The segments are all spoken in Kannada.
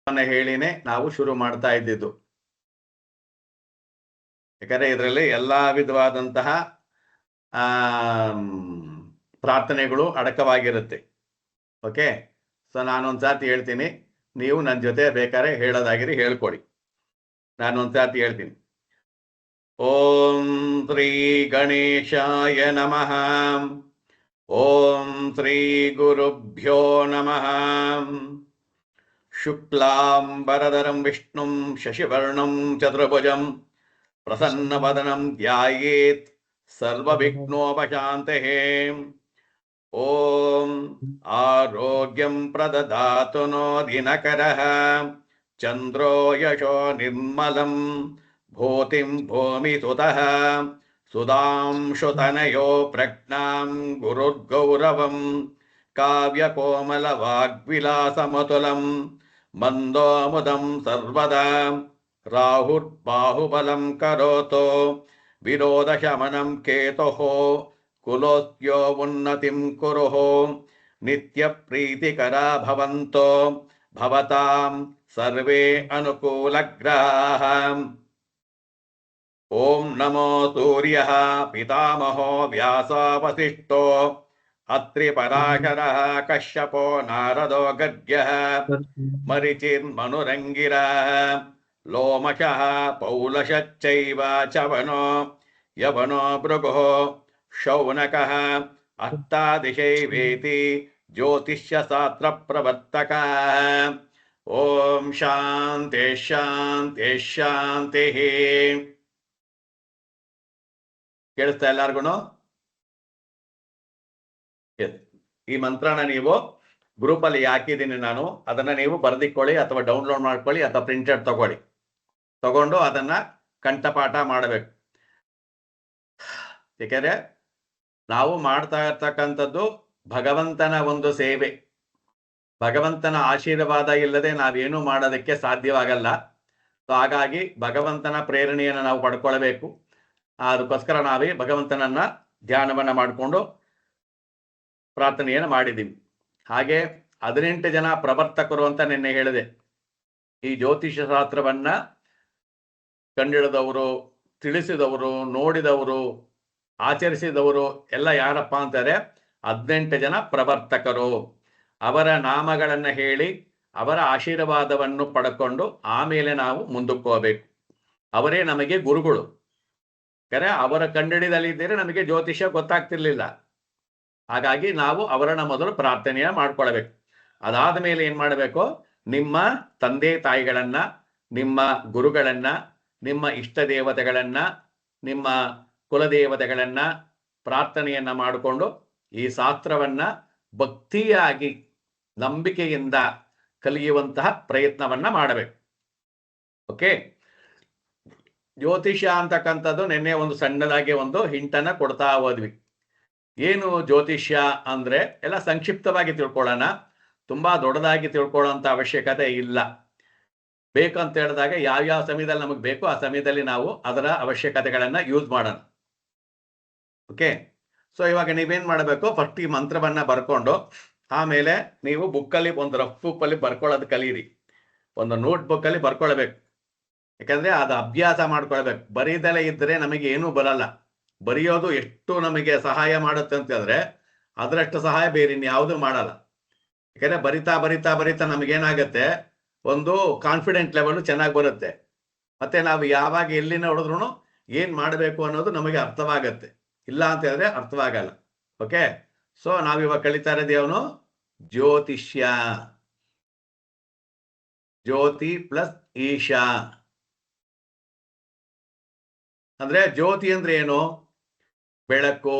ಹೇಳಿನೇ ನಾವು ಶುರು ಮಾಡ್ತಾ ಇದ್ದಿದ್ದು. ಯಾಕಂದ್ರೆ ಇದರಲ್ಲಿ ಎಲ್ಲಾ ವಿಧವಾದಂತಹ ಪ್ರಾರ್ಥನೆಗಳು ಅಡಕವಾಗಿರುತ್ತೆ. ಓಕೆ, ಸೊ ನಾನೊಂದ್ಸಾತಿ ಹೇಳ್ತೀನಿ, ನೀವು ನನ್ನ ಜೊತೆ ಬೇಕಾದ್ರೆ ಹೇಳೋದಾಗಿರಿ ಹೇಳ್ಕೊಡಿ. ನಾನೊಂದ್ಸಾತಿ ಹೇಳ್ತೀನಿ. ಓಂ ಶ್ರೀ ಗಣೇಶಾಯ ನಮಃ. ಓಂ ಶ್ರೀ ಗುರುಭ್ಯೋ ನಮಃ. ಶುಕ್ಲಾಂಬರಧರಂ ವಿಷ್ಣುಂ ಶಶಿವರ್ಣಂ ಚತುರ್ಭುಜಂ ಪ್ರಸನ್ನವದನಂ ಧ್ಯಾಯೇತ್ ಸರ್ವವಿಘ್ನೋಪಶಾಂತಯೇ. ಓಂ ಆರೋಗ್ಯಂ ಪ್ರದದಾತು ನೋ ದಿನಕರಃ ಚಂದ್ರೋ ಯಶೋ ನಿರ್ಮಲಂ ಭೂತಿಂ ಭೂಮಿಸುತಃ ಸುಧಾಂಶುತನಯೋ ಪ್ರಜ್ಞಾಂ ಗುರುರ್ಗೌರವಂ ಕಾವ್ಯಕೋಮಲವಾಗ್ವಿಲಾಸಮತುಲಂ ಮಂದೋಮುದಂ ಸರ್ವದಾ ರಾಹುರ್ಬಾಹುಬಲಂ ಕರೋತೋ ವಿರೋಧಶಮನಂ ಕೇತುಃ ಕುಲೋಸ್ತ್ಯೋ ಉನ್ನತಿಂ ಕುರುಃ ನಿತ್ಯಪ್ರೀತಿಕರಾ ಭವಂತೋ ಭವತಾಂ ಸರ್ವೇ ಅನುಕೂಲಗ್ರಹಾಃ. ಓಂ ನಮೋ ಸೂರ್ಯಃ ಪಿತಾಮಹೋ ವ್ಯಾಸವಸಿಷ್ಠೋ ಅತ್ರಿ ಪರಾಶರಃ ಕಶ್ಯಪೋ ನಾರದೋ ಗರ್ಗ್ಯಃ ಮರಿಚಿರ್ಮನುರಂಗಿರಃ ಲೋಮಶಃ ಪೌಲಶಚ್ಚೈವ ಚವನೋ ಯವನೋ ಭೃಗುಃ ಶೌನಕಃ ಅಷ್ಟಾದಿಶೈವೇತಿ ಜ್ಯೋತಿಷ್ಯ ಶಾಸ್ತ್ರ ಪ್ರವರ್ತಕಃ. ಓಂ ಶಾಂತಿ ಶಾಂತಿ ಶಾಂತಿ. ಕೇಳಿಸ್ತಾ ಎಲ್ಲಾರ್ಗು? ಈ ಮಂತ್ರನ ನೀವು ಗ್ರೂಪ್ ಅಲ್ಲಿ ಹಾಕಿದ್ದೀನಿ ನಾನು, ಅದನ್ನ ನೀವು ಬರ್ದಿಕೊಳ್ಳಿ ಅಥವಾ ಡೌನ್ಲೋಡ್ ಮಾಡ್ಕೊಳ್ಳಿ ಅಥವಾ ಪ್ರಿಂಟೆಡ್ ತಗೊಂಡು ಅದನ್ನ ಕಂಠಪಾಠ ಮಾಡಬೇಕು. ಯಾಕೆಂದ್ರೆ ನಾವು ಮಾಡ್ತಾ ಇರ್ತಕ್ಕಂಥದ್ದು ಭಗವಂತನ ಒಂದು ಸೇವೆ. ಭಗವಂತನ ಆಶೀರ್ವಾದ ಇಲ್ಲದೆ ನಾವೇನು ಮಾಡೋದಕ್ಕೆ ಸಾಧ್ಯವಾಗಲ್ಲ. ಹಾಗಾಗಿ ಭಗವಂತನ ಪ್ರೇರಣೆಯನ್ನು ನಾವು ಪಡ್ಕೊಳ್ಬೇಕು. ಅದಕ್ಕೋಸ್ಕರ ನಾವೇ ಭಗವಂತನನ್ನ ಧ್ಯಾನವನ್ನ ಮಾಡಿಕೊಂಡು ಪ್ರಾರ್ಥನೆಯನ್ನು ಮಾಡಿದ್ದೀವಿ. ಹಾಗೆ 18 ಜನ ಪ್ರವರ್ತಕರು ಅಂತ ನಿನ್ನೆ ಹೇಳಿದೆ. ಈ ಜ್ಯೋತಿಷ್ಯ ಶಾಸ್ತ್ರವನ್ನ ಕಂಡಿಡಿದವರು, ತಿಳಿಸಿದವರು, ನೋಡಿದವರು, ಆಚರಿಸಿದವರು ಎಲ್ಲ ಯಾರಪ್ಪ ಅಂತಾರೆ? 18 ಜನ ಪ್ರವರ್ತಕರು. ಅವರ ನಾಮಗಳನ್ನ ಹೇಳಿ ಅವರ ಆಶೀರ್ವಾದವನ್ನು ಪಡ್ಕೊಂಡು ಆಮೇಲೆ ನಾವು ಮುಂದಕ್ಕೆ ಹೋಗ್ಬೇಕು. ಅವರೇ ನಮಗೆ ಗುರುಗಳು. ಯಾಕಂದ್ರೆ ಅವರ ಕಂಡಿಡಿದಲ್ಲಿದ್ದರೆ ನಮಗೆ ಜ್ಯೋತಿಷ್ಯ ಗೊತ್ತಾಗ್ತಿರ್ಲಿಲ್ಲ. ಹಾಗಾಗಿ ನಾವು ಅವರನ್ನ ಮೊದಲು ಪ್ರಾರ್ಥನೆಯ ಮಾಡ್ಕೊಳ್ಬೇಕು. ಅದಾದ ಮೇಲೆ ಏನ್ ಮಾಡಬೇಕು? ನಿಮ್ಮ ತಂದೆ ತಾಯಿಗಳನ್ನ, ನಿಮ್ಮ ಗುರುಗಳನ್ನ, ನಿಮ್ಮ ಇಷ್ಟ ದೇವತೆಗಳನ್ನ, ನಿಮ್ಮ ಕುಲದೇವತೆಗಳನ್ನ ಪ್ರಾರ್ಥನೆಯನ್ನ ಮಾಡಿಕೊಂಡು ಈ ಶಾಸ್ತ್ರವನ್ನ ಭಕ್ತಿಯಾಗಿ ನಂಬಿಕೆಯಿಂದ ಕಲಿಯುವಂತಹ ಪ್ರಯತ್ನವನ್ನ ಮಾಡಬೇಕು. ಓಕೆ, ಜ್ಯೋತಿಷ್ಯ ಅಂತಕ್ಕಂಥದ್ದು ನಿನ್ನೆ ಒಂದು ಸಣ್ಣದಾಗಿ ಒಂದು ಹಿಂಟನ್ನ ಕೊಡ್ತಾ ಹೋದ್ವಿ. ಏನು ಜ್ಯೋತಿಷ್ಯ ಅಂದ್ರೆ ಎಲ್ಲ ಸಂಕ್ಷಿಪ್ತವಾಗಿ ತಿಳ್ಕೊಳ್ಳೋಣ. ತುಂಬಾ ದೊಡ್ಡದಾಗಿ ತಿಳ್ಕೊಳ್ಳೋಂಥ ಅವಶ್ಯಕತೆ ಇಲ್ಲ. ಬೇಕಂತ ಹೇಳಿದಾಗ ಯಾವ್ಯಾವ ಸಮಯದಲ್ಲಿ ನಮಗೆ ಬೇಕು ಆ ಸಮಯದಲ್ಲಿ ನಾವು ಅದರ ಅವಶ್ಯಕತೆಗಳನ್ನ ಯೂಸ್ ಮಾಡೋಣ. ಓಕೆ, ಸೊ ಇವಾಗ ನೀವೇನ್ ಮಾಡಬೇಕು? ಫಸ್ಟ್ ಈ ಮಂತ್ರವನ್ನ ಬರ್ಕೊಂಡು ಆಮೇಲೆ ನೀವು ಬುಕ್ಕಲ್ಲಿ ಒಂದು ರಫ್ ಬುಕ್ಕಲ್ಲಿ ಬರ್ಕೊಳ್ಳೋದು ಕಲೀರಿ. ಒಂದು ನೋಟ್ ಬುಕ್ ಅಲ್ಲಿ ಬರ್ಕೊಳ್ಬೇಕು. ಯಾಕಂದ್ರೆ ಅದು ಅಭ್ಯಾಸ ಮಾಡ್ಕೊಳ್ಬೇಕು. ಬರೀದಲೇ ಇದ್ರೆ ನಮಗೆ ಏನೂ ಬರಲ್ಲ. ಬರೆಯೋದು ಎಷ್ಟು ನಮಗೆ ಸಹಾಯ ಮಾಡುತ್ತೆ ಅಂತ ಹೇಳಿದ್ರೆ ಅದರಷ್ಟು ಸಹಾಯ ಬೇರೆ ಇನ್ಯಾವುದೂ ಮಾಡಲ್ಲ. ಯಾಕಂದ್ರೆ ಬರಿತಾ ಬರಿತಾ ಬರಿತಾ ನಮಗೇನಾಗತ್ತೆ? ಒಂದು ಕಾನ್ಫಿಡೆಂಟ್ ಲೆವೆಲ್ ಚೆನ್ನಾಗಿ ಬರುತ್ತೆ. ಮತ್ತೆ ನಾವು ಯಾವಾಗ ಎಲ್ಲಿ ನೋಡಿದ್ರು ಏನ್ ಮಾಡಬೇಕು ಅನ್ನೋದು ನಮಗೆ ಅರ್ಥವಾಗತ್ತೆ. ಇಲ್ಲ ಅಂತ ಹೇಳಿದ್ರೆ ಅರ್ಥವಾಗಲ್ಲ. ಓಕೆ, ಸೊ ನಾವಿವಾಗ ಕಲಿತಾ ಇರೋದೇವನು ಜ್ಯೋತಿಷ್ಯ. ಜ್ಯೋತಿ ಪ್ಲಸ್ ಈಶಾ ಅಂದ್ರೆ ಜ್ಯೋತಿ ಅಂದ್ರೆ ಏನು? ಬೆಳಕು.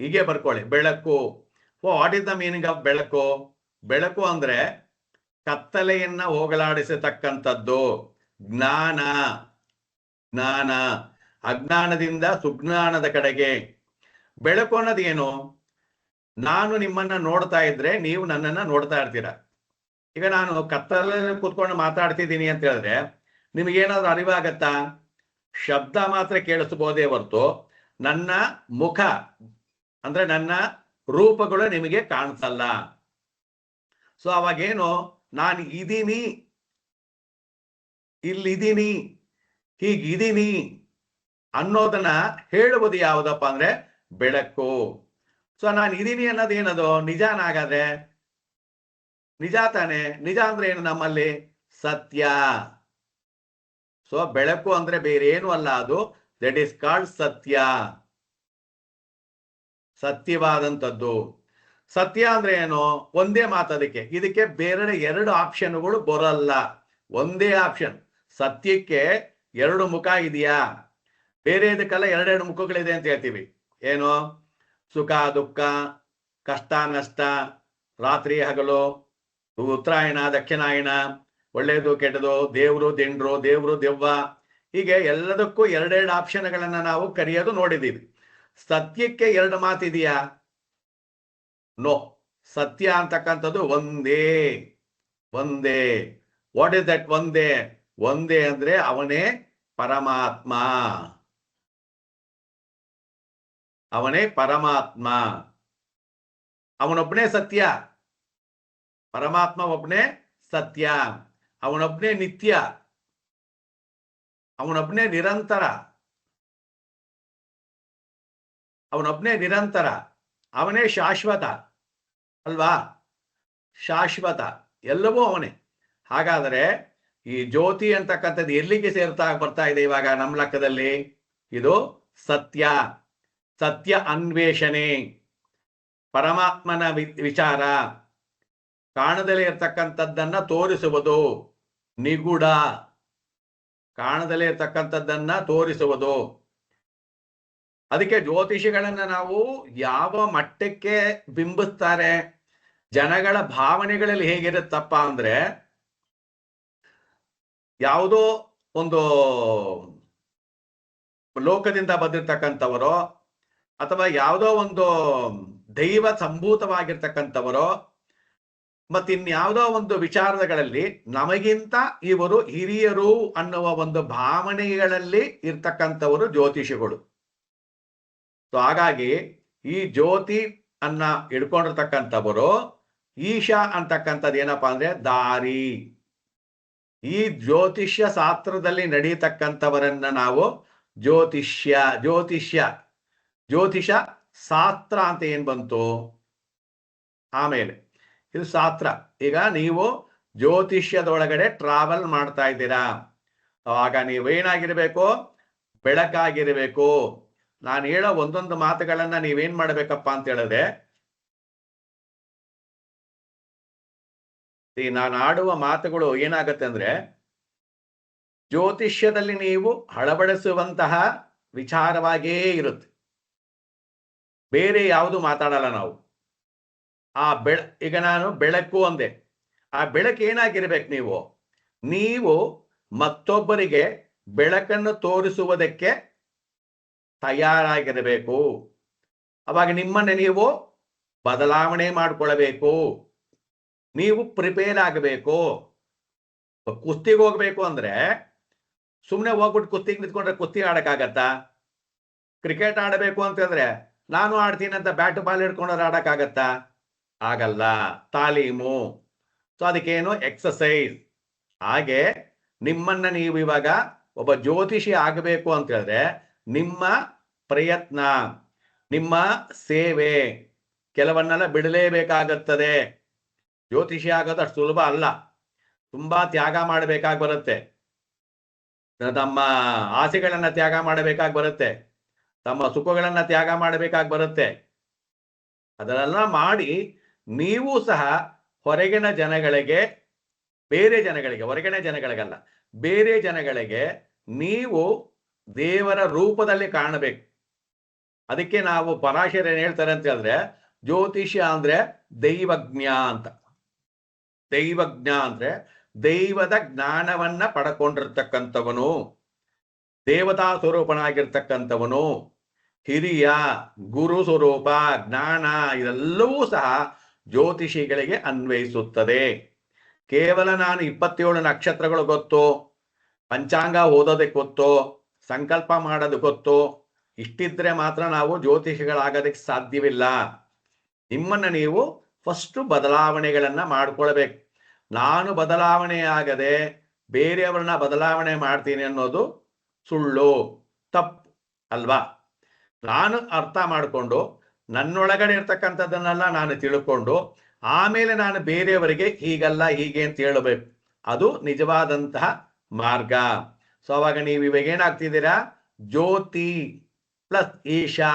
ಹೀಗೆ ಬರ್ಕೊಳ್ಳಿ, ಬೆಳಕು. What is the meaning of ಬೆಳಕು? ಬೆಳಕು ಅಂದ್ರೆ ಕತ್ತಲೆಯನ್ನ ಹೋಗಲಾಡಿಸತಕ್ಕಂಥದ್ದು. ಜ್ಞಾನ. ಜ್ಞಾನ. ಅಜ್ಞಾನದಿಂದ ಸುಜ್ಞಾನದ ಕಡೆಗೆ. ಬೆಳಕು ಅನ್ನೋದು ಏನು? ನಾನು ನಿಮ್ಮನ್ನ ನೋಡ್ತಾ ಇದ್ರೆ ನೀವು ನನ್ನನ್ನ ನೋಡ್ತಾ ಇರ್ತೀರ. ಈಗ ನಾನು ಕತ್ತಲಲ್ಲಿ ಕೂತ್ಕೊಂಡು ಮಾತಾಡ್ತಿದ್ದೀನಿ ಅಂತ ಹೇಳಿದ್ರೆ ನಿಮಗೇನಾದ್ರೂ ಅರಿವಾಗತ್ತಾ? ಶಬ್ದ ಮಾತ್ರ ಕೇಳಿಸಬಹುದೇ ಹೊರತು ನನ್ನ ಮುಖ ಅಂದ್ರೆ ನನ್ನ ರೂಪಗಳು ನಿಮಗೆ ಕಾಣಿಸಲ್ಲ. ಸೊ ಅವಾಗೇನು, ನಾನು ಇದೀನಿ, ಇಲ್ಲಿದ್ದೀನಿ, ಹೀಗಿದ್ದೀನಿ ಅನ್ನೋದನ್ನ ಹೇಳುವುದು ಯಾವುದಪ್ಪ ಅಂದ್ರೆ ಬೆಳಕು. ಸೊ ನಾನು ಇದೀನಿ ಅನ್ನೋದೇನದು ನಿಜಾನಾಗಾದ್ರೆ ನಿಜ ತಾನೆ. ನಿಜ ಅಂದ್ರೆ ಏನು ನಮ್ಮಲ್ಲಿ? ಸತ್ಯ. ಸೊ ಬೆಳಕು ಅಂದ್ರೆ ಬೇರೆ ಏನು ಅಲ್ಲ, ಅದು ದಟ್ ಈಸ್ ಕಾಲ್ಡ್ ಸತ್ಯ, ಸತ್ಯವಾದಂಥದ್ದು. ಸತ್ಯ ಅಂದ್ರೆ ಏನು? ಒಂದೇ ಮಾತದಕ್ಕೆ, ಇದಕ್ಕೆ ಬೇರೆ ಎರಡು ಆಪ್ಷನ್ಗಳು ಬರಲ್ಲ, ಒಂದೇ ಆಪ್ಷನ್. ಸತ್ಯಕ್ಕೆ ಎರಡು ಮುಖ ಇದೆಯಾ? ಬೇರೆ ಇದಕ್ಕೆಲ್ಲ ಎರಡೆರಡು ಮುಖಗಳಿದೆ ಅಂತ ಹೇಳ್ತೀವಿ. ಏನು? ಸುಖ ದುಃಖ, ಕಷ್ಟ ನಷ್ಟ, ರಾತ್ರಿ ಹಗಲು, ಉತ್ತರಾಯಣ ದಕ್ಷಿಣಾಯಣ, ಒಳ್ಳೇದು ಕೆಟ್ಟದು, ದೇವ್ರು ದಿಂಡ್ರು, ದೇವ್ರು ದೆವ್ವ, ಹೀಗೆ ಎಲ್ಲದಕ್ಕೂ ಎರಡೆರಡು ಆಪ್ಷನ್ಗಳನ್ನ ನಾವು ಕರೆಯೋದು ನೋಡಿದ್ದೀವಿ. ಸತ್ಯಕ್ಕೆ ಎರಡು ಮಾತಿದೆಯಾ? ನೋ. ಸತ್ಯ ಅಂತಕ್ಕಂಥದ್ದು ಒಂದೇ, ಒಂದೇ. ವಾಟ್ ಇಸ್ ದಟ್ ಒಂದೇ? ಒಂದೇ ಅಂದ್ರೆ ಅವನೇ ಪರಮಾತ್ಮ, ಅವನೇ ಪರಮಾತ್ಮ, ಅವನೊಬ್ಬನೇ ಸತ್ಯ. ಪರಮಾತ್ಮ ಒಬ್ಬನೇ ಸತ್ಯ, ಅವನೊಬ್ಬನೇ ನಿತ್ಯ, ಅವನೊಬ್ಬನೇ ನಿರಂತರ, ಅವನೊಬ್ಬನೇ ನಿರಂತರ, ಅವನೇ ಶಾಶ್ವತ ಅಲ್ವಾ? ಶಾಶ್ವತ, ಎಲ್ಲವೂ ಅವನೇ. ಹಾಗಾದರೆ ಈ ಜ್ಯೋತಿ ಅಂತಕ್ಕಂಥದ್ದು ಎಲ್ಲಿಗೆ ಬರ್ತಾ ಇದೆ ಇವಾಗ ನಮ್ಮ ಲೆಕ್ಕದಲ್ಲಿ? ಇದು ಸತ್ಯ, ಸತ್ಯ ಅನ್ವೇಷಣೆ, ಪರಮಾತ್ಮನ ವಿಚಾರ, ಕಾಣದಲ್ಲೇ ಇರ್ತಕ್ಕಂಥದ್ದನ್ನ ತೋರಿಸುವುದು, ನಿಗೂಢ, ಕಾಣದಲ್ಲೇ ಇರ್ತಕ್ಕಂಥದ್ದನ್ನ ತೋರಿಸುವುದು. ಅದಕ್ಕೆ ಜ್ಯೋತಿಷಿಗಳನ್ನ ನಾವು ಯಾವ ಮಟ್ಟಕ್ಕೆ ಬಿಂಬಿಸ್ತಾರೆ, ಜನಗಳ ಭಾವನೆಗಳಲ್ಲಿ ಹೇಗಿರುತ್ತಪ್ಪ ಅಂದ್ರೆ, ಯಾವುದೋ ಒಂದು ಲೋಕದಿಂದ ಬಂದಿರ್ತಕ್ಕಂಥವರೋ ಅಥವಾ ಯಾವುದೋ ಒಂದು ದೈವ ಸಂಭೂತವಾಗಿರ್ತಕ್ಕಂಥವರೋ ಮತ್ತಿನ್ಯಾವುದೋ ಒಂದು ವಿಚಾರಗಳಲ್ಲಿ ನಮಗಿಂತ ಇವರು ಹಿರಿಯರು ಅನ್ನುವ ಒಂದು ಭಾವನೆಗಳಲ್ಲಿ ಇರ್ತಕ್ಕಂಥವರು ಜ್ಯೋತಿಷಿಗಳು. ಸೊ ಹಾಗಾಗಿ ಈ ಜ್ಯೋತಿ ಅನ್ನ ಹಿಡ್ಕೊಂಡಿರ್ತಕ್ಕಂಥವರು ಈಶಾ ಅಂತಕ್ಕಂಥದ್ದು ಏನಪ್ಪಾ ಅಂದ್ರೆ ದಾರಿ. ಈ ಜ್ಯೋತಿಷ್ಯ ಶಾಸ್ತ್ರದಲ್ಲಿ ನಡೀತಕ್ಕಂಥವರನ್ನ ನಾವು ಜ್ಯೋತಿಷ ಶಾಸ್ತ್ರ ಅಂತ ಏನ್ ಬಂತು ಆಮೇಲೆ, ಇದು ಶಾಸ್ತ್ರ. ಈಗ ನೀವು ಜ್ಯೋತಿಷ್ಯದೊಳಗಡೆ ಟ್ರಾವೆಲ್ ಮಾಡ್ತಾ ಇದ್ದೀರಾ, ಆಗ ನೀವೇನಾಗಿರ್ಬೇಕು? ಬೆಳಕಾಗಿರ್ಬೇಕು. ನಾನು ಹೇಳೋ ಒಂದೊಂದು ಮಾತುಗಳನ್ನ ನೀವೇನ್ ಮಾಡ್ಬೇಕಪ್ಪ ಅಂತ ಹೇಳಿದ್ರೆ, ನಾನು ಆಡುವ ಮಾತುಗಳು ಏನಾಗತ್ತೆ ಅಂದ್ರೆ ಜ್ಯೋತಿಷ್ಯದಲ್ಲಿ ನೀವು ಅಳವಡಿಸುವಂತಹ ವಿಚಾರವಾಗೇ ಇರುತ್ತೆ, ಬೇರೆ ಯಾವುದು ಮಾತಾಡಲ್ಲ ನಾವು. ಈಗ ನಾನು ಬೆಳಕು ಅಂದೆ, ಆ ಬೆಳಕು ಏನಾಗಿರ್ಬೇಕು? ನೀವು ಮತ್ತೊಬ್ಬರಿಗೆ ಬೆಳಕನ್ನು ತೋರಿಸುವುದಕ್ಕೆ ತಯಾರಾಗಿರಬೇಕು. ಅವಾಗ ನಿಮ್ಮನ್ನು ನೀವು ಬದಲಾವಣೆ ಮಾಡಿಕೊಳ್ಳಬೇಕು, ನೀವು ಪ್ರಿಪೇರ್ ಆಗಬೇಕು. ಕುಸ್ತಿಗೆ ಹೋಗ್ಬೇಕು ಅಂದ್ರೆ ಸುಮ್ಮನೆ ಹೋಗ್ಬಿಟ್ಟು ಕುಸ್ತಿಗೆ ನಿಂತ್ಕೊಂಡ್ರೆ ಕುಸ್ತಿ ಆಡಕ್ಕಾಗತ್ತಾ? ಕ್ರಿಕೆಟ್ ಆಡಬೇಕು ಅಂತಂದ್ರೆ ನಾನು ಆಡ್ತೀನಿ ಅಂತ ಬ್ಯಾಟ್ ಬಾಲ್ ಹಿಡ್ಕೊಂಡ್ರೆ ಆಡಕ್ಕಾಗತ್ತಾ? ಆಗಲ್ಲ. ತಾಲೀಮು. ಸೊ ಅದಕ್ಕೇನು? ಎಕ್ಸಸೈಸ್. ಹಾಗೆ ನಿಮ್ಮನ್ನ ನೀವು ಇವಾಗ ಒಬ್ಬ ಜ್ಯೋತಿಷಿ ಆಗಬೇಕು ಅಂತ ಹೇಳಿದ್ರೆ ನಿಮ್ಮ ಪ್ರಯತ್ನ, ನಿಮ್ಮ ಸೇವೆ ಕೆಲವನ್ನೆಲ್ಲ ಬಿಡಲೇಬೇಕಾಗುತ್ತದೆ. ಜ್ಯೋತಿಷಿ ಆಗೋದು ಅಷ್ಟು ಸುಲಭ ಅಲ್ಲ, ತುಂಬಾ ತ್ಯಾಗ ಮಾಡಬೇಕಾಗಿ ಬರುತ್ತೆ. ತಮ್ಮ ಆಸೆಗಳನ್ನ ತ್ಯಾಗ ಮಾಡಬೇಕಾಗಿ ಬರುತ್ತೆ, ತಮ್ಮ ಸುಖಗಳನ್ನ ತ್ಯಾಗ ಮಾಡಬೇಕಾಗಿ ಬರುತ್ತೆ. ಅದನ್ನೆಲ್ಲ ಮಾಡಿ ನೀವು ಸಹ ಹೊರಗಿನ ಜನಗಳಿಗೆ, ಬೇರೆ ಜನಗಳಿಗೆ, ಹೊರಗಿನ ಜನಗಳಿಗಲ್ಲ, ಬೇರೆ ಜನಗಳಿಗೆ ನೀವು ದೇವರ ರೂಪದಲ್ಲಿ ಕಾಣಬೇಕು. ಅದಕ್ಕೆ ನಾವು ಪರಾಶರ ಏನ್ ಹೇಳ್ತಾರೆ ಅಂತ ಹೇಳಿದ್ರೆ, ಜ್ಯೋತಿಷ್ಯ ಅಂದ್ರೆ ದೈವಜ್ಞ ಅಂತ. ದೈವಜ್ಞ ಅಂದ್ರೆ ದೈವದ ಜ್ಞಾನವನ್ನ ಪಡ್ಕೊಂಡಿರ್ತಕ್ಕಂಥವನು, ದೇವತಾ ಸ್ವರೂಪನಾಗಿರ್ತಕ್ಕಂಥವನು, ಹಿರಿಯ ಗುರು ಸ್ವರೂಪ ಜ್ಞಾನ, ಇದೆಲ್ಲವೂ ಸಹ ಜ್ಯೋತಿಷಿಗಳಿಗೆ ಅನ್ವಯಿಸುತ್ತದೆ. ಕೇವಲ ನಾನು 27 ನಕ್ಷತ್ರಗಳು ಗೊತ್ತು, ಪಂಚಾಂಗ ಓದೋದಕ್ಕೆ ಗೊತ್ತು, ಸಂಕಲ್ಪ ಮಾಡೋದು ಗೊತ್ತು, ಇಷ್ಟಿದ್ರೆ ಮಾತ್ರ ನಾವು ಜ್ಯೋತಿಷಿಗಳಾಗೋದಕ್ಕೆ ಸಾಧ್ಯವಿಲ್ಲ. ನಿಮ್ಮನ್ನ ನೀವು ಫಸ್ಟ್ ಬದಲಾವಣೆಗಳನ್ನ ಮಾಡ್ಕೊಳ್ಬೇಕು. ನಾನು ಬದಲಾವಣೆ ಆಗದೆ ಬೇರೆಯವ್ರನ್ನ ಬದಲಾವಣೆ ಮಾಡ್ತೀನಿ ಅನ್ನೋದು ಸುಳ್ಳು, ತಪ್ಪು ಅಲ್ವಾ? ನಾನು ಅರ್ಥ ಮಾಡಿಕೊಂಡು ನನ್ನೊಳಗಡೆ ಇರ್ತಕ್ಕಂಥದ್ದನ್ನೆಲ್ಲ ನಾನು ತಿಳ್ಕೊಂಡು ಆಮೇಲೆ ನಾನು ಬೇರೆಯವರಿಗೆ ಹೀಗಲ್ಲ ಹೀಗೆ ಅಂತ ಹೇಳಬೇಕು. ಅದು ನಿಜವಾದಂತಹ ಮಾರ್ಗ. ಸೊ ಅವಾಗ ನೀವು ಇವಾಗ ಏನಾಗ್ತಿದ್ದೀರಾ? ಜ್ಯೋತಿ ಪ್ಲಸ್ ಈಶಾ,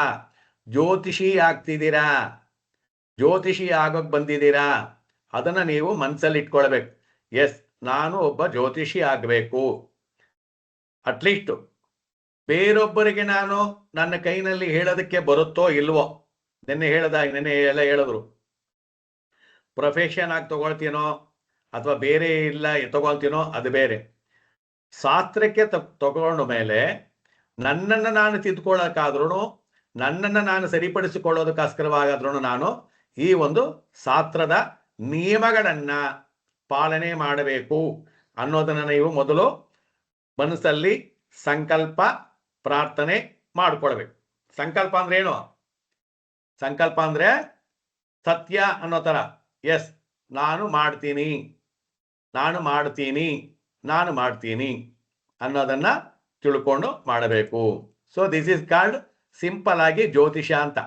ಜ್ಯೋತಿಷಿ ಆಗ್ತಿದ್ದೀರಾ, ಜ್ಯೋತಿಷಿ ಆಗೋಕ್ ಬಂದಿದ್ದೀರಾ. ಅದನ್ನ ನೀವು ಮನಸ್ಸಲ್ಲಿ ಇಟ್ಕೊಳ್ಬೇಕು. ಎಸ್, ನಾನು ಒಬ್ಬ ಜ್ಯೋತಿಷಿ ಆಗಬೇಕು. ಅಟ್ಲೀಸ್ಟ್ ಬೇರೊಬ್ಬರಿಗೆ ನಾನು ನನ್ನ ಕೈನಲ್ಲಿ ಹೇಳೋದಕ್ಕೆ ಬರುತ್ತೋ ಇಲ್ವೋ. ನೆನ್ನೆ ಎಲ್ಲ ಹೇಳಿದ್ರು, ಪ್ರೊಫೆಷನ್ ಆಗಿ ತಗೊಳ್ತೀನೋ ಅಥವಾ ಬೇರೆ ಇಲ್ಲ ತಗೊಳ್ತೀನೋ ಅದು ಬೇರೆ. ಶಾಸ್ತ್ರಕ್ಕೆ ತಗೊಂಡ ಮೇಲೆ ನನ್ನನ್ನು ನಾನು ತಿದ್ಕೊಳ್ಳೋಕ್ಕಾದ್ರೂ, ನನ್ನನ್ನು ನಾನು ಸರಿಪಡಿಸಿಕೊಳ್ಳೋದಕ್ಕೋಸ್ಕರವಾಗಾದ್ರೂ ನಾನು ಈ ಒಂದು ಶಾಸ್ತ್ರದ ನಿಯಮಗಳನ್ನ ಪಾಲನೆ ಮಾಡಬೇಕು ಅನ್ನೋದನ್ನ ನೀವು ಮೊದಲು ಮನಸ್ಸಲ್ಲಿ ಸಂಕಲ್ಪ ಪ್ರಾರ್ಥನೆ ಮಾಡ್ಕೊಳ್ಬೇಕು. ಸಂಕಲ್ಪ ಅಂದ್ರೆ ಏನು? ಸಂಕಲ್ಪ ಅಂದ್ರೆ ಸತ್ಯ ಅನ್ನೋ ತರ. ಎಸ್, ನಾನು ಮಾಡ್ತೀನಿ, ನಾನು ಮಾಡ್ತೀನಿ, ನಾನು ಮಾಡ್ತೀನಿ ಅನ್ನೋದನ್ನ ತಿಳ್ಕೊಂಡು ಮಾಡಬೇಕು. So this is called simple ಆಗಿ ಜ್ಯೋತಿಷ ಅಂತ.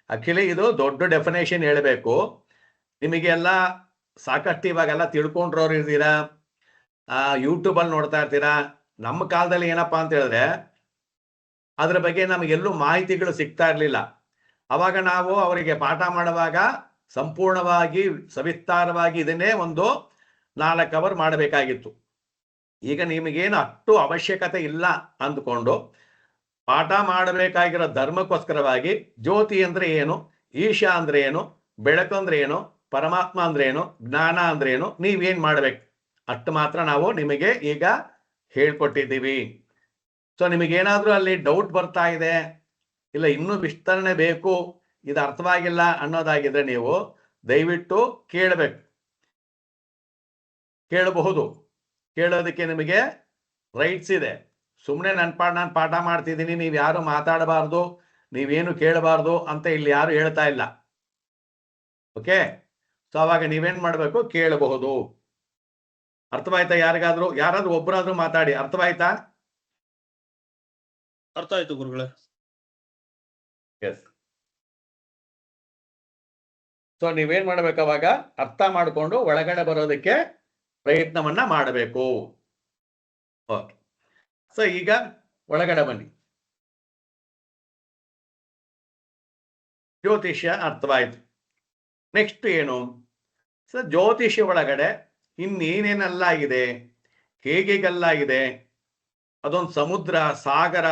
ಆಕ್ಚುಲಿ ಇದು ದೊಡ್ಡ ಡೆಫಿನೇಷನ್ ಹೇಳಬೇಕು. ನಿಮಗೆಲ್ಲ ಸಾಕಷ್ಟು ಇವಾಗೆಲ್ಲ ತಿಳ್ಕೊಂಡ್ರೋರು ಇರ್ತೀರಾ, ಯೂಟ್ಯೂಬಲ್ಲಿ ನೋಡ್ತಾ ಇರ್ತೀರಾ. ನಮ್ಮ ಕಾಲದಲ್ಲಿ ಏನಪ್ಪಾ ಅಂತ ಹೇಳಿದ್ರೆ ಅದ್ರ ಬಗ್ಗೆ ನಮಗೆಲ್ಲೂ ಮಾಹಿತಿಗಳು ಸಿಗ್ತಾ ಇರಲಿಲ್ಲ. ಅವಾಗ ನಾವು ಅವರಿಗೆ ಪಾಠ ಮಾಡುವಾಗ ಸಂಪೂರ್ಣವಾಗಿ ಸವಿಸ್ತಾರವಾಗಿ ಇದನ್ನೇ ಒಂದು 4 ಅವರ್ ಮಾಡಬೇಕಾಗಿತ್ತು. ಈಗ ನಿಮಗೇನು ಅಷ್ಟು ಅವಶ್ಯಕತೆ ಇಲ್ಲ ಅಂದ್ಕೊಂಡು ಪಾಠ ಮಾಡಬೇಕಾಗಿರೋ ಧರ್ಮಕ್ಕೋಸ್ಕರವಾಗಿ ಜ್ಯೋತಿ ಅಂದ್ರೆ ಏನು, ಈಶಾ ಅಂದ್ರೆ ಏನು, ಬೆಳಕು ಅಂದ್ರೆ ಏನು, ಪರಮಾತ್ಮ ಅಂದ್ರೆ ಏನು, ಜ್ಞಾನ ಅಂದ್ರೆ ಏನು, ನೀವೇನ್ ಮಾಡ್ಬೇಕು ಅಷ್ಟು ಮಾತ್ರ ನಾವು ನಿಮಗೆ ಈಗ ಹೇಳ್ಕೊಟ್ಟಿದ್ದೀವಿ. ಸೊ ನಿಮಗೇನಾದ್ರೂ ಅಲ್ಲಿ ಡೌಟ್ ಬರ್ತಾ ಇದೆ, ಇಲ್ಲ ಇನ್ನೂ ವಿಸ್ತರಣೆ ಬೇಕು, ಇದು ಅರ್ಥವಾಗಿಲ್ಲ ಅನ್ನೋದಾಗಿದ್ರೆ ನೀವು ದಯವಿಟ್ಟು ಕೇಳಬಹುದು. ಕೇಳೋದಕ್ಕೆ ನಿಮಗೆ ರೈಟ್ಸ್ ಇದೆ. ಸುಮ್ಮನೆ ನಾನು ಪಾಠ ಮಾಡ್ತಿದ್ದೀನಿ, ನೀವು ಯಾರು ಮಾತಾಡಬಾರ್ದು, ನೀವೇನು ಕೇಳಬಾರ್ದು ಅಂತ ಇಲ್ಲಿ ಯಾರು ಹೇಳ್ತಾ ಇಲ್ಲ. ಓಕೆ, ಸೊ ಅವಾಗ ನೀವೇನ್ ಮಾಡ್ಬೇಕು? ಕೇಳಬಹುದು. ಅರ್ಥವಾಯ್ತಾ? ಯಾರಾದ್ರೂ ಒಬ್ಬರಾದ್ರೂ ಮಾತಾಡಿ. ಅರ್ಥವಾಯ್ತಾ? ಅರ್ಥ ಆಯ್ತು ಗುರುಗಳೇ. ಎಸ್. ಸೊ ನೀವೇನ್ ಮಾಡ್ಬೇಕು? ಅವಾಗ ಅರ್ಥ ಮಾಡಿಕೊಂಡು ಒಳಗಡೆ ಬರೋದಕ್ಕೆ ಪ್ರಯತ್ನವನ್ನ ಮಾಡಬೇಕು. ಓಕೆ, ಸೊ ಈಗ ಒಳಗಡೆ ಬನ್ನಿ. ಜ್ಯೋತಿಷ್ಯ ಅರ್ಥವಾಯ್ತು. ನೆಕ್ಸ್ಟ್ ಏನು? ಸೊ ಜ್ಯೋತಿಷ್ಯ ಒಳಗಡೆ ಇನ್ನೇನೇನೆಲ್ಲ ಇದೆ, ಹೇಗೆಲ್ಲ ಇದೆ, ಅದೊಂದು ಸಮುದ್ರ, ಸಾಗರ,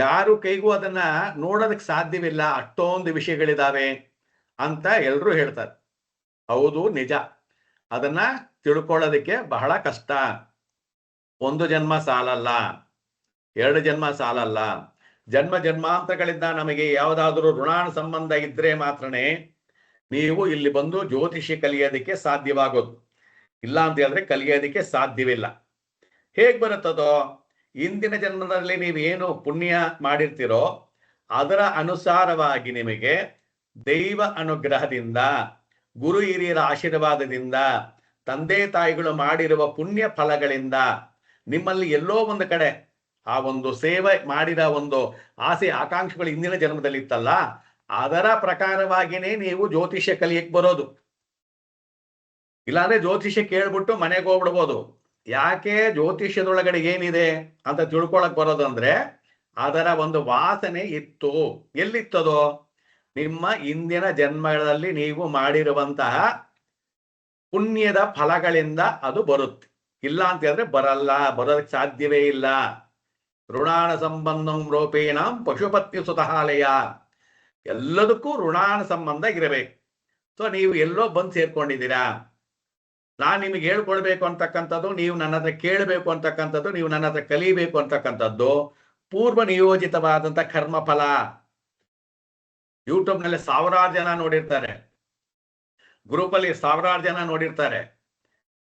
ಯಾರು ಕೈಗೂ ಅದನ್ನ ನೋಡೋದಕ್ಕೆ ಸಾಧ್ಯವಿಲ್ಲ, ಅಷ್ಟೊಂದು ವಿಷಯಗಳಿದಾವೆ ಅಂತ ಎಲ್ರೂ ಹೇಳ್ತಾರೆ. ಹೌದು, ನಿಜ. ಅದನ್ನ ತಿಳ್ಕೊಳ್ಳೋದಕ್ಕೆ ಬಹಳ ಕಷ್ಟ. 1 ಜನ್ಮ ಸಾಲಲ್ಲ, 2 ಜನ್ಮ ಸಾಲಲ್ಲ. ಜನ್ಮಾಂತರಗಳಿಂದ ನಮಗೆ ಯಾವುದಾದ್ರೂ ಋಣಾನು ಸಂಬಂಧ ಇದ್ರೆ ಮಾತ್ರನೇ ನೀವು ಇಲ್ಲಿ ಬಂದು ಜ್ಯೋತಿಷ್ಯ ಕಲಿಯೋದಕ್ಕೆ ಸಾಧ್ಯವಾಗೋದು. ಇಲ್ಲ ಅಂತ ಹೇಳಿದ್ರೆ ಕಲಿಯೋದಕ್ಕೆ ಸಾಧ್ಯವಿಲ್ಲ. ಹೇಗ್ ಬರುತ್ತದೋ? ಇಂದಿನ ಜನ್ಮದಲ್ಲಿ ನೀವೇನು ಪುಣ್ಯ ಮಾಡಿರ್ತೀರೋ ಅದರ ಅನುಸಾರವಾಗಿ ನಿಮಗೆ ದೈವ ಅನುಗ್ರಹದಿಂದ, ಗುರು ಹಿರಿಯರ ಆಶೀರ್ವಾದದಿಂದ, ತಂದೆ ತಾಯಿಗಳು ಮಾಡಿರುವ ಪುಣ್ಯ ಫಲಗಳಿಂದ ನಿಮ್ಮಲ್ಲಿ ಎಲ್ಲೋ ಒಂದು ಕಡೆ ಆ ಒಂದು ಸೇವೆ ಮಾಡಿದ ಒಂದು ಆಸೆ ಆಕಾಂಕ್ಷೆಗಳು ಇಂದಿನ ಜನ್ಮದಲ್ಲಿ ಇತ್ತಲ್ಲ, ಅದರ ಪ್ರಕಾರವಾಗಿನೇ ನೀವು ಜ್ಯೋತಿಷ್ಯ ಕಲಿಯಕ್ಕೆ ಬರೋದು. ಇಲ್ಲಾಂದ್ರೆ ಜ್ಯೋತಿಷ್ಯ ಕೇಳ್ಬಿಟ್ಟು ಮನೆಗೆ ಹೋಗ್ಬಿಡ್ಬೋದು. ಯಾಕೆ? ಜ್ಯೋತಿಷ್ಯದೊಳಗಡೆ ಏನಿದೆ ಅಂತ ತಿಳ್ಕೊಳಕ್ ಬರೋದು ಅಂದ್ರೆ ಅದರ ಒಂದು ವಾಸನೆ ಇತ್ತು. ಎಲ್ಲಿತ್ತದೋ? ನಿಮ್ಮ ಇಂದಿನ ಜನ್ಮಗಳಲ್ಲಿ ನೀವು ಮಾಡಿರುವಂತಹ ಪುಣ್ಯದ ಫಲಗಳಿಂದ ಅದು ಬರುತ್ತೆ. ಇಲ್ಲ ಅಂತ ಹೇಳಿದ್ರೆ ಬರೋದಕ್ಕೆ ಸಾಧ್ಯವೇ ಇಲ್ಲ. ಋಣಾನ ಸಂಬಂಧಂ ರೂಪೇಣಂ ಪಶುಪತ್ನಿ ಸುತಹಾಲಯ. ಎಲ್ಲದಕ್ಕೂ ಋಣಾನ ಸಂಬಂಧ ಇರಬೇಕು. ಸೊ ನೀವು ಎಲ್ಲೋ ಬಂದು ಸೇರ್ಕೊಂಡಿದ್ದೀರಾ. ನಾನು ನಿಮಗೆ ಹೇಳ್ಕೊಡ್ಬೇಕು ಅಂತಕ್ಕಂಥದ್ದು, ನೀವು ನನ್ನ ಹತ್ರ ಕೇಳಬೇಕು ಅಂತಕ್ಕಂಥದ್ದು, ನೀವು ನನ್ನ ಹತ್ರ ಕಲಿಬೇಕು ಅಂತಕ್ಕಂಥದ್ದು ಪೂರ್ವ ನಿಯೋಜಿತವಾದಂಥ ಕರ್ಮಫಲ. ಯೂಟ್ಯೂಬ್ನಲ್ಲಿ 1000 ಜನ ನೋಡಿರ್ತಾರೆ, ಗ್ರೂಪಲ್ಲಿ 1000 ಜನ ನೋಡಿರ್ತಾರೆ.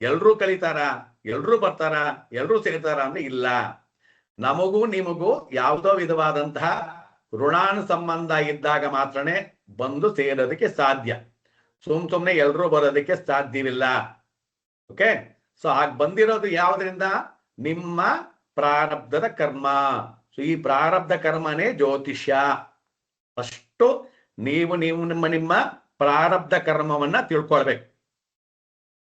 ಎಲ್ರೂ ಕಲಿತಾರ, ಎಲ್ರೂ ಬರ್ತಾರ, ಎಲ್ರೂ ಸೇರ್ತಾರ ಅಂದ್ರೆ ಇಲ್ಲ. ನಮಗೂ ನಿಮಗೂ ಯಾವುದೋ ವಿಧವಾದಂತಹ ಋಣಾನು ಸಂಬಂಧ ಇದ್ದಾಗ ಮಾತ್ರನೇ ಬಂದು ಸೇರೋದಕ್ಕೆ ಸಾಧ್ಯ. ಸುಮ್ನೆ ಎಲ್ಲರೂ ಬರೋದಕ್ಕೆ ಸಾಧ್ಯವಿಲ್ಲ. ಓಕೆ, ಸೊ ಹಾಗೆ ಬಂದಿರೋದು ಯಾವ್ದ್ರಿಂದ? ನಿಮ್ಮ ಪ್ರಾರಬ್ಧದ ಕರ್ಮ. ಸೊ ಈ ಪ್ರಾರಬ್ಧ ಕರ್ಮನೇ ಜ್ಯೋತಿಷ್ಯ. ಅಷ್ಟು ನೀವು ನಿಮ್ಮ ಪ್ರಾರಬ್ಧ ಕರ್ಮವನ್ನ ತಿಳ್ಕೊಳ್ಬೇಕು.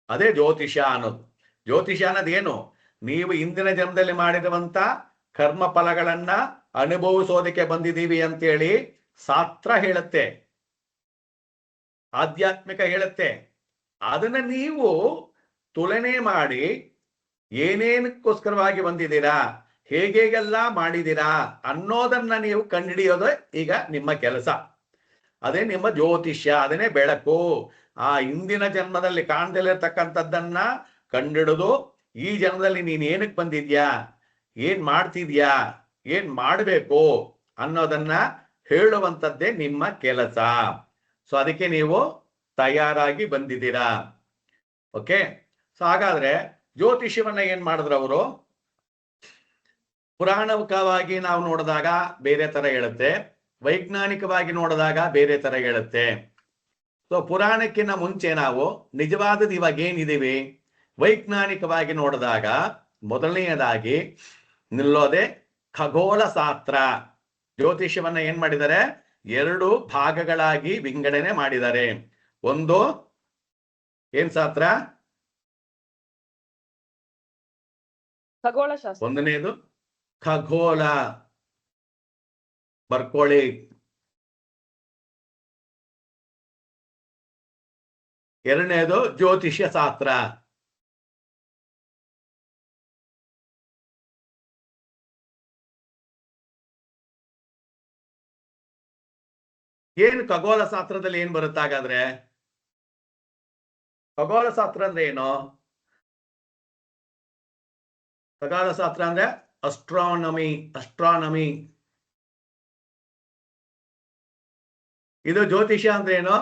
ಅದೇ ಜ್ಯೋತಿಷ್ಯ ಅನ್ನೋದು. ಜ್ಯೋತಿಷ್ಯ ಅನ್ನೋದೇನು? ನೀವು ಇಂದಿನ ಜನ್ಮದಲ್ಲಿ ಮಾಡಿರುವಂತ ಕರ್ಮ ಫಲಗಳನ್ನ ಅನುಭವಿಸೋದಕ್ಕೆ ಬಂದಿದ್ದೀವಿ ಅಂತೇಳಿ ಶಾಸ್ತ್ರ ಹೇಳುತ್ತೆ, ಆಧ್ಯಾತ್ಮಿಕ ಹೇಳುತ್ತೆ. ಅದನ್ನ ನೀವು ತುಲನೆ ಮಾಡಿ ಏನೇನಕ್ಕೋಸ್ಕರವಾಗಿ ಬಂದಿದ್ದೀರಾ, ಹೇಗೆಲ್ಲ ಮಾಡಿದ್ದೀರಾ ಅನ್ನೋದನ್ನ ನೀವು ಕಂಡುಹಿಡಿಯೋದು ಈಗ ನಿಮ್ಮ ಕೆಲಸ. ಅದೇ ನಿಮ್ಮ ಜ್ಯೋತಿಷ್ಯ, ಅದನ್ನೇ ಬೆಳಕು. ಆ ಹಿಂದಿನ ಜನ್ಮದಲ್ಲಿ ಕಾಣ್ದಲ್ಲಿರ್ತಕ್ಕಂಥದ್ದನ್ನ ಕಂಡಿಡಿದು ಈ ಜನ್ಮದಲ್ಲಿ ನೀನ್ ಏನಕ್ಕೆ ಬಂದಿದ್ಯಾ, ಏನ್ ಮಾಡ್ತಿದ್ಯಾ, ಏನ್ ಮಾಡಬೇಕು ಅನ್ನೋದನ್ನ ಹೇಳುವಂಥದ್ದೇ ನಿಮ್ಮ ಕೆಲಸ. ಸೊ ಅದಕ್ಕೆ ನೀವು ತಯಾರಾಗಿ ಬಂದಿದ್ದೀರಾ. ಓಕೆ, ಸೊ ಹಾಗಾದ್ರೆ ಜ್ಯೋತಿಷ್ಯವನ್ನ ಏನ್ ಮಾಡಿದ್ರು ಅವರು? ಪುರಾಣಿಕವಾಗಿ ನಾವು ನೋಡಿದಾಗ ಬೇರೆ ತರ ಹೇಳುತ್ತೆ, ವೈಜ್ಞಾನಿಕವಾಗಿ ನೋಡಿದಾಗ ಬೇರೆ ತರ ಹೇಳುತ್ತೆ. ಸೊ ಪುರಾಣಕ್ಕಿಂತ ಮುಂಚೆ ನಾವು ನಿಜವಾದದ್ದು ಇವಾಗ ಏನಿದ್ದೀವಿ, ವೈಜ್ಞಾನಿಕವಾಗಿ ನೋಡಿದಾಗ ಮೊದಲನೆಯದಾಗಿ ನಿಲ್ಲೋದೆ ಖಗೋಳ ಶಾಸ್ತ್ರ. ಜ್ಯೋತಿಷ್ಯವನ್ನ ಏನ್ ಮಾಡಿದ್ದಾರೆ? 2 ಭಾಗಗಳಾಗಿ ವಿಂಗಡಣೆ ಮಾಡಿದ್ದಾರೆ. ಒಂದು ಏನ್ ಶಾಸ್ತ್ರ? ಖಗೋಳಶಾಸ್ತ್ರ. ಒಂದನೇದು ಖಗೋಳ, ಬರ್ಕೊಳ್ಳಿ. ಎರಡನೇದು ಜ್ಯೋತಿಷ್ಯ ಶಾಸ್ತ್ರ. ಏನು ಖಗೋಳ ಶಾಸ್ತ್ರದಲ್ಲಿ ಏನ್ ಬರುತ್ತೆ ಹಾಗಾದ್ರೆ? ಖಗೋಳ ಶಾಸ್ತ್ರ ಅಂದ್ರೆ ಏನು? ಖಗೋಳ ಶಾಸ್ತ್ರ ಅಂದ್ರೆ ಅಸ್ಟ್ರಾನಮಿ. ಇದು ಜ್ಯೋತಿಷ್ಯ ಅಂದ್ರೆ ಏನು?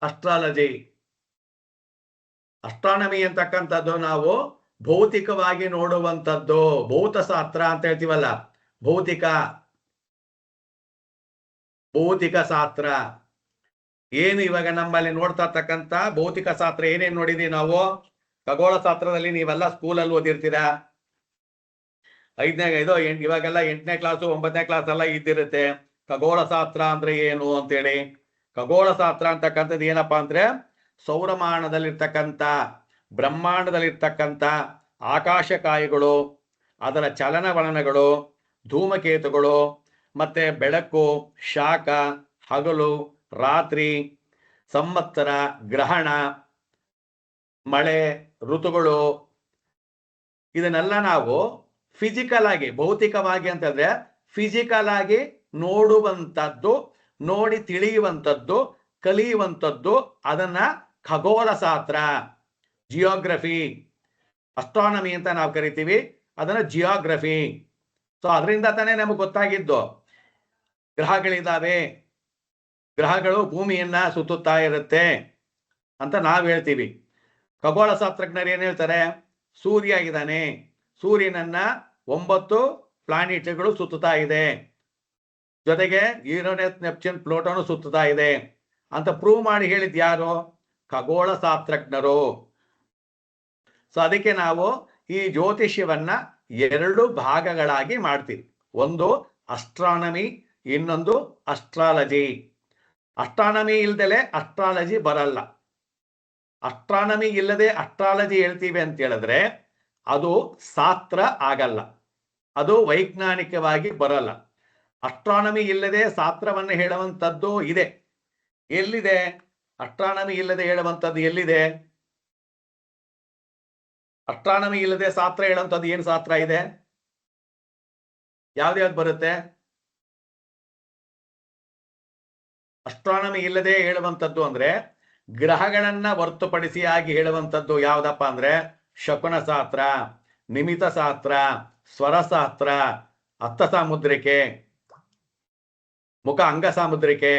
ಅಸ್ಟ್ರಾಲಜಿ. ಅಸ್ಟ್ರಾನಮಿ ಅಂತಕ್ಕಂಥದ್ದು ನಾವು ಭೌತಿಕವಾಗಿ ನೋಡುವಂಥದ್ದು, ಭೌತಶಾಸ್ತ್ರ ಅಂತ ಹೇಳ್ತೀವಲ್ಲ, ಭೌತಿಕ ಶಾಸ್ತ್ರ. ಏನು ಇವಾಗ ನಮ್ಮಲ್ಲಿ ನೋಡ್ತಾ ಇರ್ತಕ್ಕಂಥ ಭೌತಿಕ ಶಾಸ್ತ್ರ ಏನೇನ್ ನೋಡಿದೀವಿ ನಾವು? ಖಗೋಳ ಶಾಸ್ತ್ರದಲ್ಲಿ ನೀವೆಲ್ಲ ಸ್ಕೂಲಲ್ಲಿ ಓದಿರ್ತೀರಾ. ಇವಾಗೆಲ್ಲ 8ನೇ ಕ್ಲಾಸು 9ನೇ ಕ್ಲಾಸ್ ಎಲ್ಲ ಇದ್ದಿರುತ್ತೆ. ಖಗೋಳ ಶಾಸ್ತ್ರ ಅಂದ್ರೆ ಏನು ಅಂತೇಳಿ. ಖಗೋಳ ಶಾಸ್ತ್ರ ಅಂತಕ್ಕಂಥದ್ದು ಏನಪ್ಪಾ ಅಂದ್ರೆ, ಸೌರಮಾನದಲ್ಲಿರ್ತಕ್ಕಂಥ, ಬ್ರಹ್ಮಾಂಡದಲ್ಲಿರ್ತಕ್ಕಂಥ ಆಕಾಶಕಾಯಿಗಳು, ಅದರ ಚಲನವಲನಗಳು, ಧೂಮಕೇತುಗಳು, ಮತ್ತೆ ಬೆಳಕು, ಶಾಖ, ಹಗಲು, ರಾತ್ರಿ, ಸಂವತ್ಸರ, ಗ್ರಹಣ, ಮಳೆ, ಋತುಗಳು, ಇದನ್ನೆಲ್ಲ ನಾವು ಫಿಸಿಕಲ್ ಆಗಿ, ಭೌತಿಕವಾಗಿ ಅಂತಂದ್ರೆ ಫಿಸಿಕಲ್ ಆಗಿ ನೋಡುವಂಥದ್ದು, ನೋಡಿ ತಿಳಿಯುವಂಥದ್ದು, ಕಲಿಯುವಂಥದ್ದು, ಅದನ್ನ ಖಗೋಳ ಶಾಸ್ತ್ರ, ಜಿಯೋಗ್ರಫಿ, ಅಸ್ಟ್ರಾನಮಿ ಅಂತ ನಾವು ಕರಿತೀವಿ, ಅದನ್ನ ಜಿಯೋಗ್ರಫಿ. ಸೊ ಅದರಿಂದ ತಾನೇ ನಮಗೆ ಗೊತ್ತಾಗಿದ್ದು ಗ್ರಹಗಳಿದಾವೆ, ಗ್ರಹಗಳು ಭೂಮಿಯನ್ನ ಸುತ್ತುತ್ತಾ ಇರುತ್ತೆ ಅಂತ ನಾವು ಹೇಳ್ತೀವಿ. ಖಗೋಳ ಶಾಸ್ತ್ರಜ್ಞರು ಏನ್ ಹೇಳ್ತಾರೆ? ಸೂರ್ಯ ಇದ್ದಾನೆ, ಸೂರ್ಯನನ್ನ 9 ಪ್ಲಾನೆಟ್ಗಳು ಸುತ್ತುತ್ತಾ ಇದೆ, ಜೊತೆಗೆ ಯುರೇನಸ್, ನೆಪ್ಚೂನ್, ಪ್ಲೂಟೋನು ಸುತ್ತುತ್ತಾ ಇದೆ ಅಂತ ಪ್ರೂವ್ ಮಾಡಿ ಹೇಳಿದ್ ಯಾರು? ಖಗೋಳ ಶಾಸ್ತ್ರಜ್ಞರು. ಸೊ ಅದಕ್ಕೆ ನಾವು ಈ ಜ್ಯೋತಿಷ್ಯವನ್ನ 2 ಭಾಗಗಳಾಗಿ ಮಾಡ್ತೀವಿ. ಒಂದು ಅಸ್ಟ್ರಾನಮಿ, ಇನ್ನೊಂದು ಅಸ್ಟ್ರಾಲಜಿ. ಅಸ್ಟ್ರಾನಮಿ ಇಲ್ದಲೆ ಅಸ್ಟ್ರಾಲಜಿ ಬರಲ್ಲ. ಅಸ್ಟ್ರಾನಮಿ ಇಲ್ಲದೆ ಅಸ್ಟ್ರಾಲಜಿ ಹೇಳ್ತೀವಿ ಅಂತ ಹೇಳಿದ್ರೆ ಅದು ಶಾಸ್ತ್ರ ಆಗಲ್ಲ, ಅದು ವೈಜ್ಞಾನಿಕವಾಗಿ ಬರಲ್ಲ. ಅಸ್ಟ್ರಾನಮಿ ಇಲ್ಲದೆ ಶಾಸ್ತ್ರವನ್ನು ಹೇಳುವಂಥದ್ದು ಇದೆ. ಎಲ್ಲಿದೆ ಅಸ್ಟ್ರಾನಮಿ ಇಲ್ಲದೆ ಹೇಳುವಂಥದ್ದು? ಎಲ್ಲಿದೆ? ಅಸ್ಟ್ರಾನಮಿ ಇಲ್ಲದೆ ಶಾಸ್ತ್ರ ಹೇಳುವಂಥದ್ದು ಏನು ಶಾಸ್ತ್ರ ಇದೆ? ಯಾವ್ದ್ಯಾವ್ದು ಬರುತ್ತೆ? ಅಸ್ಟ್ರಾನಮಿ ಇಲ್ಲದೆ ಹೇಳುವಂಥದ್ದು ಅಂದ್ರೆ ಗ್ರಹಗಳನ್ನ ಹೊರತುಪಡಿಸಿ ಆಗಿ ಹೇಳುವಂಥದ್ದು ಯಾವ್ದಪ್ಪ ಅಂದ್ರೆ ಶಕುನ ಶಾಸ್ತ್ರ, ನಿಮಿತ ಶಾಸ್ತ್ರ, ಸ್ವರಶಾಸ್ತ್ರ, ಹಸ್ತ ಸಾಮುದ್ರಿಕೆ, ಮುಖ ಅಂಗ ಸಾಮುದ್ರಿಕೆ,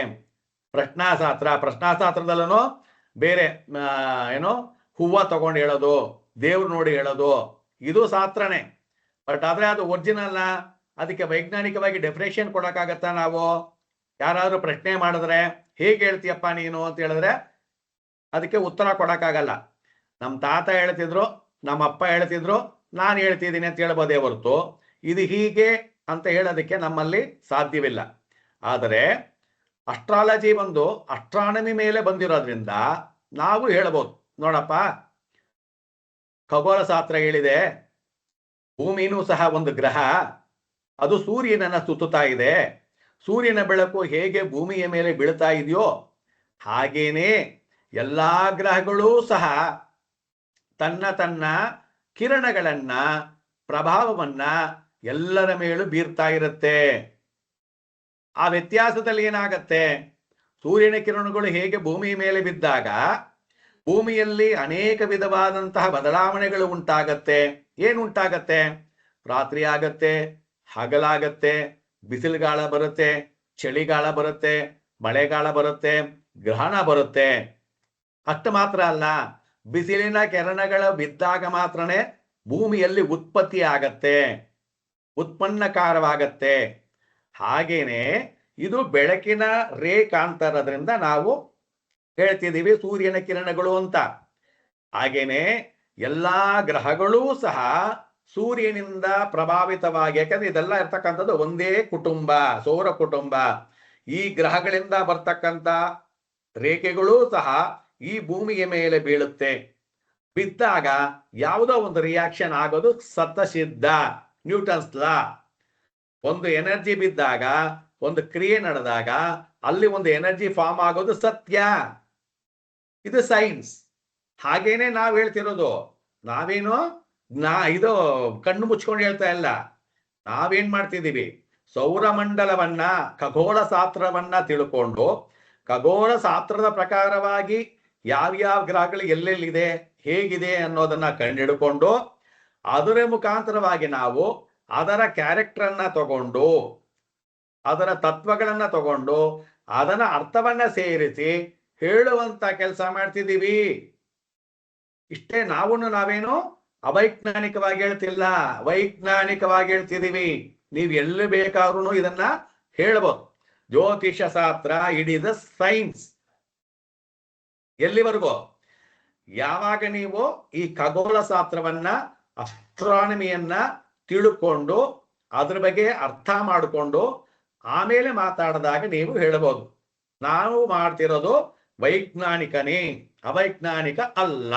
ಪ್ರಶ್ನಾಶಾಸ್ತ್ರ. ಪ್ರಶ್ನಾಶಾಸ್ತ್ರದಲ್ಲೂ ಬೇರೆ ಏನೋ ಹೂವ ತಗೊಂಡು ಹೇಳೋದು, ದೇವ್ರು ನೋಡಿ ಹೇಳೋದು, ಇದು ಶಾಸ್ತ್ರನೇ. ಬಟ್ ಆದ್ರೆ ಅದು ಒರಿಜಿನಲ್ ಅದಕ್ಕೆ ವೈಜ್ಞಾನಿಕವಾಗಿ ಡೆಫಿನೇಷನ್ ಕೊಡಕ್ಕಾಗತ್ತಾ ನಾವು? ಯಾರಾದ್ರೂ ಪ್ರಶ್ನೆ ಮಾಡಿದ್ರೆ ಹೇಗೆ ಹೇಳ್ತೀಯಪ್ಪ ನೀನು ಅಂತ ಹೇಳಿದ್ರೆ ಅದಕ್ಕೆ ಉತ್ತರ ಕೊಡಕ್ಕಾಗಲ್ಲ. ನಮ್ಮ ತಾತ ಹೇಳ್ತಿದ್ರು, ನಮ್ಮ ಅಪ್ಪ ಹೇಳ್ತಿದ್ರು, ನಾನು ಹೇಳ್ತಿದ್ದೀನಿ ಅಂತ ಹೇಳ್ಬೋದೇ ಹೊರತು ಇದು ಹೀಗೆ ಅಂತ ಹೇಳೋದಕ್ಕೆ ನಮ್ಮಲ್ಲಿ ಸಾಧ್ಯವಿಲ್ಲ. ಆದರೆ ಅಸ್ಟ್ರಾಲಜಿ ಒಂದು ಅಸ್ಟ್ರಾನಮಿ ಮೇಲೆ ಬಂದಿರೋದ್ರಿಂದ ನಾವು ಹೇಳ್ಬೋದು, ನೋಡಪ್ಪ ಖಗೋಳ ಶಾಸ್ತ್ರ ಹೇಳಿದೆ ಭೂಮಿನೂ ಸಹ ಒಂದು ಗ್ರಹ, ಅದು ಸೂರ್ಯನನ್ನ ಸುತ್ತುತ್ತಾ ಇದೆ. ಸೂರ್ಯನ ಬೆಳಕು ಹೇಗೆ ಭೂಮಿಯ ಮೇಲೆ ಬೀಳ್ತಾ ಇದೆಯೋ ಹಾಗೇನೆ ಎಲ್ಲಾ ಗ್ರಹಗಳೂ ಸಹ ತನ್ನ ತನ್ನ ಕಿರಣಗಳನ್ನ ಪ್ರಭಾವವನ್ನ ಎಲ್ಲರ ಮೇಲೂ ಬೀರ್ತಾ ಇರುತ್ತೆ. ಆ ವ್ಯತ್ಯಾಸದಲ್ಲಿ ಏನಾಗತ್ತೆ, ಸೂರ್ಯನ ಕಿರಣಗಳು ಹೇಗೆ ಭೂಮಿಯ ಮೇಲೆ ಬಿದ್ದಾಗ ಭೂಮಿಯಲ್ಲಿ ಅನೇಕ ವಿಧವಾದಂತಹ ಬದಲಾವಣೆಗಳು ಉಂಟಾಗತ್ತೆ. ಏನುಂಟಾಗತ್ತೆ? ರಾತ್ರಿ ಆಗತ್ತೆ, ಹಗಲಾಗತ್ತೆ, ಬಿಸಿಲುಗಾಲ ಬರುತ್ತೆ, ಚಳಿಗಾಲ ಬರುತ್ತೆ, ಮಳೆಗಾಲ ಬರುತ್ತೆ, ಗ್ರಹಣ ಬರುತ್ತೆ. ಅಷ್ಟು ಮಾತ್ರ ಅಲ್ಲ, ಬಿಸಿಲಿನ ಕಿರಣಗಳು ಬಿದ್ದಾಗ ಮಾತ್ರನೇ ಭೂಮಿಯಲ್ಲಿ ಉತ್ಪತ್ತಿ ಆಗತ್ತೆ, ಉತ್ಪನ್ನಕಾರವಾಗತ್ತೆ. ಹಾಗೇನೆ ಇದು ಬೆಳಕಿನ ರೇ ಕಾಣ್ತಾರದ್ರಿಂದ ನಾವು ಹೇಳ್ತಿದ್ದೀವಿ ಸೂರ್ಯನ ಕಿರಣಗಳು ಅಂತ. ಹಾಗೇನೆ ಎಲ್ಲಾ ಗ್ರಹಗಳೂ ಸಹ ಸೂರ್ಯನಿಂದ ಪ್ರಭಾವಿತವಾಗಿ, ಯಾಕಂದ್ರೆ ಇದೆಲ್ಲ ಇರ್ತಕ್ಕಂಥದ್ದು ಒಂದೇ ಕುಟುಂಬ, ಸೌರ ಕುಟುಂಬ. ಈ ಗ್ರಹಗಳಿಂದ ಬರ್ತಕ್ಕಂಥ ರೇಖೆಗಳೂ ಸಹ ಈ ಭೂಮಿಯ ಮೇಲೆ ಬೀಳುತ್ತೆ. ಬಿದ್ದಾಗ ಯಾವುದೋ ಒಂದು ರಿಯಾಕ್ಷನ್ ಆಗೋದು ಸತಸಿದ್ಧ, ನ್ಯೂಟನ್ಸ್ ಲಾ. ಒಂದು ಎನರ್ಜಿ ಬಿದ್ದಾಗ, ಒಂದು ಕ್ರಿಯೆ ನಡೆದಾಗ ಅಲ್ಲಿ ಒಂದು ಎನರ್ಜಿ ಫಾರ್ಮ್ ಆಗೋದು ಸತ್ಯ. ಇದು ಸೈನ್ಸ್. ಹಾಗೇನೆ ನಾವು ಹೇಳ್ತಿರೋದು, ನಾವೇನು ಇದು ಕಣ್ಣು ಮುಚ್ಕೊಂಡು ಹೇಳ್ತಾ ಇಲ್ಲ. ನಾವೇನ್ ಮಾಡ್ತಿದ್ದೀವಿ, ಸೌರಮಂಡಲವನ್ನ ಖಗೋಳ ಶಾಸ್ತ್ರವನ್ನ ತಿಳ್ಕೊಂಡು ಖಗೋಳ ಶಾಸ್ತ್ರದ ಪ್ರಕಾರವಾಗಿ ಯಾವ್ಯಾವ ಗ್ರಹಗಳು ಎಲ್ಲೆಲ್ಲಿದೆ, ಹೇಗಿದೆ ಅನ್ನೋದನ್ನ ಕಂಡುಹಿಡ್ಕೊಂಡು ಅದರ ಮುಖಾಂತರವಾಗಿ ನಾವು ಅದರ ಕ್ಯಾರೆಕ್ಟರನ್ನ ತಗೊಂಡು ಅದರ ತತ್ವಗಳನ್ನ ತಗೊಂಡು ಅದನ್ನ ಅರ್ಥವನ್ನ ಸೇರಿಸಿ ಹೇಳುವಂತ ಕೆಲಸ ಮಾಡ್ತಿದ್ದೀವಿ. ಇಷ್ಟೇ. ನಾವೇನು ಅವೈಜ್ಞಾನಿಕವಾಗಿ ಹೇಳ್ತಿಲ್ಲ, ವೈಜ್ಞಾನಿಕವಾಗಿ ಹೇಳ್ತಿದ್ದೀವಿ. ನೀವು ಎಲ್ಲಿ ಬೇಕಾದ್ರೂ ಇದನ್ನ ಹೇಳ್ಬೋದು. ಜ್ಯೋತಿಷ ಶಾಸ್ತ್ರ ಇಟ್ ಈಸ್ ಅ ಸೈನ್ಸ್. ಎಲ್ಲಿವರೆಗೂ? ಯಾವಾಗ ನೀವು ಈ ಖಗೋಳ ಶಾಸ್ತ್ರವನ್ನ, ಅಸ್ಟ್ರಾನಮಿಯನ್ನ ತಿಳ್ಕೊಂಡು ಅದ್ರ ಬಗ್ಗೆ ಅರ್ಥ ಮಾಡಿಕೊಂಡು ಆಮೇಲೆ ಮಾತಾಡಿದಾಗ ನೀವು ಹೇಳ್ಬೋದು. ನಾವು ಮಾಡ್ತಿರೋದು ವೈಜ್ಞಾನಿಕನೇ, ಅವೈಜ್ಞಾನಿಕ ಅಲ್ಲ.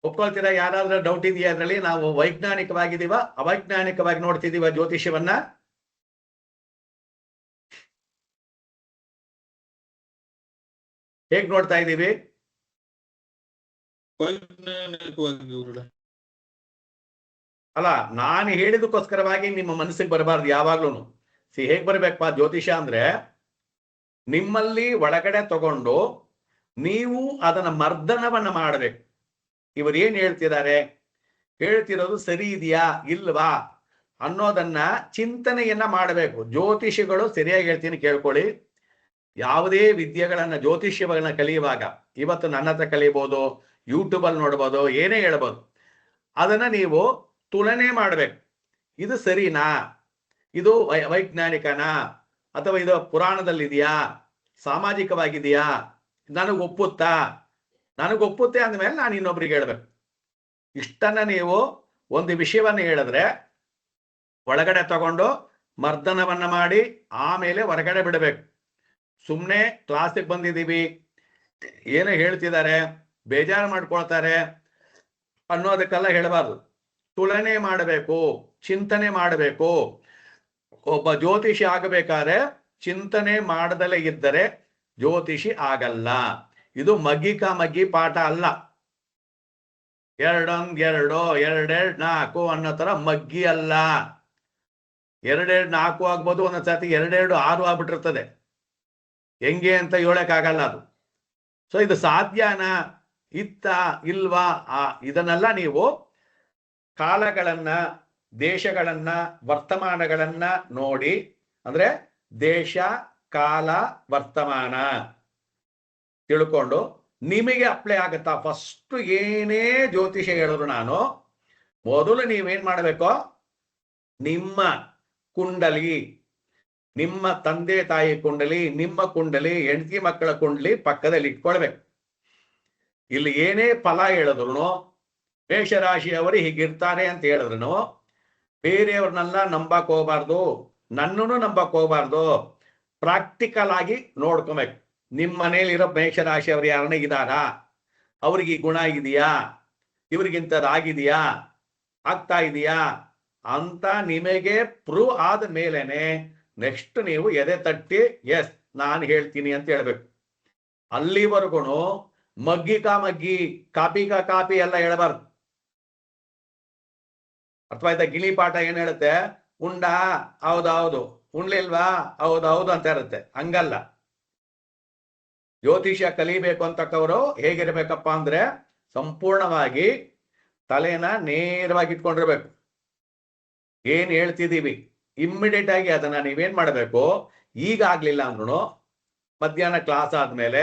ಒಪ್ಕೊಳ್ತೀರಾ? ಯಾರಾದ್ರೂ ಡೌಟ್ ಇದೆಯಾ ಅದರಲ್ಲಿ? ನಾವು ವೈಜ್ಞಾನಿಕವಾಗಿದ್ದೀವ, ಅವೈಜ್ಞಾನಿಕವಾಗಿ ನೋಡ್ತಿದೀವ ಜ್ಯೋತಿಷ್ಯವನ್ನ? ಹೇಗ್ ನೋಡ್ತಾ ಇದ್ದೀವಿ? ಅಲ್ಲ, ನಾನು ಹೇಳಿದಕ್ಕೋಸ್ಕರವಾಗಿ ನಿಮ್ಮ ಮನಸ್ಸಿಗೆ ಬರಬಾರ್ದು ಯಾವಾಗ್ಲೂ. ಹೇಗ್ ಬರ್ಬೇಕಪ್ಪ ಜ್ಯೋತಿಷ ಅಂದ್ರೆ, ನಿಮ್ಮಲ್ಲಿ ಒಳಗಡೆ ತಗೊಂಡು ನೀವು ಅದನ್ನ ಮರ್ದನವನ್ನ ಮಾಡಬೇಕು. ಇವರು ಏನ್ ಹೇಳ್ತಿದ್ದಾರೆ, ಹೇಳ್ತಿರೋದು ಸರಿ ಇದೆಯಾ ಇಲ್ವಾ ಅನ್ನೋದನ್ನ ಚಿಂತನೆಯನ್ನ ಮಾಡಬೇಕು. ಜ್ಯೋತಿಷಿಗಳು ಸರಿಯಾಗಿ ಹೇಳ್ತೀನಿ ಕೇಳ್ಕೊಳ್ಳಿ. ಯಾವುದೇ ವಿದ್ಯೆಗಳನ್ನ, ಜ್ಯೋತಿಷ್ಯವನ್ನ ಕಲಿಯುವಾಗ, ಇವತ್ತು ನನ್ನ ಹತ್ರ ಕಲಿಬಹುದು, ಯೂಟ್ಯೂಬ್ ಅಲ್ಲಿ ನೋಡ್ಬೋದು, ಏನೇ ಹೇಳ್ಬೋದು, ಅದನ್ನ ನೀವು ತುಲನೆ ಮಾಡ್ಬೇಕು. ಇದು ಸರಿನಾ, ಇದು ವೈಜ್ಞಾನಿಕನಾ, ಅಥವಾ ಇದು ಪುರಾಣದಲ್ಲಿದೆಯಾ, ಸಾಮಾಜಿಕವಾಗಿದೆಯಾ, ನನಗೊಪ್ಪುತ್ತಾ? ನನಗೊಪ್ಪುತ್ತೆ ಅಂದಮೇಲೆ ನಾನು ಇನ್ನೊಬ್ರಿಗೆ ಹೇಳ್ಬೇಕು. ಇಷ್ಟನ್ನ ನೀವು ಒಂದು ವಿಷಯವನ್ನ ಹೇಳಿದ್ರೆ ಒಳಗಡೆ ತಗೊಂಡು ಮರ್ದನವನ್ನ ಮಾಡಿ ಆಮೇಲೆ ಹೊರಗಡೆ ಬಿಡಬೇಕು. ಸುಮ್ಮನೆ ಕ್ಲಾಸಿಗೆ ಬಂದಿದ್ದೀವಿ, ಏನೋ ಹೇಳ್ತಿದ್ದಾರೆ, ಬೇಜಾರು ಮಾಡ್ಕೊಳ್ತಾರೆ ಅನ್ನೋದಕ್ಕೆಲ್ಲ ಹೇಳಬಾರ್ದು. ತುಲನೆ ಮಾಡಬೇಕು, ಚಿಂತನೆ ಮಾಡಬೇಕು. ಒಬ್ಬ ಜ್ಯೋತಿಷಿ ಆಗಬೇಕಾದ್ರೆ ಚಿಂತನೆ ಮಾಡದಲೇ ಇದ್ದರೆ ಜ್ಯೋತಿಷಿ ಆಗಲ್ಲ. ಇದು ಮಗ್ಗಿ ಪಾಠ ಅಲ್ಲ. 2 1 2 2 4 ಅನ್ನೋ ತರ ಮಗ್ಗಿ ಅಲ್ಲ. 2 4 ಆಗ್ಬೋದು, ಒಂದೊಂದ್ಸತಿ 2 6 ಆಗ್ಬಿಟ್ಟಿರ್ತದೆ. ಹೆಂಗೆ ಅಂತ ಹೇಳಕ್ಕಾಗಲ್ಲ ಅದು. ಸೊ ಇದು ಸಾಧ್ಯನಾ, ಇತ್ತ ಇಲ್ವಾ, ಇದನ್ನೆಲ್ಲ ನೀವು ಕಾಲಗಳನ್ನ, ದೇಶಗಳನ್ನ, ವರ್ತಮಾನಗಳನ್ನ ನೋಡಿ, ಅಂದ್ರೆ ದೇಶ, ಕಾಲ, ವರ್ತಮಾನ ತಿಳ್ಕೊಂಡು ನಿಮಗೆ ಅಪ್ಲೈ ಆಗುತ್ತಾ. ಫಸ್ಟ್ ಏನೇ ಜ್ಯೋತಿಷ ಹೇಳಿದ್ರು ನಾನು ಮೊದಲು ನೀವೇನ್ ಮಾಡಬೇಕು, ನಿಮ್ಮ ಕುಂಡಲಿ, ನಿಮ್ಮ ತಂದೆ ತಾಯಿ ಕುಂಡಲಿ, ನಿಮ್ಮ ಕುಂಡಲಿ, ಹೆಂಡತಿ ಮಕ್ಕಳ ಕುಂಡಲಿ ಪಕ್ಕದಲ್ಲಿ ಇಟ್ಕೊಳ್ಬೇಕು. ಇಲ್ಲಿ ಏನೇ ಫಲ ಹೇಳಿದ್ರು, ಮೇಷರಾಶಿಯವರು ಹೀಗಿರ್ತಾರೆ ಅಂತ ಹೇಳಿದ್ರು ಬೇರೆಯವ್ರನ್ನೆಲ್ಲ ನಂಬಕ್ ಹೋಗ್ಬಾರ್ದು, ನನ್ನನ್ನು ನಂಬಕ್ ಹೋಗ್ಬಾರ್ದು. ಪ್ರಾಕ್ಟಿಕಲ್ ಆಗಿ ನೋಡ್ಕೊಬೇಕು. ನಿಮ್ಮ ಮನೇಲಿರೋ ಮೇಷರಾಶಿಯವರು ಯಾರನ್ನ ಇದ್ದಾರಾ, ಅವ್ರಿಗೆ ಈ ಗುಣ ಇದೆಯಾ, ಇವ್ರಿಗಿಂತದಾಗಿದೆಯಾ, ಆಗ್ತಾ ಇದೆಯಾ ಅಂತ ನಿಮಗೆ ಪ್ರೂವ್ ಆದ ಮೇಲೆನೆ ನೆಕ್ಸ್ಟ್ ನೀವು ಎದೆ ತಟ್ಟಿ ಎಸ್ ನಾನು ಹೇಳ್ತೀನಿ ಅಂತ ಹೇಳ್ಬೇಕು. ಅಲ್ಲಿವರೆಗೂ ಮಗ್ಗಿ ಕಾಪಿ ಎಲ್ಲ ಹೇಳಬಾರ್ದು. ಅಥವಾ ಆಯ್ತಾ? ಗಿಳಿ ಪಾಠ ಏನ್ ಹೇಳುತ್ತೆ? ಉಂಡ ಹೌದೌದು, ಉಣ್ಲಿಲ್ವಾ ಹೌದೌದು ಅಂತ ಇರುತ್ತೆ. ಹಂಗಲ್ಲ. ಜ್ಯೋತಿಷ್ಯ ಕಲಿಬೇಕು ಅಂತಕ್ಕವರು ಹೇಗಿರ್ಬೇಕಪ್ಪ ಅಂದ್ರೆ ಸಂಪೂರ್ಣವಾಗಿ ತಲೆನ ನೇರವಾಗಿ ಇಟ್ಕೊಂಡಿರ್ಬೇಕು. ಏನ್ ಹೇಳ್ತಿದೀವಿ ಇಮ್ಮಿಡಿಯೇಟ್ ಆಗಿ ಅದನ್ನ ನೀವೇನ್ ಮಾಡಬೇಕು, ಈಗ ಆಗ್ಲಿಲ್ಲ ಅಂದ್ರೂ ಮಧ್ಯಾಹ್ನ ಕ್ಲಾಸ್ ಆದ್ಮೇಲೆ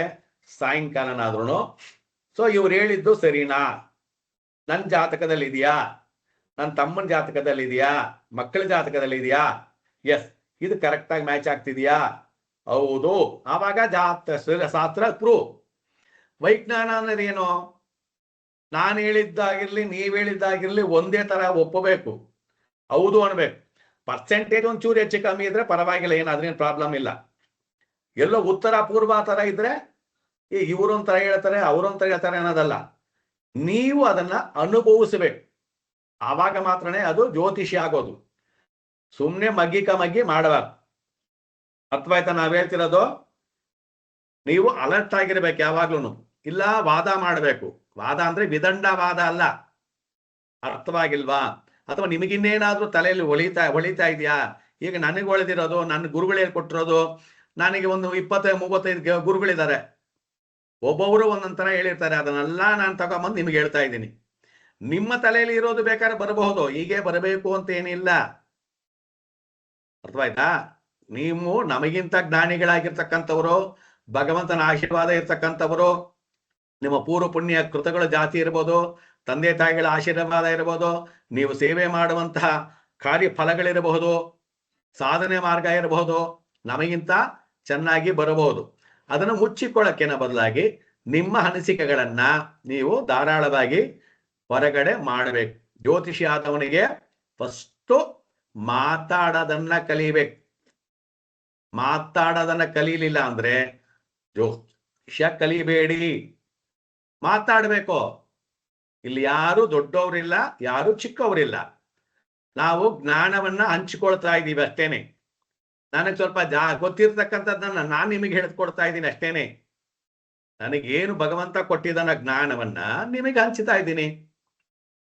ಸಾಯಂಕಾಲನಾದ್ರೂ ಸೊ ಇವ್ರು ಹೇಳಿದ್ದು ಸರಿನಾ, ನನ್ನ ಜಾತಕದಲ್ಲಿ ಇದೆಯಾ, ನನ್ನ ತಮ್ಮನ ಜಾತಕದಲ್ಲಿ ಇದೆಯಾ, ಮಕ್ಕಳ ಜಾತಕದಲ್ಲಿ ಇದೆಯಾ, ಎಸ್ ಇದು ಕರೆಕ್ಟ್ ಆಗಿ ಮ್ಯಾಚ್ ಆಗ್ತಿದ್ಯಾ, ಹೌದು, ಆವಾಗ ಶಾಸ್ತ್ರ ಪ್ರೂವ್. ವೈಜ್ಞಾನ ಅನ್ನೋದು ಏನು? ನಾನು ಹೇಳಿದ್ದಾಗಿರ್ಲಿ ನೀವ್ ಹೇಳಿದ್ದಾಗಿರ್ಲಿ ಒಂದೇ ತರ ಒಪ್ಪಬೇಕು, ಹೌದು ಅನ್ಬೇಕು. ಪರ್ಸೆಂಟೇಜ್ ಒಂಚೂರು ಹೆಚ್ಚು ಕಮ್ಮಿ ಇದ್ರೆ ಪರವಾಗಿಲ್ಲ, ಏನಾದ್ರೇನು ಪ್ರಾಬ್ಲಮ್ ಇಲ್ಲ. ಎಲ್ಲೋ ಉತ್ತರ ಪೂರ್ವ ತರ ಇದ್ರೆ ಇವರೊಂಥರ ಹೇಳ್ತಾರೆ ಅವರೊಂಥರ ಹೇಳ್ತಾರೆ ಅನ್ನೋದಲ್ಲ, ನೀವು ಅದನ್ನ ಅನುಭವಿಸ್ಬೇಕು. ಆವಾಗ ಮಾತ್ರನೇ ಅದು ಜ್ಯೋತಿಷಿ ಆಗೋದು. ಸುಮ್ನೆ ಮಗ್ಗಿ ಮಾಡಬಾರ್ದು. ಅರ್ಥವಾಯ್ತಾ ನಾವ್ ಹೇಳ್ತಿರೋದು? ನೀವು ಅಲರ್ಟ್ ಆಗಿರ್ಬೇಕು ಯಾವಾಗ್ಲೂ. ಇಲ್ಲ ವಾದ ಮಾಡಬೇಕು. ವಾದ ಅಂದ್ರೆ ವಿದಂಡವಾದ ಅಲ್ಲ. ಅರ್ಥವಾಗಿಲ್ವಾ? ಅಥವಾ ನಿಮಗಿನ್ನೇನಾದ್ರೂ ತಲೆಯಲ್ಲಿ ಹೊಳಿತಾ ಇದೆಯಾ? ಈಗ ನನಗೆ ಹೊಳೆದಿರೋದು, ನನ್ನ ಗುರುಗಳು ಹೇಳ್ಕೊಟ್ಟಿರೋದು, ನನಗೆ ಒಂದು 20-35 ಗುರುಗಳಿದ್ದಾರೆ, ಒಬ್ಬೊಬ್ರು ಒಂದೊಂಥರ ಹೇಳಿರ್ತಾರೆ. ಅದನ್ನೆಲ್ಲ ನಾನು ತಗೊಂಬಂದು ನಿಮ್ಗೆ ಹೇಳ್ತಾ ಇದ್ದೀನಿ. ನಿಮ್ಮ ತಲೆಯಲ್ಲಿ ಇರೋದು ಬೇಕಾದ್ರೆ ಬರಬಹುದು, ಹೀಗೆ ಬರಬೇಕು ಅಂತ ಏನಿಲ್ಲ. ಅರ್ಥವಾಯ್ತಾ? ನೀವು ನಮಗಿಂತ ಜ್ಞಾನಿಗಳಾಗಿರ್ತಕ್ಕಂಥವ್ರು, ಭಗವಂತನ ಆಶೀರ್ವಾದ ಇರ್ತಕ್ಕಂಥವ್ರು, ನಿಮ್ಮ ಪೂರ್ವ ಪುಣ್ಯ ಕೃತಗಳು ಜಾತಿ ಇರ್ಬೋದು, ತಂದೆ ತಾಯಿಗಳ ಆಶೀರ್ವಾದ ಇರಬಹುದು, ನೀವು ಸೇವೆ ಮಾಡುವಂತಹ ಕಾರ್ಯ ಫಲಗಳಿರಬಹುದು, ಸಾಧನೆ ಮಾರ್ಗ ಇರಬಹುದು, ನಮಗಿಂತ ಚೆನ್ನಾಗಿ ಬರಬಹುದು. ಅದನ್ನು ಮುಚ್ಚಿಕೊಳ್ಳಕ್ಕಿನ ಬದಲಾಗಿ ನಿಮ್ಮ ಅನಿಸಿಕೆಗಳನ್ನ ನೀವು ಧಾರಾಳವಾಗಿ ಹೊರಗಡೆ ಮಾಡಬೇಕು. ಜ್ಯೋತಿಷಿ ಆದವನಿಗೆ ಫಸ್ಟ್ ಮಾತಾಡೋದನ್ನ ಕಲಿಬೇಕು. ಮಾತಾಡೋದನ್ನ ಕಲೀಲಿಲ್ಲ ಅಂದ್ರೆ ಜ್ಯೋತಿಷ್ಯ ಕಲಿಬೇಡಿ. ಮಾತಾಡ್ಬೇಕು. ಇಲ್ಲಿ ಯಾರು ದೊಡ್ಡವರಿಲ್ಲ, ಯಾರು ಚಿಕ್ಕವರಿಲ್ಲ. ನಾವು ಜ್ಞಾನವನ್ನ ಹಂಚಿಕೊಳ್ತಾ ಇದ್ದೀವಿ ಅಷ್ಟೇನೆ. ನನಗೆ ಸ್ವಲ್ಪ ಗೊತ್ತಿರ್ತಕ್ಕಂಥದ್ದನ್ನ ನಾನು ನಿಮಗೆ ಹೇಳ್ಕೊಡ್ತಾ ಇದ್ದೀನಿ ಅಷ್ಟೇನೆ. ನನಗೇನು ಭಗವಂತ ಕೊಟ್ಟಿದ್ದಾನ ಜ್ಞಾನವನ್ನ ನಿಮಗೆ ಹಂಚ್ತಾ ಇದ್ದೀನಿ.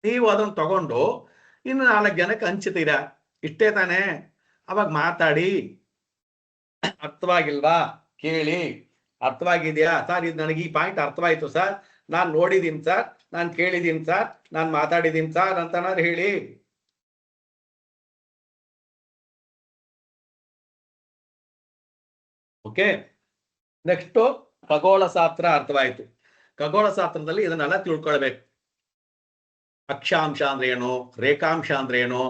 ನೀವು ಅದನ್ನು ತಗೊಂಡು ಇನ್ನು 4 ಜನಕ್ಕೆ ಹಂಚ್ತೀರಾ, ಇಷ್ಟೇ ತಾನೇ? ಅವಾಗ ಮಾತಾಡಿ. ಅರ್ಥವಾಗಿಲ್ವಾ ಕೇಳಿ. ಅರ್ಥವಾಗಿದ್ಯಾ ಸರ್, ಇದು ನನಗೆ ಈ ಪಾಯಿಂಟ್ ಅರ್ಥವಾಯ್ತು ಸರ್, ನಾನು ನೋಡಿದೀನಿ ಸರ್, ನಾನು ಕೇಳಿದೀನಿ ಸರ್, ನಾನು ಮಾತಾಡಿದೀನಿ ಸರ್ ಅಂತನಾದ್ರು ಹೇಳಿ. ಓಕೆ, ನೆಕ್ಸ್ಟ್ ಖಗೋಳ ಶಾಸ್ತ್ರ ಅರ್ಥವಾಯ್ತು. ಖಗೋಳ ಶಾಸ್ತ್ರದಲ್ಲಿ ಇದನ್ನೆಲ್ಲ ತಿಳ್ಕೊಳ್ಬೇಕು. ಅಕ್ಷಾಂಶ ಅಂದ್ರೆ ಏನು, ರೇಖಾಂಶ ಅಂದ್ರೆ ಏನು,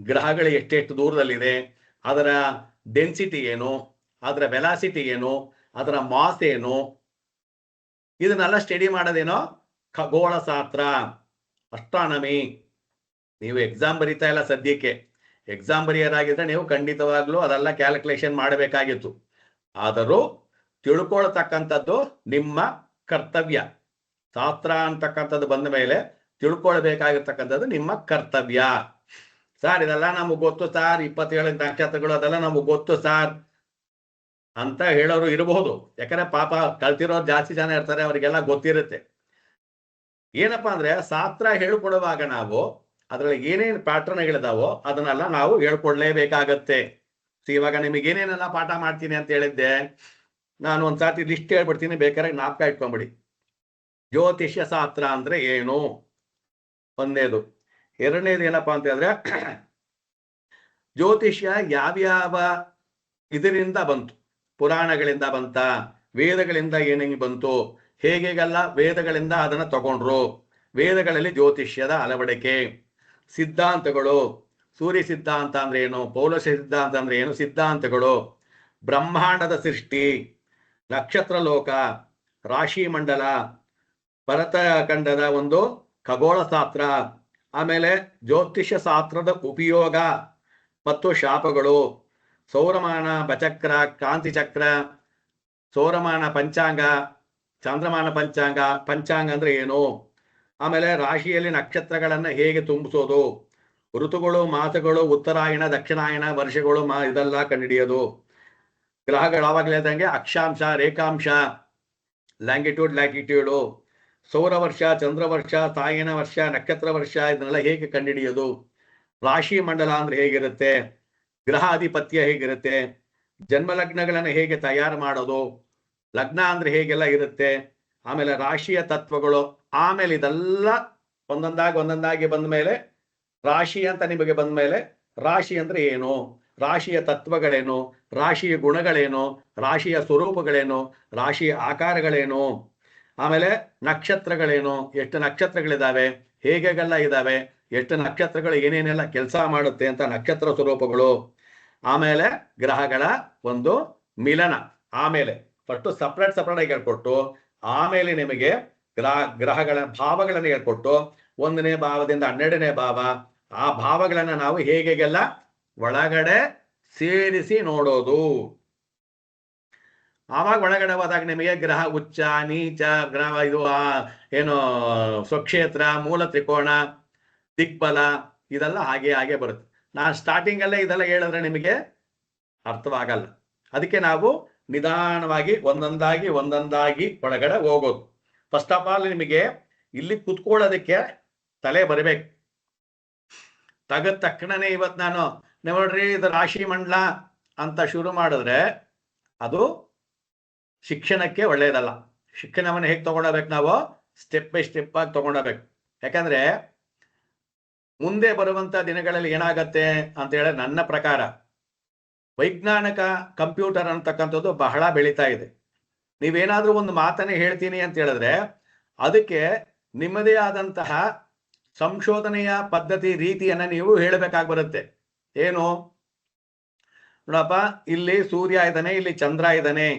ಗ್ರಹಗಳು ಎಷ್ಟೆಷ್ಟು ದೂರದಲ್ಲಿದೆ, ಅದರ ಡೆನ್ಸಿಟಿ ಏನು, ಅದರ ವೆಲಾಸಿಟಿ ಏನು, ಅದರ ಮಾಸ್ ಏನು, ಇದನ್ನೆಲ್ಲ ಸ್ಟಡಿ ಮಾಡೋದೇನೋ ಖಗೋಳ ಶಾಸ್ತ್ರ, ಅಸ್ಟ್ರಾನಮಿ. ನೀವು ಎಕ್ಸಾಮ್ ಬರೀತಾ ಇಲ್ಲ ಸದ್ಯಕ್ಕೆ. ಎಕ್ಸಾಮ್ ಬರೆಯೋದಾಗಿದ್ರೆ ನೀವು ಖಂಡಿತವಾಗ್ಲೂ ಅದೆಲ್ಲ ಕ್ಯಾಲ್ಕುಲೇಷನ್ ಮಾಡಬೇಕಾಗಿತ್ತು. ಆದರೂ ತಿಳ್ಕೊಳ್ತಕ್ಕಂಥದ್ದು ನಿಮ್ಮ ಕರ್ತವ್ಯ. ಶಾಸ್ತ್ರ ಅಂತಕ್ಕಂಥದ್ದು ಬಂದ ಮೇಲೆ ತಿಳ್ಕೊಳ್ಬೇಕಾಗಿರ್ತಕ್ಕಂಥದ್ದು ನಿಮ್ಮ ಕರ್ತವ್ಯ. ಸರ್ ಇದೆಲ್ಲ ನಮಗೆ ಗೊತ್ತು ಸರ್, 27 ನಕ್ಷತ್ರಗಳು ಅದೆಲ್ಲ ನಮಗೆ ಗೊತ್ತು ಸರ್ ಅಂತ ಹೇಳೋರು ಇರಬಹುದು. ಯಾಕಂದ್ರೆ ಪಾಪ ಕಲ್ತಿರೋರು ಜಾಸ್ತಿ ಜನ ಇರ್ತಾರೆ, ಅವರಿಗೆಲ್ಲ ಗೊತ್ತಿರುತ್ತೆ. ಏನಪ್ಪಾ ಅಂದ್ರೆ ಶಾಸ್ತ್ರ ಹೇಳ್ಕೊಡುವಾಗ ನಾವು ಅದ್ರಲ್ಲಿ ಏನೇನು ಪ್ಯಾಟರ್ನ್ಗಳಿದಾವೋ ಅದನ್ನೆಲ್ಲ ನಾವು ಹೇಳ್ಕೊಡ್ಲೇಬೇಕಾಗತ್ತೆ. ಇವಾಗ ನಿಮಗೆ ಏನೇನೆಲ್ಲ ಪಾಠ ಮಾಡ್ತೀನಿ ಅಂತ ಹೇಳಿದ್ದೆ, ನಾನು ಒಂದ್ಸಾರಿ ಲಿಸ್ಟ್ ಹೇಳ್ಬಿಡ್ತೀನಿ, ಬೇಕಾದ್ರೆ ಜ್ಞಾಪಕ ಇಟ್ಕೊಂಬಿಡಿ. ಜ್ಯೋತಿಷ್ಯ ಶಾಸ್ತ್ರ ಅಂದ್ರೆ ಏನು ಒಂದೇದು. ಎರಡನೇದು ಏನಪ್ಪಾ ಅಂತ ಹೇಳಿದ್ರೆ ಜ್ಯೋತಿಷ್ಯ ಯಾವ್ಯಾವ ಇದರಿಂದ ಬಂತು, ಪುರಾಣಗಳಿಂದ ಬಂತ, ವೇದಗಳಿಂದ ಏನೇನು ಬಂತು, ಹೇಗೆಲ್ಲ ವೇದಗಳಿಂದ ಅದನ್ನ ತಗೊಂಡ್ರು, ವೇದಗಳಲ್ಲಿ ಜ್ಯೋತಿಷ್ಯದ ಅಳವಡಿಕೆ, ಸಿದ್ಧಾಂತಗಳು, ಸೂರ್ಯ ಸಿದ್ಧಾಂತ ಅಂದ್ರೆ ಏನು, ಪೌಲಶ ಸಿದ್ಧಾಂತ ಅಂದ್ರೆ ಏನು, ಸಿದ್ಧಾಂತಗಳು, ಬ್ರಹ್ಮಾಂಡದ ಸೃಷ್ಟಿ, ನಕ್ಷತ್ರ ಲೋಕ, ರಾಶಿ ಮಂಡಲ, ಭರತ ಖಂಡದ ಒಂದು ಖಗೋಳ ಶಾಸ್ತ್ರ, ಆಮೇಲೆ ಜ್ಯೋತಿಷ್ಯ ಶಾಸ್ತ್ರದ ಉಪಯೋಗ ಮತ್ತು ಶಾಪಗಳು, ಸೌರಮಾನ, ಬಚಕ್ರ, ಕ್ರಾಂತಿ ಚಕ್ರ, ಸೌರಮಾನ ಪಂಚಾಂಗ, ಚಂದ್ರಮಾನ ಪಂಚಾಂಗ, ಪಂಚಾಂಗ ಅಂದ್ರೆ ಏನು, ಆಮೇಲೆ ರಾಶಿಯಲ್ಲಿ ನಕ್ಷತ್ರಗಳನ್ನ ಹೇಗೆ ತುಂಬಿಸೋದು, ಋತುಗಳು, ಮಾಸಗಳು, ಉತ್ತರಾಯಣ, ದಕ್ಷಿಣಾಯಣ, ವರ್ಷಗಳು, ಇದೆಲ್ಲ ಕಂಡುಹಿಡಿಯೋದು, ಗ್ರಹಗಳು ಆವಾಗಲೇ ಹೇಳ್ದಂಗೆ ಅಕ್ಷಾಂಶ, ರೇಖಾಂಶ, ಲ್ಯಾಂಗಿಟ್ಯೂಡ್, ಲ್ಯಾಟಿಟ್ಯೂಡು, ಸೌರ ವರ್ಷ, ಚಂದ್ರ ವರ್ಷ, ತಾಯಿನ ವರ್ಷ, ನಕ್ಷತ್ರ ವರ್ಷ, ಇದನ್ನೆಲ್ಲ ಹೇಗೆ ಕಂಡುಹಿಡಿಯೋದು, ರಾಶಿ ಮಂಡಲ ಅಂದ್ರೆ ಹೇಗಿರುತ್ತೆ, ಗ್ರಹ ಆಧಿಪತ್ಯ ಹೇಗಿರುತ್ತೆ, ಜನ್ಮ ಲಗ್ನಗಳನ್ನು ಹೇಗೆ ತಯಾರು ಮಾಡೋದು, ಲಗ್ನ ಅಂದ್ರೆ ಹೇಗೆಲ್ಲ ಇರುತ್ತೆ, ಆಮೇಲೆ ರಾಶಿಯ ತತ್ವಗಳು, ಆಮೇಲೆ ಇದೆಲ್ಲ ಒಂದೊಂದಾಗಿ ಬಂದ ಮೇಲೆ ರಾಶಿ ಅಂತ ನಿಮಗೆ ಬಂದ ಮೇಲೆ ರಾಶಿ ಅಂದ್ರೆ ಏನು, ರಾಶಿಯ ತತ್ವಗಳೇನು, ರಾಶಿಯ ಗುಣಗಳೇನು, ರಾಶಿಯ ಸ್ವರೂಪಗಳೇನು, ರಾಶಿಯ ಆಕಾರಗಳೇನು, ಆಮೇಲೆ ನಕ್ಷತ್ರಗಳೇನು, ಎಷ್ಟು ನಕ್ಷತ್ರಗಳಿದಾವೆ, ಹೇಗೆಲ್ಲ ಇದಾವೆ, ಎಷ್ಟು ನಕ್ಷತ್ರಗಳು ಏನೇನೆಲ್ಲ ಕೆಲಸ ಮಾಡುತ್ತೆ ಅಂತ ನಕ್ಷತ್ರ ಸ್ವರೂಪಗಳು, ಆಮೇಲೆ ಗ್ರಹಗಳ ಒಂದು ಮಿಲನ, ಆಮೇಲೆ ಫಸ್ಟ್ ಸಪ್ರೇಟ್ ಆಗಿ ಹೇಳ್ಕೊಟ್ಟು ಆಮೇಲೆ ನಿಮಗೆ ಗ್ರಹಗಳ ಭಾವಗಳನ್ನು ಹೇಳ್ಕೊಟ್ಟು 1ನೇ ಭಾವದಿಂದ 12ನೇ ಭಾವ, ಆ ಭಾವಗಳನ್ನ ನಾವು ಹೇಗೆಲ್ಲ ಒಳಗಡೆ ಸೇರಿಸಿ ನೋಡೋದು. ಆವಾಗ ಒಳಗಡೆ ಹೋದಾಗ ನಿಮಗೆ ಗ್ರಹ ಉಚ್ಚ, ನೀಚ, ಗ್ರಹ ಇದು ಏನು ಸ್ವಕ್ಷೇತ್ರ, ಮೂಲ ತ್ರಿಕೋಣ, ದಿಗ್ಬಲ, ಇದೆಲ್ಲ ಹಾಗೆ ಬರುತ್ತೆ. ನಾನು ಸ್ಟಾರ್ಟಿಂಗ್ ಅಲ್ಲೇ ಇದೆಲ್ಲ ಹೇಳಿದ್ರೆ ನಿಮಗೆ ಅರ್ಥವಾಗಲ್ಲ. ಅದಕ್ಕೆ ನಾವು ನಿಧಾನವಾಗಿ ಒಂದೊಂದಾಗಿ ಒಳಗಡೆ ಹೋಗೋದು. ಫಸ್ಟ್ ಆಫ್ ಆಲ್ ನಿಮಗೆ ಇಲ್ಲಿ ಕುತ್ಕೊಳ್ಳೋದಕ್ಕೆ ತಲೆ ಬರಬೇಕು. ತಗದ ತಕ್ಷಣನೇ ಇವತ್ತು ನಾನು ನೋಡ್ರಿ ಇದು ರಾಶಿ ಮಂಡಲ ಅಂತ ಶುರು ಮಾಡಿದ್ರೆ ಅದು ಶಿಕ್ಷಣಕ್ಕೆ ಒಳ್ಳೆಯದಲ್ಲ. ಶಿಕ್ಷಣವನ್ನು ಹೇಗೆ ತಗೊಂಡೋಗ್ಬೇಕು, ನಾವು ಸ್ಟೆಪ್ ಬೈ ಸ್ಟೆಪ್ ಆಗಿ ತಗೊಂಡೋಗ್ಬೇಕು. ಯಾಕಂದ್ರೆ ಮುಂದೆ ಬರುವಂತ ದಿನಗಳಲ್ಲಿ ಏನಾಗತ್ತೆ ಅಂತ ಹೇಳಿ ನನ್ನ ಪ್ರಕಾರ ವೈಜ್ಞಾನಿಕ ಕಂಪ್ಯೂಟರ್ ಅಂತಕ್ಕಂಥದ್ದು ಬಹಳ ಬೆಳೀತಾ ಇದೆ. ನೀವೇನಾದ್ರೂ ಒಂದು ಮಾತನ್ನೇ ಹೇಳ್ತೀನಿ ಅಂತ ಹೇಳಿದ್ರೆ ಅದಕ್ಕೆ ನಿಮ್ಮದೇ ಆದಂತಹ ಸಂಶೋಧನೆಯ ಪದ್ಧತಿ ರೀತಿಯನ್ನ ನೀವು ಹೇಳಬೇಕಾಗಿ ಬರುತ್ತೆ. ಏನು ನೋಡಪ್ಪ, ಇಲ್ಲಿ ಸೂರ್ಯ ಇದ್ದಾನೆ, ಇಲ್ಲಿ ಚಂದ್ರ ಇದ್ದಾನೆ,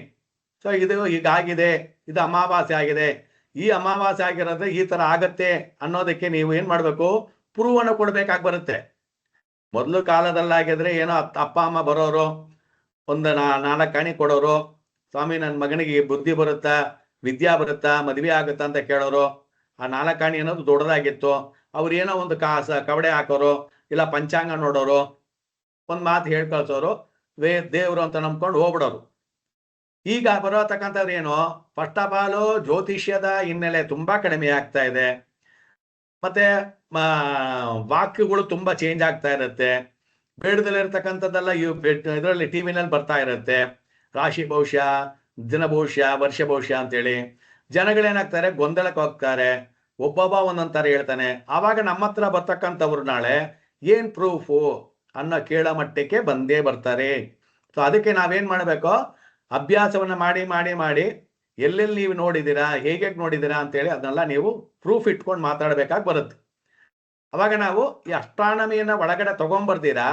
ಸೊ ಇದು ಹೀಗಾಗಿದೆ, ಇದು ಅಮಾವಾಸ್ಯೆ ಆಗಿದೆ, ಈ ಅಮಾವಾಸ್ಯೆ ಆಗಿರೋದ್ರೆ ಈ ತರ ಆಗತ್ತೆ ಅನ್ನೋದಕ್ಕೆ ನೀವು ಏನ್ ಮಾಡ್ಬೇಕು, ಪ್ರೂವ್ ಅನ್ನು ಕೊಡ್ಬೇಕಾಗಿ ಬರುತ್ತೆ. ಮೊದಲು ಕಾಲದಲ್ಲಾಗಿದ್ರೆ ಏನೋ ಅಪ್ಪ ಅಮ್ಮ ಬರೋರು ಒಂದು 4 ಕಣಿ ಕೊಡೋರು, ಸ್ವಾಮಿ ನನ್ನ ಮಗನಿಗೆ ಬುದ್ಧಿ ಬರುತ್ತಾ, ವಿದ್ಯಾ ಬರುತ್ತಾ, ಮದುವೆ ಆಗುತ್ತಾ ಅಂತ ಕೇಳೋರು. ಆ 4 ಕಣಿ ಅನ್ನೋದು ದೊಡ್ಡದಾಗಿತ್ತು. ಅವ್ರು ಏನೋ ಒಂದು ಕವಡೆ ಹಾಕೋರು, ಇಲ್ಲ ಪಂಚಾಂಗ ನೋಡೋರು, ಒಂದು ಮಾತು ಹೇಳ್ಕಳ್ಸೋರು, ದೇವ್ರು ಅಂತ ನಂಬ್ಕೊಂಡು ಹೋಗ್ಬಿಡೋರು. ಈಗ ಬರೋತಕ್ಕಂಥದ್ದು ಏನು, ಫಸ್ಟ್ ಆಫ್ ಆಲ್ ಜ್ಯೋತಿಷ್ಯದ ಹಿನ್ನೆಲೆ ತುಂಬಾ ಕಡಿಮೆ ಆಗ್ತಾ ಇದೆ. ಮತ್ತೆ ವಾಕ್ಯಗಳು ತುಂಬಾ ಚೇಂಜ್ ಆಗ್ತಾ ಇರುತ್ತೆ. ಬೇಡದಲ್ಲಿರ್ತಕ್ಕಂಥದ್ದೆಲ್ಲ ಇದರಲ್ಲಿ ಟಿವಿನಲ್ಲಿ ಬರ್ತಾ ಇರುತ್ತೆ. ರಾಶಿ ಭವಿಷ್ಯ, ದಿನ ಭವಿಷ್ಯ, ವರ್ಷ ಭವಿಷ್ಯ ಅಂತೇಳಿ ಜನಗಳೇನಾಗ್ತಾರೆ, ಗೊಂದಲಕ್ಕೆ ಹೋಗ್ತಾರೆ. ಒಬ್ಬೊಬ್ಬ ಒಂದೊಂಥರ ಹೇಳ್ತಾನೆ. ಆವಾಗ ನಮ್ಮ ಹತ್ರ ಬರ್ತಕ್ಕಂಥವ್ರು ನಾಳೆ ಏನ್ ಪ್ರೂಫು ಅನ್ನೋ ಕೇಳೋ ಮಟ್ಟಕ್ಕೆ ಬಂದೇ ಬರ್ತಾರೆ. ಸೊ ಅದಕ್ಕೆ ನಾವೇನ್ ಮಾಡಬೇಕು, ಅಭ್ಯಾಸವನ್ನ ಮಾಡಿ ಎಲ್ಲೆಲ್ಲಿ ನೀವು ನೋಡಿದ್ದೀರಾ, ಹೇಗೆ ನೋಡಿದ್ದೀರಾ ಅಂತೇಳಿ ಅದನ್ನೆಲ್ಲ ನೀವು ಪ್ರೂಫ್ ಇಟ್ಕೊಂಡು ಮಾತಾಡ್ಬೇಕಾಗಿ ಬರುತ್ತೆ. ಅವಾಗ ನಾವು ಈ ಅಸ್ಟ್ರಾನಮಿಯನ್ನ ಒಳಗಡೆ ತಗೊಂಡ್ಬರ್ತೀರಾ,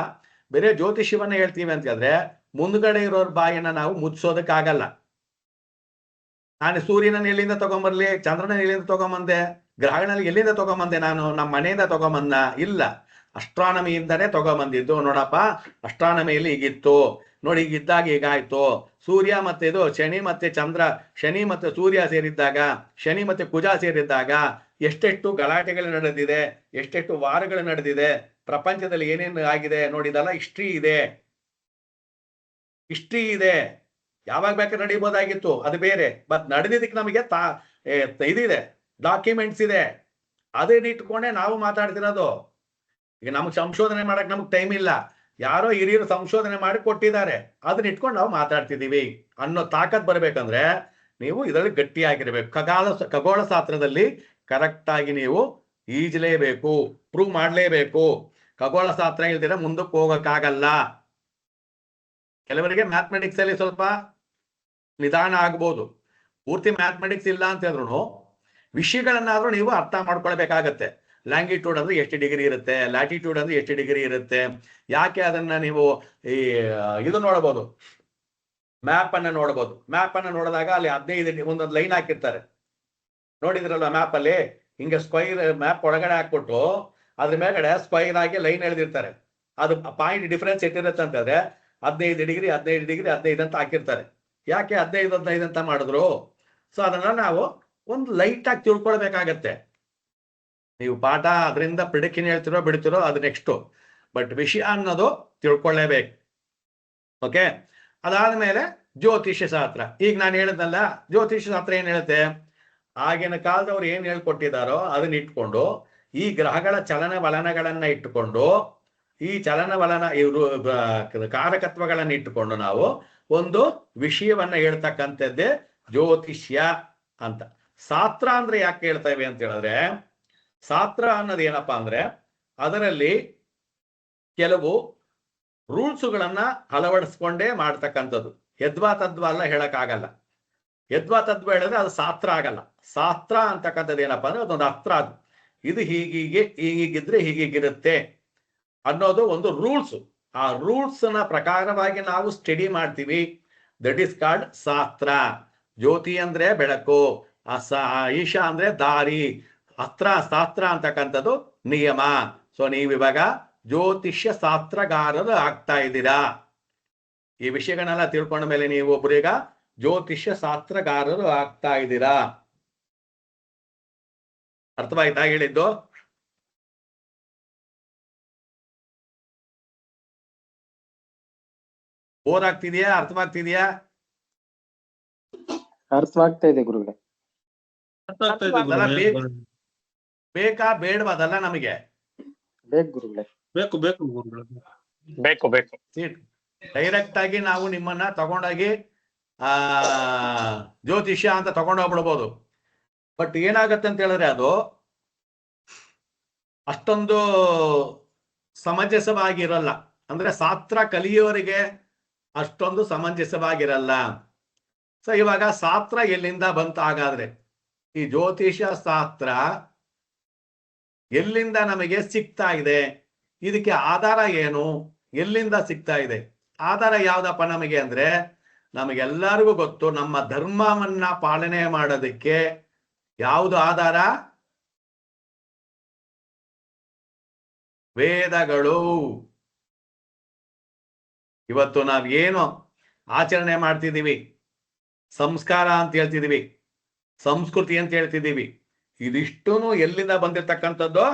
ಬೇರೆ ಜ್ಯೋತಿಷ್ಯವನ್ನ ಹೇಳ್ತೀವಿ ಅಂತ ಹೇಳಿದ್ರೆ ಮುಂದ್ಗಡೆ ಇರೋರ್ ಬಾಯಿನ ನಾವು ಮುಚ್ಚೋದಕ್ಕಾಗಲ್ಲ. ನಾನು ಸೂರ್ಯನ ಎಲ್ಲಿಂದ ತಗೊಂಬರ್ಲಿ, ಚಂದ್ರನ ಎಲ್ಲಿಂದ ತಗೊಂಬಂದೆ, ಗ್ರಹಗಳಲ್ಲಿ ಎಲ್ಲಿಂದ ತಗೊಂಬಂದೆ, ನಾನು ನಮ್ಮ ಮನೆಯಿಂದ ತಗೊಂಬಂದ ಇಲ್ಲ, ಅಸ್ಟ್ರಾನಮಿಯಿಂದನೇ ತಗೊಂಬಂದಿದ್ದು. ನೋಡಪ್ಪ, ಅಸ್ಟ್ರಾನಮಿಯಲ್ಲಿ ಹೀಗಿತ್ತು ನೋಡಿ, ಹೀಗಿದ್ದಾಗ ಹೀಗಾಯ್ತು. ಸೂರ್ಯ ಮತ್ತೆ ಇದು ಶನಿ ಮತ್ತೆ ಚಂದ್ರ, ಶನಿ ಮತ್ತೆ ಸೂರ್ಯ ಸೇರಿದ್ದಾಗ, ಶನಿ ಮತ್ತೆ ಕುಜ ಸೇರಿದ್ದಾಗ ಎಷ್ಟೆಷ್ಟು ಗಲಾಟೆಗಳು ನಡೆದಿದೆ, ಎಷ್ಟೆಷ್ಟು ವಾರಗಳು ನಡೆದಿದೆ, ಪ್ರಪಂಚದಲ್ಲಿ ಏನೇನು ಆಗಿದೆ ನೋಡಿದಲ್ಲ, ಹಿಸ್ಟ್ರಿ ಇದೆ. ಯಾವಾಗ ಬೇಕಾದ್ರೆ ನಡೀಬೋದಾಗಿತ್ತು, ಅದು ಬೇರೆ. ಬಟ್ ನಡೆದಿದ್ದಕ್ಕೆ ನಮಗೆ ಇದಿದೆ, ಡಾಕ್ಯುಮೆಂಟ್ಸ್ ಇದೆ. ಅದನ್ನ ಇಟ್ಕೊಂಡೆ ನಾವು ಮಾತಾಡ್ತಿರೋದು. ಈಗ ನಮ್ಗೆ ಸಂಶೋಧನೆ ಮಾಡಕ್ ನಮ್ಗೆ ಟೈಮ್ ಇಲ್ಲ, ಯಾರೋ ಹಿರಿಯರು ಸಂಶೋಧನೆ ಮಾಡಿ ಕೊಟ್ಟಿದ್ದಾರೆ, ಅದನ್ನ ಇಟ್ಕೊಂಡು ನಾವು ಮಾತಾಡ್ತಿದೀವಿ ಅನ್ನೋ ತಾಕತ್ ಬರ್ಬೇಕಂದ್ರೆ ನೀವು ಇದರಲ್ಲಿ ಗಟ್ಟಿಯಾಗಿರ್ಬೇಕು. ಖಗೋಳ ಶಾಸ್ತ್ರದಲ್ಲಿ ಕರೆಕ್ಟ್ ಆಗಿ ನೀವು ಈಜಲೇಬೇಕು, ಪ್ರೂವ್ ಮಾಡಲೇಬೇಕು. ಖಗೋಳ ಶಾಸ್ತ್ರ ಇಲ್ದಿರ ಮುಂದಕ್ಕೆ ಹೋಗಕ್ಕಾಗಲ್ಲ. ಕೆಲವರಿಗೆ ಮ್ಯಾಥಮೆಟಿಕ್ಸ್ ಅಲ್ಲಿ ಸ್ವಲ್ಪ ನಿಧಾನ ಆಗ್ಬೋದು, ಪೂರ್ತಿ ಮ್ಯಾಥಮೆಟಿಕ್ಸ್ ಇಲ್ಲ ಅಂತ ಹೇಳಿದ್ರು ವಿಷಯಗಳನ್ನಾದ್ರೂ ನೀವು ಅರ್ಥ ಮಾಡ್ಕೊಳ್ಬೇಕಾಗತ್ತೆ. ಲ್ಯಾಂಗಿಟ್ಯೂಡ್ ಅಂದ್ರೆ ಎಷ್ಟು ಡಿಗ್ರಿ ಇರುತ್ತೆ, ಲ್ಯಾಟಿಟ್ಯೂಡ್ ಅಂದ್ರೆ ಎಷ್ಟು ಡಿಗ್ರಿ ಇರುತ್ತೆ. ಯಾಕೆ ಅದನ್ನ ನೀವು ಈ ಇದು ನೋಡಬಹುದು, ಮ್ಯಾಪ್ ಅನ್ನ ನೋಡಬಹುದು. ಮ್ಯಾಪ್ ಅನ್ನ ನೋಡಿದಾಗ ಅಲ್ಲಿ 15 ಒಂದೊಂದು ಲೈನ್ ಹಾಕಿರ್ತಾರೆ, ನೋಡಿದ್ರಲ್ವ ಮ್ಯಾಪ್ ಅಲ್ಲಿ ಹಿಂಗೆ ಸ್ಕ್ವೈರ್ ಮ್ಯಾಪ್ ಒಳಗಡೆ ಹಾಕ್ಬಿಟ್ಟು ಅದ್ರ ಮೇಲ್ಗಡೆ ಸ್ಕ್ವೈರ್ ಆಗಿ ಲೈನ್ ಎಳೆದಿರ್ತಾರೆ. ಅದು ಪಾಯಿಂಟ್ ಡಿಫರೆನ್ಸ್ ಎಷ್ಟಿರುತ್ತೆ ಅಂತಂದ್ರೆ 15 ಡಿಗ್ರಿ 15 ಡಿಗ್ರಿ 15 ಅಂತ ಹಾಕಿರ್ತಾರೆ. ಯಾಕೆ 15 15 ಅಂತ ಮಾಡಿದ್ರು? ಸೊ ಅದನ್ನ ನಾವು ಒಂದು ಲೈಟ್ ಆಗಿ ತಿಳ್ಕೊಳ್ಬೇಕಾಗತ್ತೆ. ನೀವು ಪಾಠ ಅದರಿಂದ ಪ್ರಿಡಿಕ್ಷನ್ ಹೇಳ್ತಿರೋ ಬಿಡ್ತಿರೋ ಅದು ನೆಕ್ಸ್ಟ್, ಬಟ್ ವಿಷಯ ಅನ್ನೋದು ತಿಳ್ಕೊಳ್ಳೇಬೇಕು. ಓಕೆ, ಅದಾದ್ಮೇಲೆ ಜ್ಯೋತಿಷ್ಯ ಶಾಸ್ತ್ರ. ಈಗ ನಾನು ಹೇಳಿದ್ನಲ್ಲ, ಜ್ಯೋತಿಷ್ಯ ಶಾಸ್ತ್ರ ಏನ್ ಹೇಳುತ್ತೆ, ಆಗಿನ ಕಾಲದವ್ರು ಏನ್ ಹೇಳ್ಕೊಟ್ಟಿದ್ದಾರೋ ಅದನ್ನ ಇಟ್ಕೊಂಡು, ಈ ಗ್ರಹಗಳ ಚಲನವಲನಗಳನ್ನ ಇಟ್ಟುಕೊಂಡು, ಈ ಚಲನವಲನ ಇವರು ಕಾರಕತ್ವಗಳನ್ನ ಇಟ್ಟುಕೊಂಡು ನಾವು ಒಂದು ವಿಷಯವನ್ನ ಹೇಳ್ತಕ್ಕಂಥದ್ದೇ ಜ್ಯೋತಿಷ್ಯ ಅಂತ. ಶಾಸ್ತ್ರ ಅಂದ್ರೆ ಯಾಕೆ ಹೇಳ್ತೇವೆ ಅಂತ ಹೇಳಿದ್ರೆ, ಶಾಸ್ತ್ರ ಅನ್ನೋದು ಏನಪ್ಪಾ ಅಂದ್ರೆ ಅದರಲ್ಲಿ ಕೆಲವು ರೂಲ್ಸ್ಗಳನ್ನ ಅಳವಡಿಸ್ಕೊಂಡೇ ಮಾಡ್ತಕ್ಕಂಥದ್ದು. ಯದ್ವಾ ತದ್ವಾ ಎಲ್ಲ ಹೇಳಕ್ಕಾಗಲ್ಲ. ಯದ್ವಾ ತದ್ವಾ ಹೇಳಿದ್ರೆ ಅದು ಶಾಸ್ತ್ರ ಆಗಲ್ಲ. ಶಾಸ್ತ್ರ ಅಂತಕ್ಕಂಥದ್ದು ಏನಪ್ಪಾ ಅಂದ್ರೆ ಅದೊಂದು ಅಸ್ತ್ರ. ಅದು ಇದು ಹೀಗಿದ್ರೆ ಹೀಗಿರುತ್ತೆ ಅನ್ನೋದು ಒಂದು ರೂಲ್ಸ್. ಆ ರೂಲ್ಸ್ ನ ಪ್ರಕಾರವಾಗಿ ನಾವು ಸ್ಟಡಿ ಮಾಡ್ತೀವಿ. ದಟ್ ಈಸ್ ಕಾಲ್ಡ್ ಶಾಸ್ತ್ರ. ಜ್ಯೋತಿ ಅಂದ್ರೆ ಬೆಳಕು, ಈಶಾ ಅಂದ್ರೆ ದಾರಿ, ಅಸ್ತ್ರ ಶಾಸ್ತ್ರ ಅಂತಕ್ಕಂಥದ್ದು ನಿಯಮ. ಸೊ ನೀವಿವಾಗ ಜ್ಯೋತಿಷ್ಯ ಶಾಸ್ತ್ರಗಾರರು ಆಗ್ತಾ ಇದ್ದೀರಾ. ಈ ವಿಷಯಗಳನ್ನೆಲ್ಲ ತಿಳ್ಕೊಂಡ ಮೇಲೆ ನೀವು ಒಬ್ಬರೀಗ ಜ್ಯೋತಿಷ್ಯ ಶಾಸ್ತ್ರಗಾರರು ಆಗ್ತಾ ಇದ್ದೀರಾ. ಅರ್ಥವಾಯ್ತಾ ಹೇಳಿದ್ದು? ಬೋರ್ ಆಗ್ತಿದ್ಯಾ? ಅರ್ಥವಾಗ್ತಿದ್ಯಾ? ಅರ್ಥವಾಗ್ತಾ ಇದೆ ಗುರುಗಳೇ. ಬೇಕಾ ಬೇಡವಾ ಅದಲ್ಲ ನಮಗೆ? ಬೇಕು ಗುರುಗಳೇ, ಬೇಕು ಬೇಕು ಗುರುಗಳೇ, ಬೇಕು ಬೇಕು. ಡೈರೆಕ್ಟ್ ಆಗಿ ನಾವು ನಿಮ್ಮನ್ನ ತಗೊಂಡೋಗಿ ಜ್ಯೋತಿಷ್ಯ ಅಂತ ತಗೊಂಡೋಗ್ಬಿಡ್ಬೋದು. ಬಟ್ ಏನಾಗತ್ತೆ ಅಂತ ಹೇಳಿದ್ರೆ ಅದು ಅಷ್ಟೊಂದು ಸಮಂಜಸವಾಗಿರಲ್ಲ. ಅಂದ್ರೆ ಶಾಸ್ತ್ರ ಕಲಿಯೋರಿಗೆ ಅಷ್ಟೊಂದು ಸಮಂಜಸವಾಗಿರಲ್ಲ. ಸೊ ಇವಾಗ ಶಾಸ್ತ್ರ ಎಲ್ಲಿಂದ ಬಂತು ಹಾಗಾದ್ರೆ? ಈ ಜ್ಯೋತಿಷ ಶಾಸ್ತ್ರ ಎಲ್ಲಿಂದ ನಮಗೆ ಸಿಗ್ತಾ ಇದೆ? ಇದಕ್ಕೆ ಆಧಾರ ಏನು? ಎಲ್ಲಿಂದ ಸಿಗ್ತಾ ಇದೆ? ಆಧಾರ ಯಾವ್ದಪ್ಪ ನಮಗೆ ಅಂದ್ರೆ, ನಮಗೆಲ್ಲರಿಗೂ ಗೊತ್ತು, ನಮ್ಮ ಧರ್ಮವನ್ನ ಪಾಲನೆ ಮಾಡೋದಕ್ಕೆ ಯಾವುದು ಆಧಾರ? ವೇದಗಳು. ಇವತ್ತು ನಾವೇನು ಆಚರಣೆ ಮಾಡ್ತಿದ್ದೀವಿ, ಸಂಸ್ಕಾರ ಅಂತ ಹೇಳ್ತಿದೀವಿ, ಸಂಸ್ಕೃತಿ ಅಂತ ಹೇಳ್ತಿದ್ದೀವಿ, ಇದಿಷ್ಟೂ ಎಲ್ಲಿಂದ ಬಂದಿರತಕ್ಕಂಥದ್ದು?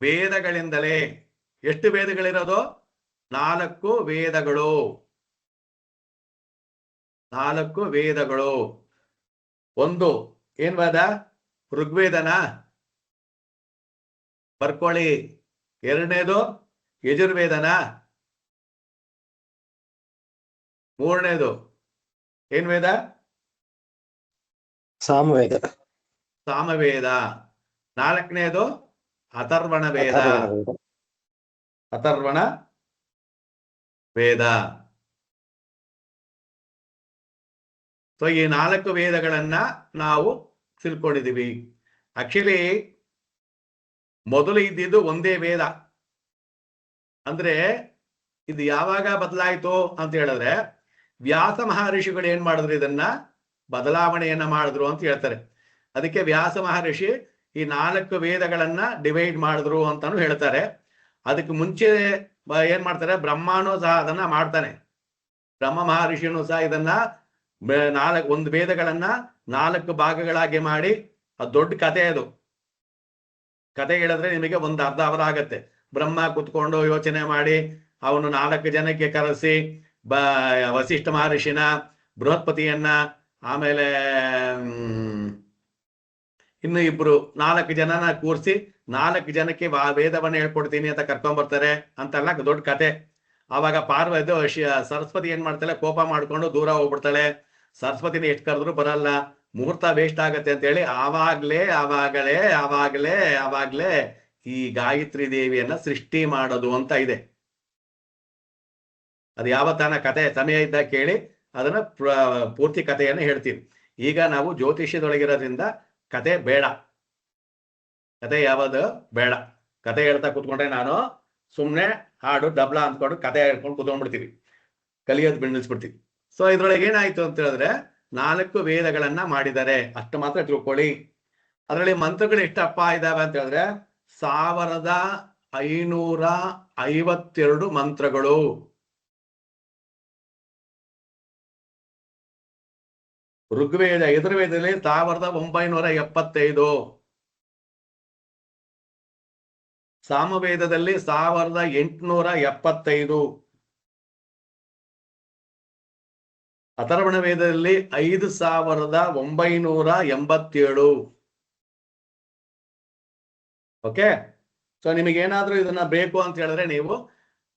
ವೇದಗಳಿಂದಲೇ. ಎಷ್ಟು ವೇದಗಳಿರೋದು? 4 ವೇದಗಳು. 4 ವೇದಗಳು. ಒಂದು ಏನ್ ವೇದ? ಋಗ್ವೇದನ ಬರ್ಕೊಳ್ಳಿ. ಎರಡನೇದು ಯಜುರ್ವೇದನ. ಮೂರನೇದು ಏನ್ ವೇದ? ಸಾಮವೇದ. ಸಾಮವೇದ. 4ನೇದು ಅಥರ್ವಣ ವೇದ. ಅಥರ್ವಣ ವೇದ. ಸೊ ಈ 4 ವೇದಗಳನ್ನ ನಾವು ತಿಳ್ಕೊಂಡಿದೀವಿ. ಆಕ್ಚುಲಿ ಮೊದಲು ಇದ್ದಿದ್ದು ಒಂದೇ ವೇದ. ಅಂದ್ರೆ ಇದು ಯಾವಾಗ ಬದಲಾಯಿತು ಅಂತ ಹೇಳಿದ್ರೆ, ವ್ಯಾಸ ಮಹರ್ಷಿಗಳು ಏನ್ ಮಾಡಿದ್ರು, ಇದನ್ನ ಬದಲಾವಣೆಯನ್ನ ಮಾಡಿದ್ರು ಅಂತ ಹೇಳ್ತಾರೆ. ಅದಕ್ಕೆ ವ್ಯಾಸ ಮಹರ್ಷಿ ಈ 4 ವೇದಗಳನ್ನ ಡಿವೈಡ್ ಮಾಡಿದ್ರು ಅಂತಾನು ಹೇಳ್ತಾರೆ. ಅದಕ್ಕೆ ಮುಂಚೆ ಏನ್ ಮಾಡ್ತಾರೆ, ಬ್ರಹ್ಮನೂ ಸಹ ಅದನ್ನ ಮಾಡ್ತಾನೆ. ಬ್ರಹ್ಮ ಮಹರ್ಷಿನೂ ಸಹ ಇದನ್ನ ಒಂದು ವೇದಗಳನ್ನ 4 ಭಾಗಗಳಾಗಿ ಮಾಡಿ, ಅದು ದೊಡ್ಡ ಕಥೆ. ಅದು ಕತೆ ಹೇಳಿದ್ರೆ ನಿಮಗೆ ಒಂದು ಅರ್ಧ ಅವರ್ ಆಗತ್ತೆ. ಬ್ರಹ್ಮ ಕುತ್ಕೊಂಡು ಯೋಚನೆ ಮಾಡಿ ಅವನು 4 ಜನಕ್ಕೆ ಕರೆಸಿ, ವಸಿಷ್ಠ ಮಹರ್ಷಿನ, ಬೃಹಸ್ಪತಿಯನ್ನ, ಆಮೇಲೆ ಇನ್ನು 4 ಜನನ ಕೂರಿಸಿ 4 ಜನಕ್ಕೆ ವೇದವನ್ನ ಹೇಳ್ಕೊಡ್ತೀನಿ ಅಂತ ಕರ್ಕೊಂಡ್ ಬರ್ತಾರೆ ಅಂತೆಲ್ಲ ದೊಡ್ಡ ಕತೆ. ಆವಾಗ ಸರಸ್ವತಿ ಏನ್ ಮಾಡ್ತಾಳೆ, ಕೋಪ ಮಾಡ್ಕೊಂಡು ದೂರ ಹೋಗ್ಬಿಡ್ತಾಳೆ. ಸರಸ್ವತಿನ ಎಷ್ಟು ಕರೆದ್ರು ಬರಲ್ಲ, ಮುಹೂರ್ತ ವೇಸ್ಟ್ ಆಗತ್ತೆ ಅಂತ ಹೇಳಿ ಆವಾಗ್ಲೇ ಈ ಗಾಯತ್ರಿ ದೇವಿಯನ್ನ ಸೃಷ್ಟಿ ಮಾಡೋದು ಅಂತ ಇದೆ. ಅದು ಯಾವತ್ತಾನ ಕತೆ ಸಮಯ ಇದ್ದಾಗ ಕೇಳಿ ಅದನ್ನ ಪೂರ್ತಿ ಕಥೆಯನ್ನು ಹೇಳ್ತೀವಿ. ಈಗ ನಾವು ಜ್ಯೋತಿಷ್ಯದೊಳಗಿರೋದ್ರಿಂದ ಕತೆ ಬೇಡ. ಕತೆ ಯಾವುದು ಬೇಡ. ಕತೆ ಹೇಳ್ತಾ ಕೂತ್ಕೊಂಡ್ರೆ ನಾನು ಸುಮ್ಮನೆ ಹಾಡು ಡಬ್ಲ ಅಂದ್ಕೊಂಡು ಕತೆ ಹೇಳ್ಕೊಂಡು ಕೂತ್ಕೊಂಡ್ಬಿಡ್ತೀವಿ, ಕಲಿಯೋದು ನಿಲ್ಲಿಸ್ಬಿಡ್ತೀವಿ. ಸೊ ಇದ್ರೊಳಗೆ ಏನಾಯ್ತು ಅಂತ ಹೇಳಿದ್ರೆ 4 ವೇದಗಳನ್ನ ಮಾಡಿದ್ದಾರೆ, ಅಷ್ಟು ಮಾತ್ರ ತಿಳ್ಕೊಳ್ಳಿ. ಅದರಲ್ಲಿ ಮಂತ್ರಗಳು ಎಷ್ಟಪ್ಪ ಇದಾವೆ ಅಂತ ಹೇಳಿದ್ರೆ 1552 ಮಂತ್ರಗಳು. ಋಗ್ವೇದ, ಯಜುರ್ವೇದದಲ್ಲಿ 1975, ಸಾಮವೇದದಲ್ಲಿ 1875, ಅಥರ್ವಣ ವೇದದಲ್ಲಿ 5987. ಓಕೆ. ಸೊ ನಿಮಗೇನಾದ್ರೂ ಇದನ್ನ ಬೇಕು ಅಂತ ಹೇಳಿದ್ರೆ ನೀವು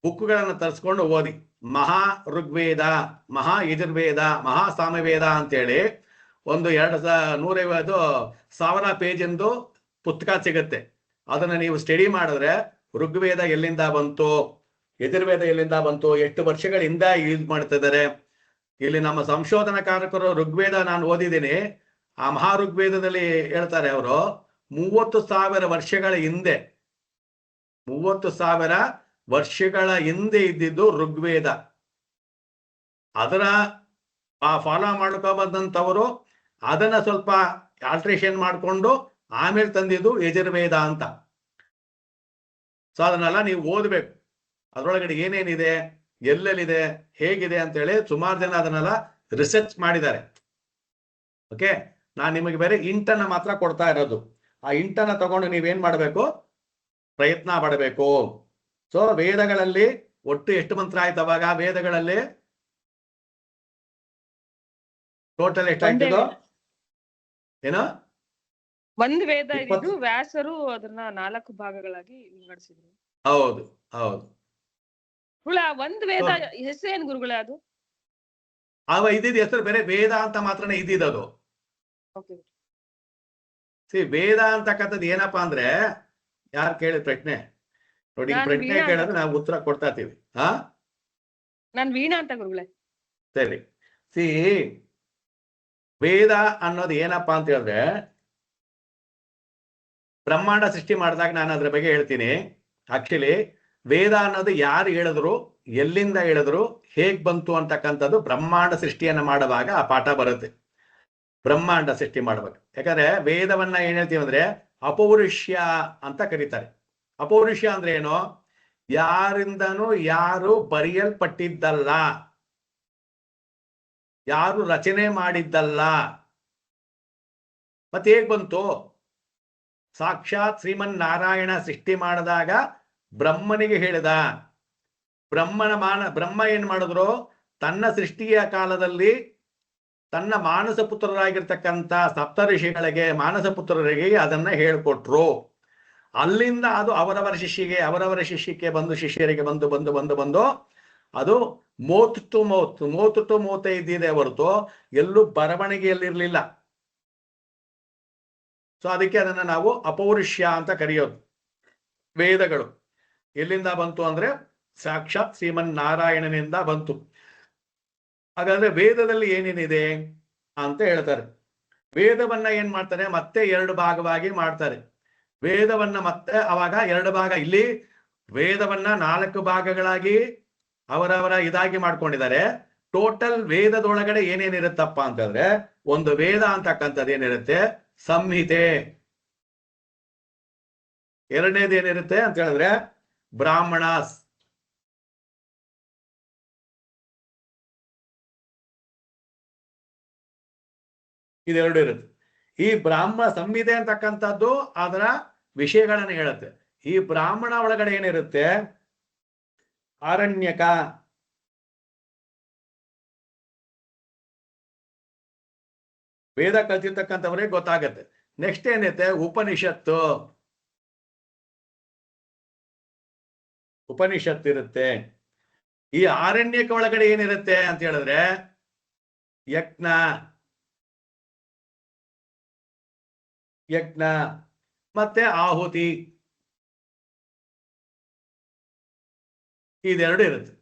ಬುಕ್ಗಳನ್ನು ತರಿಸ್ಕೊಂಡು ಓದಿ. ಮಹಾ ಋಗ್ವೇದ, ಮಹಾ ಯಜುರ್ವೇದ, ಮಹಾ ಸಾಮವೇದ ಅಂತೇಳಿ ಒಂದು 150,000 ಪೇಜಿಂದು ಪುಸ್ತಕ ಸಿಗುತ್ತೆ. ಅದನ್ನ ನೀವು ಸ್ಟಡಿ ಮಾಡಿದ್ರೆ ಋಗ್ವೇದ ಎಲ್ಲಿಂದ ಬಂತು, ಯಜುರ್ವೇದ ಎಲ್ಲಿಂದ ಬಂತು, ಎಷ್ಟು ವರ್ಷಗಳಿಂದ ಯೂಸ್ ಮಾಡ್ತಿದ್ದಾರೆ. ಇಲ್ಲಿ ನಮ್ಮ ಸಂಶೋಧನಾಕಾರಕರು ಋಗ್ವೇದ ನಾನು ಓದಿದ್ದೀನಿ, ಆ ಮಹಾ ಋಗ್ವೇದದಲ್ಲಿ ಹೇಳ್ತಾರೆ ಅವರು 30,000 ವರ್ಷಗಳ ಹಿಂದೆ, 30,000 ವರ್ಷಗಳ ಹಿಂದೆ ಇದ್ದಿದ್ದು ಋಗ್ವೇದ. ಅದರ ಫಾಲೋ ಮಾಡ್ಕೊ ಬಂದಂಥವರು ಅದನ್ನ ಸ್ವಲ್ಪ ಆಲ್ಟ್ರೇಷನ್ ಮಾಡಿಕೊಂಡು ಆಮೇಲೆ ತಂದಿದ್ದು ಯಜುರ್ವೇದ ಅಂತ. ಸೊ ಅದನ್ನೆಲ್ಲ ನೀವು ಓದ್ಬೇಕು. ಅದ್ರೊಳಗಡೆ ಏನೇನಿದೆ, ಎಲ್ಲೆಲ್ಲಿದೆ, ಹೇಗಿದೆ ಅಂತೇಳಿ ಸುಮಾರು ಜನ ಅದನ್ನೆಲ್ಲ ರಿಸರ್ಚ್ ಮಾಡಿದ್ದಾರೆ. ಓಕೆ. ನಾನು ನಿಮಗೆ ಬೇರೆ ಇಂಟನ್ನ ಮಾತ್ರ ಕೊಡ್ತಾ ಇರೋದು. ಆ ಇಂಟನ್ನ ತಗೊಂಡು ನೀವೇನ್ ಮಾಡಬೇಕು, ಪ್ರಯತ್ನ ಪಡಬೇಕು. ಸೊ ವೇದಗಳಲ್ಲಿ ಒಟ್ಟು ಎಷ್ಟು ಮಂತ್ರ ಆಯ್ತು ಅವಾಗ? ವೇದಗಳಲ್ಲಿ ಟೋಟಲ್ ಎಷ್ಟಾಯ್ತದೋ ಏನೋ ಒಂದು ವೇದ ಇದ್ದು ವ್ಯಾಸರು ಅದನ್ನ 4 ಭಾಗಗಳಾಗಿ ವಿಂಗಡಿಸಿದ್ರು. ಹೌದು ಹೌದು. ಒಂದು ವೇದ ಹೆಸರೇನು ಗುರುಗಳೇ? ಅದು ಅವ ಇದ್ದಿದ್ ಹೆಸರು ಬೇರೆ, ವೇದ ಅಂತ ಮಾತ್ರನೇ ಇದ್ದಿದ್ದು. ವೇದ ಅಂತಕ್ಕಂಥದ್ದು ಏನಪ್ಪಾ ಅಂದ್ರೆ, ಯಾರು ಕೇಳಿದ ಪ್ರಶ್ನೆ ನೋಡಿ, ಪ್ರಶ್ನೆ ಕೇಳಿದ್ರೆ ನಾವು ಉತ್ತರ ಕೊಡ್ತಾ ಇರ್ತೀವಿ. ನಾನ್ ವೀಣಾ ಅಂತ ಗುರುಗಳೇ. ಸರಿ. ವೇದ ಅನ್ನೋದು ಏನಪ್ಪಾ ಅಂತ ಹೇಳಿದ್ರೆ, ಬ್ರಹ್ಮಾಂಡ ಸೃಷ್ಟಿ ಮಾಡಿದಾಗ ನಾನು ಅದ್ರ ಬಗ್ಗೆ ಹೇಳ್ತೀನಿ. ಆಕ್ಚುಲಿ ವೇದ ಅನ್ನೋದು ಯಾರು ಹೇಳಿದ್ರು, ಎಲ್ಲಿಂದ ಹೇಳಿದ್ರು, ಹೇಗ್ ಬಂತು ಅಂತಕ್ಕಂಥದ್ದು ಬ್ರಹ್ಮಾಂಡ ಸೃಷ್ಟಿಯನ್ನ ಮಾಡುವಾಗ ಆ ಪಾಠ ಬರುತ್ತೆ. ಬ್ರಹ್ಮಾಂಡ ಸೃಷ್ಟಿ ಮಾಡುವಾಗ. ಯಾಕಂದ್ರೆ ವೇದವನ್ನ ಏನ್ ಹೇಳ್ತೀವಿ ಅಂದ್ರೆ ಅಪೌರುಷ್ಯ ಅಂತ ಕರೀತಾರೆ. ಅಪೌರುಷ್ಯ ಅಂದ್ರೆ ಏನು? ಯಾರಿಂದನೂ ಯಾರು ಬರೆಯಲ್ಪಟ್ಟಿದ್ದಲ್ಲ, ಯಾರು ರಚನೆ ಮಾಡಿದ್ದಲ್ಲ. ಮತ್ತೆ ಹೇಗ್ ಬಂತು? ಸಾಕ್ಷಾತ್ ಶ್ರೀಮನ್ ನಾರಾಯಣ ಸೃಷ್ಟಿ ಮಾಡಿದಾಗ ಬ್ರಹ್ಮನಿಗೆ ಹೇಳಿದ. ಬ್ರಹ್ಮ ಏನ್ ಮಾಡಿದ್ರು, ತನ್ನ ಸೃಷ್ಟಿಯ ಕಾಲದಲ್ಲಿ ತನ್ನ ಮಾನಸ ಪುತ್ರರಾಗಿರ್ತಕ್ಕಂಥ ಸಪ್ತಋಷಿಗಳಿಗೆ, ಮಾನಸ ಪುತ್ರರಿಗೆ ಅದನ್ನ ಹೇಳ್ಕೊಟ್ರು. ಅಲ್ಲಿಂದ ಅದು ಅವರವರ ಶಿಷ್ಯಕ್ಕೆ ಬಂದು, ಶಿಷ್ಯರಿಗೆ ಬಂದು ಬಂದು ಬಂದು ಬಂದು ಅದು ಮೌತ್ ಟು ಮೌತ್ ಇದ್ದಿದೆ ಹೊರತು ಎಲ್ಲೂ ಬರವಣಿಗೆಯಲ್ಲಿರ್ಲಿಲ್ಲ. ಸೊ ಅದಕ್ಕೆ ಅದನ್ನ ನಾವು ಅಪೌರುಷ್ಯ ಅಂತ ಕರೆಯೋದು. ವೇದಗಳು ಎಲ್ಲಿಂದ ಬಂತು ಅಂದ್ರೆ ಸಾಕ್ಷಾತ್ ಶ್ರೀಮನ್ ನಾರಾಯಣನಿಂದ ಬಂತು. ಹಾಗಾದ್ರೆ ವೇದದಲ್ಲಿ ಏನೇನಿದೆ ಅಂತ ಹೇಳ್ತಾರೆ. ವೇದವನ್ನ ಏನ್ ಮಾಡ್ತಾರೆ, ಮತ್ತೆ 2 ಭಾಗವಾಗಿ ಮಾಡ್ತಾರೆ. ವೇದವನ್ನ ಮತ್ತೆ ಅವಾಗ 2 ಭಾಗ, ಇಲ್ಲಿ ವೇದವನ್ನ 4 ಭಾಗಗಳಾಗಿ ಅವರವರ ಇದಾಗಿ ಮಾಡ್ಕೊಂಡಿದ್ದಾರೆ. ಟೋಟಲ್ ವೇದದೊಳಗಡೆ ಏನೇನಿರುತ್ತಪ್ಪ ಅಂತಂದ್ರೆ, ಒಂದು ವೇದ ಅಂತಕ್ಕಂಥದ್ದು ಏನಿರುತ್ತೆ, ಸಂಹಿತೆ. ಎರಡನೇದು ಏನಿರುತ್ತೆ ಅಂತ ಹೇಳಿದ್ರೆ ಬ್ರಾಹ್ಮಣಾಸ್. ಇದೆರಡು ಇರುತ್ತೆ. ಈ ಬ್ರಾಹ್ಮಣ ಸಂಹಿತೆ ಅಂತಕ್ಕಂಥದ್ದು ಅದರ ವಿಷಯಗಳನ್ನ ಹೇಳುತ್ತೆ. ಈ ಬ್ರಾಹ್ಮಣ ಒಳಗಡೆ ಏನಿರುತ್ತೆ, ಆರಣ್ಯಕ, ವೇದ ಕಲ್ತಿರ್ತಕ್ಕಂಥವ್ರಿಗೆ ಗೊತ್ತಾಗತ್ತೆ. ನೆಕ್ಸ್ಟ್ ಏನಿರುತ್ತೆ, ಉಪನಿಷತ್ತು. ಉಪನಿಷತ್ತು ಇರುತ್ತೆ. ಈ ಆರಣ್ಯಕ ಒಳಗಡೆ ಏನಿರುತ್ತೆ ಅಂತ ಹೇಳಿದ್ರೆ ಯಜ್ಞ ಮತ್ತೆ ಆಹುತಿ, ಇದೆರಡು ಇರುತ್ತೆ.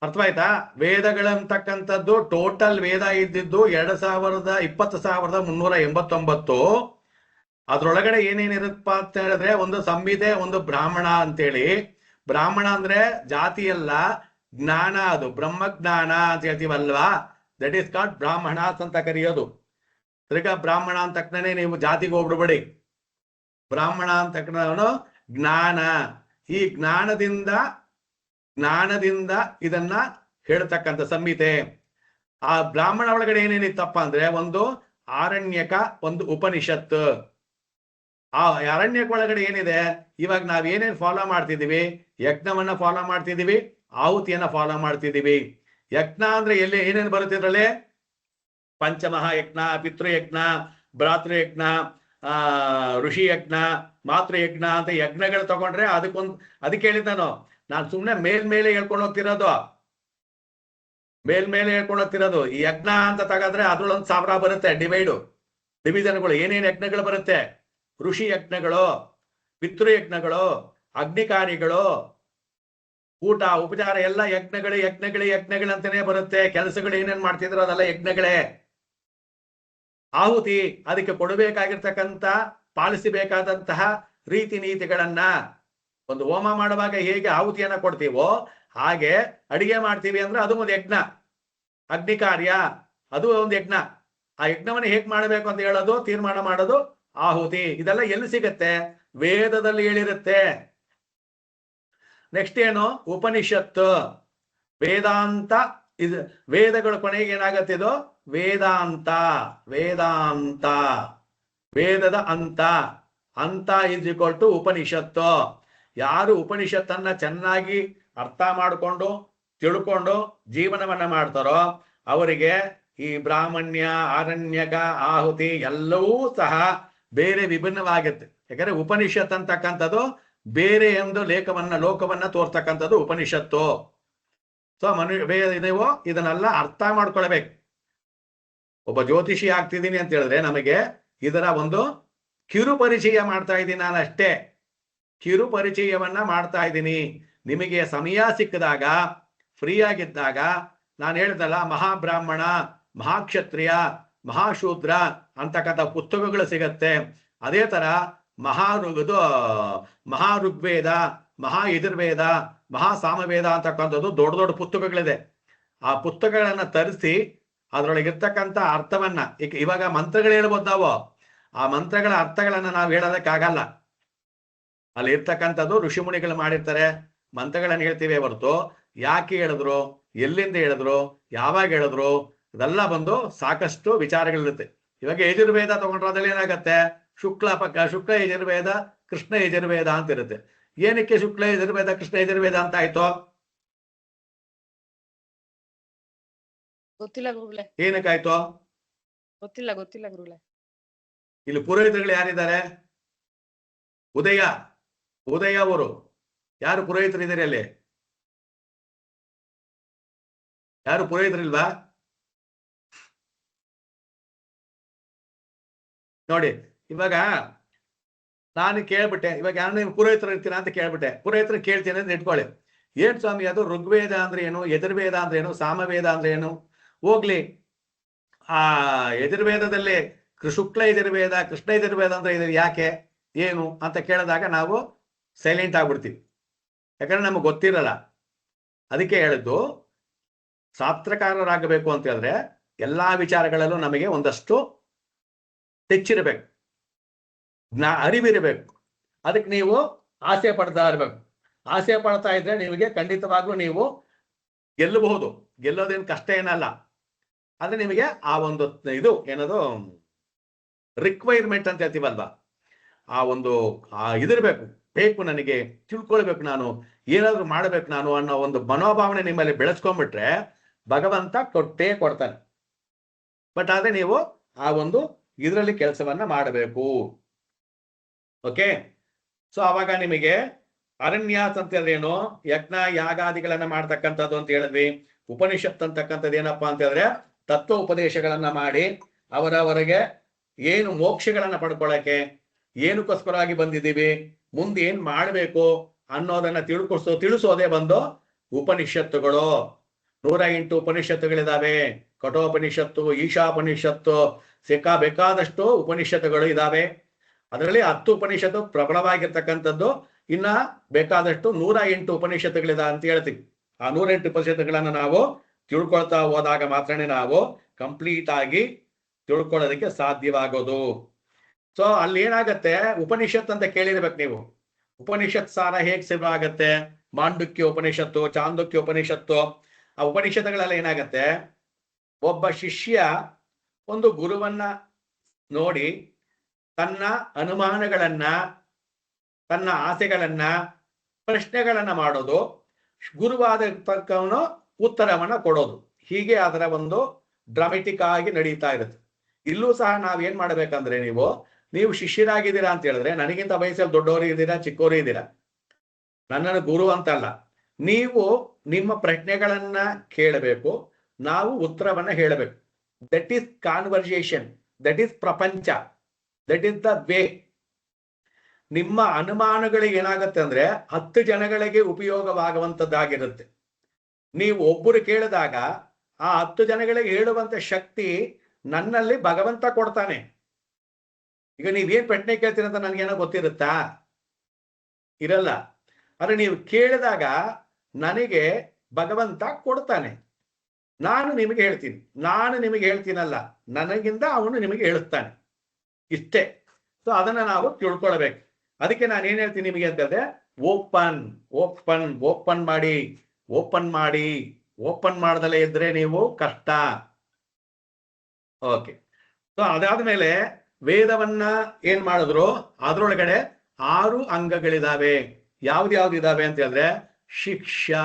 ಅರ್ಥವಾಯ್ತಾ? ವೇದಗಳಂತಕ್ಕಂಥದ್ದು ಟೋಟಲ್ ವೇದ ಇದ್ದಿದ್ದು 20,389. ಅದ್ರೊಳಗಡೆ ಏನೇನಿರುತ್ತಪ್ಪ ಅಂತ ಹೇಳಿದ್ರೆ ಒಂದು ಸಂಹಿತೆ, ಒಂದು ಬ್ರಾಹ್ಮಣ ಅಂತೇಳಿ. ಬ್ರಾಹ್ಮಣ ಅಂದ್ರೆ ಜಾತಿ ಅಲ್ಲ, ಜ್ಞಾನ. ಅದು ಬ್ರಹ್ಮಜ್ಞಾನ ಅಂತ ಹೇಳ್ತೀವಲ್ವಾ, ದಟ್ ಈಸ್ ಕಾಲ್ಡ್ ಬ್ರಾಹ್ಮಣಾಸ್ ಅಂತ ಕರೆಯೋದು. ತಿರ್ಗಾ ಬ್ರಾಹ್ಮಣ ಅಂತ ತಕ್ಷಣ ನೀವು ಜಾತಿಗೆ ಹೋಗ್ಬಿಡ್ಬೇಡಿ. ಬ್ರಾಹ್ಮಣ ಅಂತ ತಕ್ಷಣ ಜ್ಞಾನ. ಈ ಜ್ಞಾನದಿಂದ ಇದನ್ನ ಹೇಳ್ತಕ್ಕಂಥ ಸಂಹಿತೆ. ಆ ಬ್ರಾಹ್ಮಣ ಒಳಗಡೆ ಏನೇನಿತ್ತಪ್ಪ ಅಂದ್ರೆ ಒಂದು ಆರಣ್ಯಕ, ಒಂದು ಉಪನಿಷತ್. ಆ ಅರಣ್ಯಕ ಒಳಗಡೆ ಏನಿದೆ, ಇವಾಗ ನಾವ್ ಏನೇನ್ ಫಾಲೋ ಮಾಡ್ತಿದೀವಿ, ಯಜ್ಞವನ್ನ ಫಾಲೋ ಮಾಡ್ತಿದೀವಿ, ಆಹುತಿಯನ್ನ ಫಾಲೋ ಮಾಡ್ತಿದೀವಿ. ಯಜ್ಞ ಅಂದ್ರೆ ಎಲ್ಲಿ ಏನೇನು ಬರುತ್ತೆ ಇದ್ರಲ್ಲಿ? ಪಂಚಮಹಾಯಜ್ಞ, ಪಿತೃಯಜ್ಞ, ಭ್ರಾತೃಯಜ್ಞ, ಋಷಿ ಯಜ್ಞ, ಮಾತೃಯಜ್ಞ ಅಂತ ಯಜ್ಞಗಳು ತಗೊಂಡ್ರೆ ಅದಕ್ಕೆ ಹೇಳಿದ್ ನಾನು ಸುಮ್ನೆ ಮೇಲ್ಮೇಲೆ ಹೇಳ್ಕೊಂಡು ಹೋಗ್ತಿರೋದು. ಮೇಲ್ಮೇಲೆ ಹೇಳ್ಕೊಂಡು ಹೋಗ್ತಿರೋದು. ಈ ಯಜ್ಞ ಅಂತ ತಗದ್ರೆ ಅದ್ರೊಳೊಂದು 1000 ಬರುತ್ತೆ ಡಿವಿಷನ್ಗಳು. ಏನೇನು ಯಜ್ಞಗಳು ಬರುತ್ತೆ? ಋಷಿ ಯಜ್ಞಗಳು, ಪಿತೃಯಜ್ಞಗಳು, ಅಗ್ನಿಕಾರಿಗಳು, ಊಟ ಉಪಚಾರ ಎಲ್ಲ ಯಜ್ಞಗಳು ಅಂತಾನೆ ಬರುತ್ತೆ. ಕೆಲಸಗಳು ಏನೇನ್ ಮಾಡ್ತಿದ್ರು ಅದೆಲ್ಲ ಯಜ್ಞಗಳೇ. ಆಹುತಿ, ಅದಕ್ಕೆ ಕೊಡಬೇಕಾಗಿರ್ತಕ್ಕಂಥ, ಪಾಲಿಸಬೇಕಾದಂತಹ ರೀತಿ ನೀತಿಗಳನ್ನ, ಒಂದು ಹೋಮ ಮಾಡುವಾಗ ಹೇಗೆ ಆಹುತಿಯನ್ನ ಕೊಡ್ತೀವೋ ಹಾಗೆ ಅಡಿಗೆ ಮಾಡ್ತೀವಿ ಅಂದ್ರೆ ಅದು ಒಂದು ಯಜ್ಞ. ಅಗ್ನಿ ಕಾರ್ಯ ಅದು ಒಂದು ಯಜ್ಞ. ಆ ಯಜ್ಞವನ್ನು ಹೇಗ್ ಮಾಡಬೇಕು ಅಂತ ಹೇಳೋದು, ತೀರ್ಮಾನ ಮಾಡೋದು ಆಹುತಿ. ಇದೆಲ್ಲ ಎಲ್ಲಿ ಸಿಗತ್ತೆ? ವೇದದಲ್ಲಿ ಹೇಳಿರುತ್ತೆ. ನೆಕ್ಸ್ಟ್ ಏನು? ಉಪನಿಷತ್ತು, ವೇದಾಂತ. ಇದು ವೇದಗಳ ಕೊನೆಗೆ ಏನಾಗತ್ತೆ? ಇದು ವೇದಾಂತ. ವೇದದ ಅಂತ ಇಸ್ ಈಕ್ವಲ್ ಟು ಉಪನಿಷತ್ತು. ಯಾರು ಉಪನಿಷತ್ತನ್ನ ಚೆನ್ನಾಗಿ ಅರ್ಥ ಮಾಡಿಕೊಂಡು ತಿಳ್ಕೊಂಡು ಜೀವನವನ್ನ ಮಾಡ್ತಾರೋ ಅವರಿಗೆ ಈ ಬ್ರಾಹ್ಮಣ್ಯ, ಆರಣ್ಯಕ, ಆಹುತಿ ಎಲ್ಲವೂ ಸಹ ಬೇರೆ ವಿಭಿನ್ನವಾಗುತ್ತೆ. ಯಾಕಂದ್ರೆ ಉಪನಿಷತ್ ಅಂತಕ್ಕಂಥದ್ದು ಬೇರೆ ಒಂದು ಲೋಕವನ್ನ ತೋರ್ತಕ್ಕಂಥದ್ದು ಉಪನಿಷತ್ತು. ಸೊ ನೀವು ಇದನ್ನೆಲ್ಲ ಅರ್ಥ ಮಾಡ್ಕೊಳ್ಬೇಕು. ಒಬ್ಬ ಜ್ಯೋತಿಷಿ ಆಗ್ತಿದ್ದೀನಿ ಅಂತ ಹೇಳಿದ್ರೆ ನಮಗೆ ಇದರ ಒಂದು ಕಿರು ಪರಿಚಯ ಮಾಡ್ತಾ ಇದ್ದೀನಿ. ನಾನು ಅಷ್ಟೇ ಕಿರು ಪರಿಚಯವನ್ನ ಮಾಡ್ತಾ ಇದ್ದೀನಿ. ನಿಮಗೆ ಸಮಯ ಸಿಕ್ಕಿದಾಗ, ಫ್ರೀ ಆಗಿದ್ದಾಗ, ನಾನು ಹೇಳಿದಲ್ಲ, ಮಹಾಬ್ರಾಹ್ಮಣ, ಮಹಾಕ್ಷತ್ರಿಯ, ಮಹಾಶೂದ್ರ ಅಂತಕ್ಕಂಥ ಪುಸ್ತಕಗಳು ಸಿಗತ್ತೆ. ಅದೇ ತರ ಮಹಾಋಗ್ವೇದ, ಮಹಾಯಜುರ್ವೇದ, ಮಹಾಸಾಮವೇದ ಅಂತಕ್ಕಂಥದ್ದು ದೊಡ್ಡ ಪುಸ್ತಕಗಳಿದೆ. ಆ ಪುಸ್ತಕಗಳನ್ನ ತರಿಸಿ ಅದರೊಳಗಿರ್ತಕ್ಕಂಥ ಅರ್ಥವನ್ನ, ಇವಾಗ ಮಂತ್ರಗಳು ಹೇಳ್ಬೋದು ನಾವು, ಆ ಮಂತ್ರಗಳ ಅರ್ಥಗಳನ್ನ ನಾವು ಹೇಳೋದಕ್ಕಾಗಲ್ಲ. ಅಲ್ಲಿ ಇರ್ತಕ್ಕಂಥದ್ದು ಋಷಿಮುನಿಗಳು ಮಾಡಿರ್ತಾರೆ. ಮಂತ್ರಗಳನ್ನ ಹೇಳ್ತೀವಿ ಹೊರತು ಯಾಕೆ ಹೇಳಿದ್ರು, ಎಲ್ಲಿಂದ ಹೇಳಿದ್ರು, ಯಾವಾಗ ಹೇಳಿದ್ರು, ಇದೆಲ್ಲ ಬಂದು ಸಾಕಷ್ಟು ವಿಚಾರಗಳಿರುತ್ತೆ. ಇವಾಗ ಯಜುರ್ವೇದ ತಗೊಂಡ್ರೆ ಅದ್ರಲ್ಲಿ ಏನಾಗತ್ತೆ? ಶುಕ್ಲ ಯಜುರ್ವೇದ, ಕೃಷ್ಣ ಯಜುರ್ವೇದ ಅಂತ ಇರುತ್ತೆ. ಏನಕ್ಕೆ ಶುಕ್ಲ ಯಜುರ್ವೇದ, ಕೃಷ್ಣ ಯಜುರ್ವೇದ ಅಂತ ಆಯ್ತು? ಗೊತ್ತಿಲ್ಲ ಗುರುಗಳೇ. ಏನಕ್ಕಾಯ್ತು? ಗೊತ್ತಿಲ್ಲ ಗುರುಗಳೇ. ಇಲ್ಲಿ ಪುರೋಹಿತರುಗಳು ಯಾರಿದ್ದಾರೆ? ಉದಯ ಅವರು. ಯಾರು ಪುರೋಹಿತರಿದ್ದಾರೆ ಅಲ್ಲಿ? ಯಾರು ಪುರೋಹಿತರಿಲ್ವಾ? ನೋಡಿ, ಇವಾಗ ನಾನು ಕೇಳ್ಬಿಟ್ಟೆ, ಇವಾಗ ಯಾರು ನೀವು ಪುರೋಹಿತರು ಇರ್ತೀರಾ ಅಂತ ಕೇಳ್ಬಿಟ್ಟೆ. ಪುರೋಹಿತರು ಕೇಳ್ತೀನಿ ಅಂತ ಇಟ್ಕೊಳ್ಳಿ. ಏನ್ ಸ್ವಾಮಿ ಅದು ಋಗ್ವೇದ ಅಂದ್ರೆ ಏನು, ಯಜುರ್ವೇದ ಅಂದ್ರೆ ಏನು, ಸಾಮವೇದ ಅಂದ್ರೆ ಏನು? ಹೋಗ್ಲಿ, ಆ ಯಜುರ್ವೇದದಲ್ಲಿ ಶುಕ್ಲ ಯಜುರ್ವೇದ, ಕೃಷ್ಣ ಯಜುರ್ವೇದ ಅಂದ್ರೆ ಇದು ಯಾಕೆ, ಏನು ಅಂತ ಕೇಳಿದಾಗ ನಾವು ಸೈಲೆಂಟ್ ಆಗ್ಬಿಡ್ತೀವಿ. ಯಾಕಂದ್ರೆ ನಮಗೆ ಗೊತ್ತಿರಲ್ಲ. ಅದಕ್ಕೆ ಹೇಳಿದ್ದು, ಶಾಸ್ತ್ರಕಾರರಾಗಬೇಕು ಅಂತ ಹೇಳಿದ್ರೆ ಎಲ್ಲಾ ವಿಚಾರಗಳಲ್ಲೂ ನಮಗೆ ಒಂದಷ್ಟು ತೆಚ್ಚಿರಬೇಕು, ಅರಿವಿರಬೇಕು. ಅದಕ್ಕೆ ನೀವು ಆಸೆ ಪಡ್ತಾ ಇರ್ಬೇಕು. ಆಸೆ ಪಡ್ತಾ ಇದ್ರೆ ನಿಮಗೆ ಖಂಡಿತವಾಗ್ಲೂ ನೀವು ಗೆಲ್ಲಬಹುದು. ಗೆಲ್ಲೋದೇನು ಕಷ್ಟ ಏನಲ್ಲ. ಆದ್ರೆ ನಿಮಗೆ ಆ ಒಂದು ಇದು ಏನದು ರಿಕ್ವೈರ್ಮೆಂಟ್ ಅಂತ ಹೇಳ್ತೀವಲ್ವಾ, ಆ ಒಂದು ಇದಿರ್ಬೇಕು, ಬೇಕು, ನನಗೆ ತಿಳ್ಕೊಳ್ಬೇಕು, ನಾನು ಏನಾದ್ರು ಮಾಡಬೇಕು ನಾನು ಅನ್ನೋ ಒಂದು ಮನೋಭಾವನೆ ನಿಮ್ಮಲ್ಲಿ ಬೆಳೆಸ್ಕೊಂಡ್ಬಿಟ್ರೆ ಭಗವಂತ ಕೊಡ್ತಾನೆ. ಬಟ್ ಆದ್ರೆ ನೀವು ಆ ಒಂದು ಇದರಲ್ಲಿ ಕೆಲಸವನ್ನ ಮಾಡಬೇಕು. ಓಕೆ. ಸೊ ಅವಾಗ ನಿಮಗೆ ಅರಣ್ಯಾಸ್ ಅಂತ ಹೇಳಿದ್ರೇನು? ಯಜ್ಞ ಯಾಗಾದಿಗಳನ್ನ ಮಾಡ್ತಕ್ಕಂಥದ್ದು ಅಂತ ಹೇಳಿದ್ವಿ. ಉಪನಿಷತ್ ಅಂತಕ್ಕಂಥದ್ದು ಏನಪ್ಪಾ ಅಂತ ಹೇಳಿದ್ರೆ ತತ್ವ ಉಪದೇಶಗಳನ್ನ ಮಾಡಿ ಅವರವರಿಗೆ ಏನು ಮೋಕ್ಷಗಳನ್ನ ಪಡ್ಕೊಳ್ಳಕ್ಕೆ, ಏನಕ್ಕೋಸ್ಕರವಾಗಿ ಬಂದಿದ್ದೀವಿ, ಮುಂದೆ ಏನ್ ಮಾಡಬೇಕು ಅನ್ನೋದನ್ನ ತಿಳಿಸೋದೇ ಬಂದು ಉಪನಿಷತ್ತುಗಳು. 108 ಉಪನಿಷತ್ತುಗಳಿದಾವೆ. ಕಠೋಪನಿಷತ್ತು, ಈಶಾಪನಿಷತ್ತು, ಬೇಕಾದಷ್ಟು ಉಪನಿಷತ್ತುಗಳು ಇದಾವೆ. ಅದರಲ್ಲಿ 10 ಉಪನಿಷತ್ತು ಪ್ರಬಲವಾಗಿರ್ತಕ್ಕಂಥದ್ದು, ಇನ್ನ ಬೇಕಾದಷ್ಟು 108 ಉಪನಿಷತ್ತುಗಳಿದೆ ಅಂತ ಹೇಳ್ತೀವಿ. ಆ 108 ಉಪನಿಷತ್ತುಗಳನ್ನ ನಾವು ತಿಳ್ಕೊಳ್ತಾ ಹೋದಾಗ ಮಾತ್ರನೇ ನಾವು ಕಂಪ್ಲೀಟ್ ಆಗಿ ತಿಳ್ಕೊಳ್ಳೋದಕ್ಕೆ ಸಾಧ್ಯವಾಗೋದು. ಸೊ ಅಲ್ಲಿ ಏನಾಗತ್ತೆ, ಉಪನಿಷತ್ ಅಂತ ಕೇಳಿರ್ಬೇಕು ನೀವು. ಉಪನಿಷತ್ ಸಾರ ಹೇಗೆ ಸಿದ್ಧ ಆಗತ್ತೆ? ಮಾಂಡುಕ್ಯ ಉಪನಿಷತ್ತು, ಚಾಂದೋಕ್ಯ ಉಪನಿಷತ್ತು, ಆ ಉಪನಿಷತ್ತುಗಳೆಲ್ಲ ಏನಾಗತ್ತೆ, ಒಬ್ಬ ಶಿಷ್ಯ ಒಂದು ಗುರುವನ್ನ ನೋಡಿ ತನ್ನ ಅನುಮಾನಗಳನ್ನ, ತನ್ನ ಆಸೆಗಳನ್ನ, ಪ್ರಶ್ನೆಗಳನ್ನ ಮಾಡೋದು, ಗುರುವಾದ ತಕ್ಕವನು ಉತ್ತರವನ್ನ ಕೊಡೋದು. ಹೀಗೆ ಅದರ ಒಂದು ಡ್ರಾಮೆಟಿಕ್ ಆಗಿ ನಡೀತಾ ಇರುತ್ತೆ. ಇಲ್ಲೂ ಸಹ ನಾವೇನ್ ಮಾಡ್ಬೇಕಂದ್ರೆ, ನೀವು ಶಿಷ್ಯರಾಗಿದ್ದೀರಾ ಅಂತ ಹೇಳಿದ್ರೆ, ನನಗಿಂತ ವಯಸ್ಸಲ್ಲಿ ದೊಡ್ಡವರು ಇದ್ದೀರಾ, ಚಿಕ್ಕವರು ಇದ್ದೀರಾ, ನನ್ನನ್ನು ಗುರು ಅಂತಲ್ಲ. ನೀವು ನಿಮ್ಮ ಪ್ರಶ್ನೆಗಳನ್ನ ಕೇಳಬೇಕು, ನಾವು ಉತ್ತರವನ್ನ ಹೇಳಬೇಕು. That is conversation, that is ಪ್ರಪಂಚ, ದಟ್ ಈಸ್ ದ ವೇ. ನಿಮ್ಮ ಅನುಮಾನಗಳಿಗೆ ಏನಾಗುತ್ತೆ ಅಂದ್ರೆ 10 ಜನಗಳಿಗೆ ಉಪಯೋಗವಾಗುವಂತದ್ದಾಗಿರುತ್ತೆ. ನೀವು ಒಬ್ಬರು ಕೇಳಿದಾಗ ಆ 10 ಜನಗಳಿಗೆ ಹೇಳುವಂತ ಶಕ್ತಿ ನನ್ನಲ್ಲಿ ಭಗವಂತ ಕೊಡ್ತಾನೆ. ಈಗ ನೀವೇನ್ ಪ್ರಶ್ನೆ ಕೇಳ್ತೀರಂತ ನನ್ಗೇನೋ ಗೊತ್ತಿರುತ್ತಾ? ಇರಲ್ಲ. ಆದ್ರೆ ನೀವು ಕೇಳಿದಾಗ ನನಗೆ ಭಗವಂತ ಕೊಡ್ತಾನೆ. ನಾನು ನಿಮಗೆ ಹೇಳ್ತೀನಿ, ನಾನು ನಿಮಗೆ ಹೇಳ್ತೀನಲ್ಲ, ನನಗಿಂದ ಅವನು ನಿಮಗೆ ಹೇಳುತ್ತಾನೆ. ಇಷ್ಟೇ. ಸೊ ಅದನ್ನ ನಾವು ತಿಳ್ಕೊಳ್ಬೇಕು. ಅದಕ್ಕೆ ನಾನು ಏನ್ ಹೇಳ್ತೀನಿ ನಿಮಗೆ ಅಂತಂದ್ರೆ, ಓಪನ್ ಓಪನ್ ಓಪನ್ ಮಾಡಿ, ಓಪನ್ ಮಾಡಿ. ಓಪನ್ ಮಾಡದಲ್ಲೇ ಇದ್ರೆ ನೀವು ಕಷ್ಟ. ಓಕೆ. ಸೊ ಅದಾದ್ಮೇಲೆ ವೇದವನ್ನ ಏನ್ ಮಾಡಿದ್ರು, ಅದ್ರೊಳಗಡೆ 6 ಅಂಗಗಳಿದಾವೆ. ಯಾವ್ದು ಇದಾವೆ ಅಂತ ಹೇಳಿದ್ರೆ, ಶಿಕ್ಷಾ,